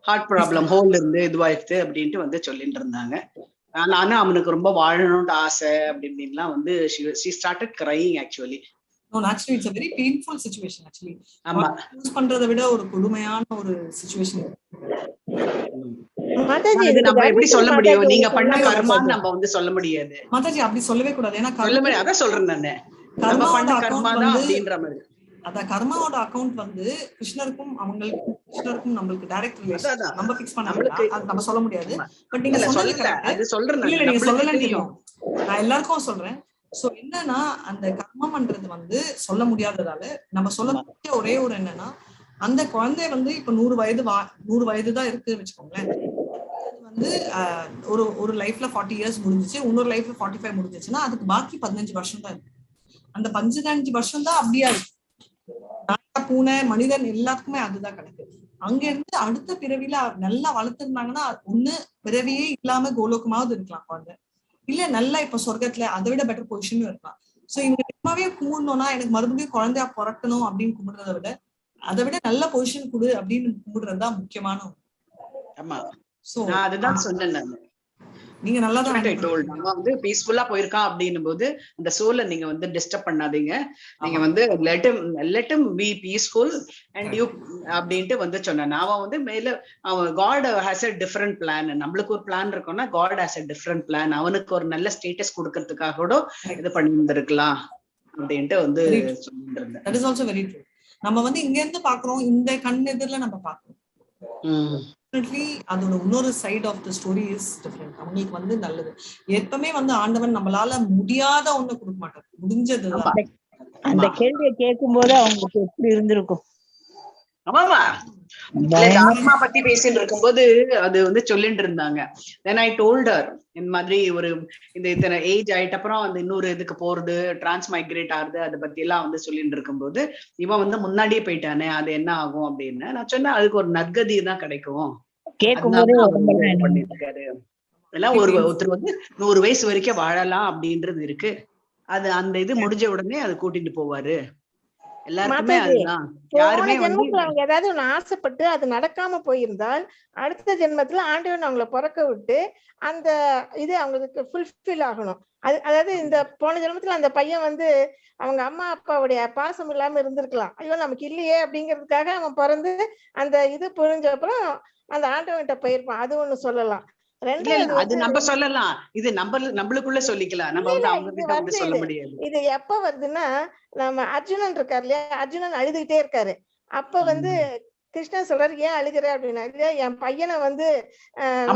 ஹார்ட் ப்ராப்ளம் ஹோல் இருந்து இதுவாயிடுது அப்படின்ட்டு வந்து சொல்லிட்டு இருந்தாங்க. ஆனா அவனுக்கு ரொம்ப வாழணும்னு ஆசை அப்படின்லாம் வந்து she started crying actually. No, actually it's a very painful situation actually. ஆமா, யூஸ் பண்றதை விட ஒரு கொடுமையான ஒரு சிச்சுவேஷன். மாதாஜி நம்ம எப்படி சொல்ல முடியும், நீங்க பண்ண கர்மான்னு நம்ம வந்து சொல்ல முடியாது மாதாஜி, அப்படி சொல்லவே கூடாது. ஏன்னா அதான் சொல்றேன் நானு, நம்ம பண்ண கர்மா தான் அப்படின்ற மாதிரி. அத கர்மாவோட அக்கவுண்ட் வந்து கிருஷ்ணருக்கும் நம்மளுக்கு டைரக்ட் ரிலேஷன், நம்ம ஃபிக்ஸ் பண்ண முடியாது, அது நம்ம சொல்ல முடியாது. பட் நீங்க சொல்றேன், நான் எல்லாருக்கும் சொல்றேன். சோ என்னன்னா, அந்த கர்மம்ன்றது வந்து சொல்ல முடியாததால நம்ம சொல்ல ஒரே ஒரு என்னன்னா, அந்த குழந்தை வந்து இப்ப 100 வயது தான் இருக்கு வச்சுக்கோங்களேன். வந்து ஒரு லைஃப்ல 40 years முடிஞ்சிச்சு, இன்னொரு லைஃப்ல 45 முடிஞ்சிச்சுன்னா அதுக்கு பாக்கி 15 வருஷம் தான் இருக்கு. அந்த 15 வருஷம் தான் அப்படியா இருக்கு. பூனை மனிதன் எல்லாத்துக்குமே அதுதான் கணக்கு. அங்க இருந்து அடுத்த பிறவில நல்லா வளர்த்துருந்தாங்கன்னா ஒண்ணு பிறவியே இல்லாம கோலோகமாவது இருக்கலாம் குழந்தை, இல்ல நல்லா இப்ப சொர்க்கத்துல அதை விட பெட்டர் பொசிஷனும் இருக்கலாம். சோ இவங்க நிஜமாவே கும்பிடணும்னா எனக்கு மறுபடியும் குழந்தையா பிறக்கணும் அப்படின்னு கும்பிடுறத விட அதை விட நல்ல பொசிஷன் கொடு அப்படின்னு கும்பிடுறதுதான் முக்கியமான. ஆமா, நான் அதுதான் சொன்னேன். நான் நீங்க நல்லாதான் நம்ம வந்து பீஸ்ஃபுல்லா போயிருக்கான் அப்படின்னும் போது அந்த சோலை நீங்க வந்து டிஸ்டர்ப் பண்ணாதீங்க. நீங்க வந்து let him be peaceful and you அப்படின்ட்டு வந்து சொன்னேன். அவன் வந்து மேல அவன் God has a different plan. நம்மளுக்கு ஒரு பிளான் இருக்கும்னா God has a different plan. அவனுக்கு ஒரு நல்ல ஸ்டேட்டஸ் கொடுக்கறதுக்காக கூட இது பண்ணிருந்திருக்கலாம் அப்படின்ட்டு வந்து சொல்லிட்டு இருந்தேன். That is also very true. நம்ம வந்து இங்க இருந்து பாக்குறோம், இந்த கண் எதிரில நம்ம பாக்குறோம். அதோட இன்னொரு side of the story is different. அவங்களுக்கு வந்து நல்லது எப்பவுமே வந்து ஆண்டவன் நம்மளால முடியாத ஒண்ணு கொடுக்க மாட்டார், முடிஞ்சதுதான். அந்த கேள்வியை கேட்கும் போது அவங்களுக்கு எப்படி இருந்திருக்கும். ஆமாமா, ஆத்மா பத்தி பேசிட்டு இருக்கும்போது அது வந்து சொல்லிட்டு இருந்தாங்க. Then I told her இந்த மாதிரி ஒரு இந்த இத்தனை ஏஜ் ஆயிட்ட அப்புறம் அந்த இன்னொரு இதுக்கு போறது, டிரான்ஸ்மைக்ரேட் ஆகுது, அதை பத்தி எல்லாம் வந்து சொல்லிட்டு இருக்கும்போது இவன் வந்து முன்னாடியே போயிட்டானே, அது என்ன ஆகும் அப்படின்னு நான் சொன்னேன். அதுக்கு ஒரு நற்கதி தான் கிடைக்கும். பண்ணிட்டு இருக்காரு. எல்லாம் ஒருத்தர் வந்து 100 வயசு வரைக்கும் வாழலாம் அப்படின்றது இருக்கு. அது அந்த இது முடிஞ்ச உடனே அது கூட்டிட்டு போவாரு. எல்லாருக்குமே அதுதான். யாருமே வந்து அவங்க ஏதாவது ஒண்ணு ஆசைப்பட்டு அது நடக்காம போயிருந்தால் அடுத்த ஜென்மத்துல ஆண்டவன் அவங்களை பிறக்க விட்டு அந்த இது அவங்களுக்கு ஃபுல்ஃபில் ஆகணும். அதாவது இந்த போன ஜென்மத்துல அந்த பையன் வந்து அவங்க அம்மா அப்பாவுடைய பாசம் இல்லாம இருந்திருக்கலாம், ஐயோ நமக்கு இல்லையே அப்படிங்கிறதுக்காக அவன் பிறந்து அந்த இது புரிஞ்ச அப்புறம் அந்த ஆண்டவன்கிட்ட போயிருப்பான். அது ஒண்ணு சொல்லலாம். அது நம்ம சொல்லலாம், இது நம்மளுக்குள்ள சொல்லிக்கலாம். நம்ம வந்து அவங்க கிட்ட வந்து சொல்ல முடியாது. இது எப்ப வருதுன்னா, நம்ம அர்ஜுனன் இருக்காரு இல்லையா, அர்ஜுனன் அழுதுகிட்டே இருக்காரு. அப்ப வந்து கிருஷ்ணன் சொல்றாரு, ஏன் அழுகிற அப்படின்னா, என் பையனை வந்து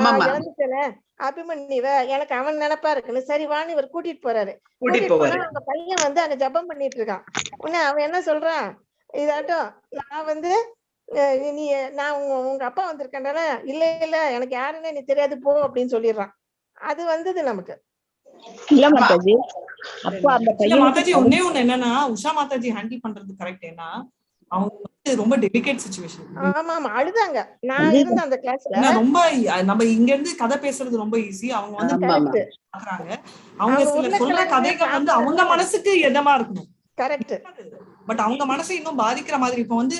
நான் இழந்துட்டேனே அபிமன்யுவ, எனக்கு அவன் நினைப்பா இருக்குன்னு. சரி வான்னு இவர் கூட்டிட்டு போறாரு. கூட்டிட்டு போனா அந்த பையன் வந்து அங்க ஜபம் பண்ணிட்டு இருக்கான். உடனே அவன் என்ன சொல்றான், இதாட்டும் நான் வந்து நீ நான் உங்க அப்பா வந்திருக்கேன்டானே, இல்ல இல்ல எனக்கு யாருன்னு நீ தெரியாது போ அப்படின்னு சொல்லிடுறான். அது வந்தது நமக்கு. இல்ல மாதாஜி, அப்பா அந்த பையன் மாதாஜி ஒண்ணே ஒண்ணு என்னன்னா, உஷா மாதாஜி ஹேண்டில் பண்றது கரெக்ட். ஏன்னா அவங்க வந்து ரொம்ப டெலிகேட் சிச்சுவேஷன். ஆமா ஆமா, அழுதாங்க. நான் இருந்த அந்த கிளாஸ்ல ரொம்ப நம்ம இங்க இருந்து கதை பேசுறது ரொம்ப ஈஸி. அவங்க வந்து பாக்குறாங்க, அவங்க சில சொல்ற கதைகள் வந்து அவங்க மனசுக்கு எதமா இருக்கணும். கரெக்ட். பட் அவங்க மனசை இன்னும் பாதிக்கிற மாதிரி. இப்ப வந்து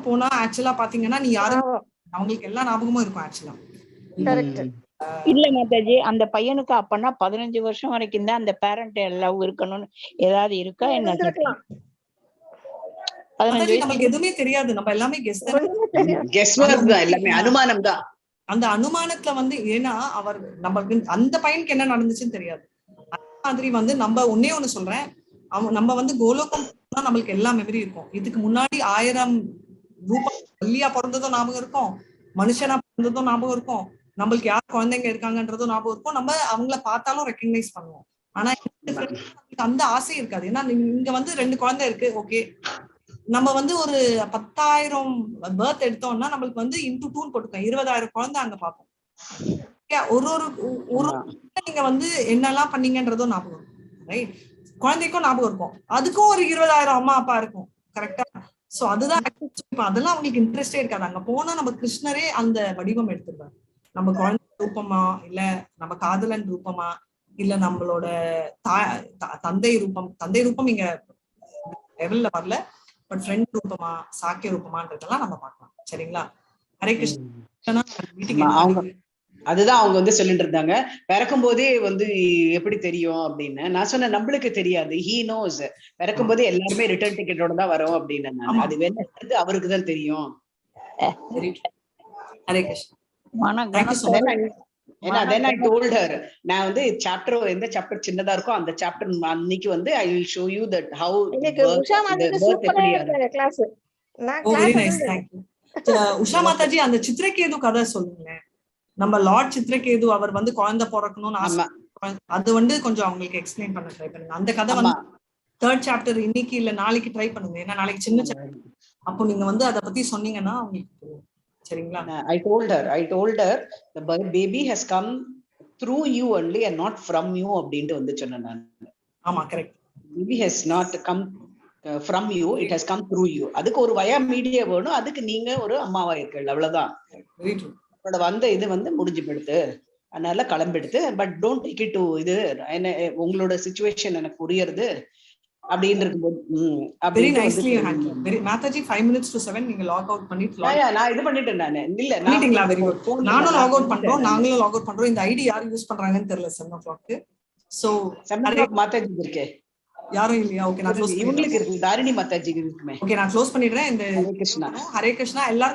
போனா ஆக்சுவலா பாத்தீங்கன்னா நீ யாரும் அவங்களுக்கு எல்லா ஞாபகமும் இருக்கும் ஆக்சுவலா. கரெக்ட். இல்ல மாதாஜி, அந்த பையனுக்கு அப்பனா 15 வருஷம் வரைக்கும் தான் அந்த பேரண்ட் லவ் இருக்கணும்னு ஏதாவது இருக்கா என்ன? நமக்கு எதுவுமே தெரியாது, நம்ம எல்லாமே எல்லாமே அனுமானம் தான். அந்த அனுமானத்துல வந்து ஏன்னா அவர் நமக்கு அந்த பையனுக்கு என்ன நடந்துச்சுன்னு தெரியாது. அந்த மாதிரி வந்து நம்ம ஒன்னே ஒண்ணு சொல்றேன், நம்ம வந்து கோலோகம் நம்மளுக்கு எல்லா மெமரி இருக்கும். இதுக்கு முன்னாடி 1000 ரூபம் வள்ளியா பிறந்ததும் ஞாபகம் இருக்கும், மனுஷனா பிறந்ததும் ஞாபகம் இருக்கும், நம்மளுக்கு யார் குழந்தைங்க இருக்காங்கன்றதும் ஞாபகம் இருக்கும், நம்ம அவங்கள பார்த்தாலும் ரெக்கக்னைஸ் பண்ணுவோம். ஆனா அந்த ஆசை இருக்காது. ஏன்னா இங்க வந்து 2 குழந்தை இருக்கு, ஓகே. நம்ம வந்து ஒரு 10,000 பர்த் எடுத்தோம்னா நம்மளுக்கு வந்து இன்டு 2 போட்டுக்கோம், 20,000 குழந்தை அங்க பார்ப்போம். ஒரு நீங்க வந்து என்னெல்லாம் பண்ணீங்கன்றதும் ஞாபகம் இருக்கும், ரைட்? குழந்தைக்கும் ஞாபகம் இருக்கும், அதுக்கும் ஒரு 20,000 அம்மா அப்பா இருக்கும், கரெக்டா? சோ அதுதான் அதெல்லாம் அவங்களுக்கு இன்ட்ரெஸ்டே இருக்காது. அங்க போனா நம்ம கிருஷ்ணரே அந்த வடிவம் எடுத்துருவாரு. நம்ம குழந்தை ரூபமா, இல்ல நம்ம காதலன் ரூபமா, இல்ல நம்மளோட தந்தை ரூபம் இங்க லெவல்ல வரல, பட் ஃப்ரெண்ட் ரூபமா, சாக்கிய ரூபமான்றதெல்லாம் நம்ம பார்க்கலாம். சரிங்களா? ஹரே கிருஷ்ணா. அதுதான் அவங்க வந்து சொல்லிட்டு இருந்தாங்க. பிறக்கும் போதே வந்து எப்படி தெரியும் அப்படின்னு. நான் சொன்னேன், நம்மளுக்கு தெரியாது, ஹீ நோஸ். பிறக்கும் போதே எல்லாருமே ரிட்டர்ன் டிக்கெட்டோட தான் வரும் அப்படின்னு. அது வேணுன்றது அவருக்கு தான் தெரியும். ஹரே கிருஷ்ணா. ஏன்னா then I told her, நான் வந்து சாப்டர் எந்த சாப்டர் சின்னதா இருக்கோ அந்த சாப்டர் அன்னைக்கு வந்து I will show you that how Usha Mataji சூப்பரா இருக்காங்க class. Very nice, thank you. Usha Mataji அந்த சித்ரகேது கதை சொல்லுங்க. நம்ம லார்ட் சித்ரகேது அவர் வந்து குழந்தை பிறக்கணும்னு ஆசை, அது வந்து கொஞ்சம் அவங்களுக்கு எக்ஸ்பிளைன் பண்ண ட்ரை பண்ணுங்க. அந்த கதை வந்து 3rd சாப்டர் இன்னைக்கு இல்ல நாளைக்கு ட்ரை பண்ணுங்க. ஏன்னா நாளைக்கு சின்ன சாப்டர், அப்போ நீங்க வந்து அத பத்தி சொன்னீங்கன்னா அவங்களுக்கு சரிங்களா? I told her the baby has come through you only and not from you அப்படினு வந்து சொன்னேன் நான். ஆமா, correct. Baby has not come from you, it has come through you. அதுக்கு ஒரு வயா மீடியா வேணும், அதுக்கு நீங்க ஒரு அம்மாவா இருக்கீங்க, அவ்வளவுதான். Very true. அதோட வந்த இது வந்து முடிஞ்சு போயிடுது, அதனால கிளம்பிடுது. But don't take it to இது உங்களோட சிச்சுவேஷன் எனக்கு புரியுது, அப்படின்னு இருக்கும்போது very nicely handle. Very Mathaji 5 minutes to 7 நீங்க லாக் அவுட் பண்ணிட்டு நான் இது பண்ணிட்டேன். நானு இல்ல பண்ணிட்டீங்களா? Very good. நானும் லாக் அவுட் பண்றோம், நாங்களும் லாக் அவுட் பண்றோம். இந்த ஐடி யார் யூஸ் பண்றாங்கன்னு தெரியல 7 o'clock. சோ 7 o'clock Mathaji இருக்கே யாரும் இல்லையா? ஓகே நான் க்ளோஸ் இவங்களுக்கு இருக்கு, தாரிணி மாதாஜி இருக்குமே. ஓகே நான் க்ளோஸ் பண்ணிடுறேன். இந்த ஹரே கிருஷ்ணா. ஹரே கிருஷ்ணா. எல்லாரும்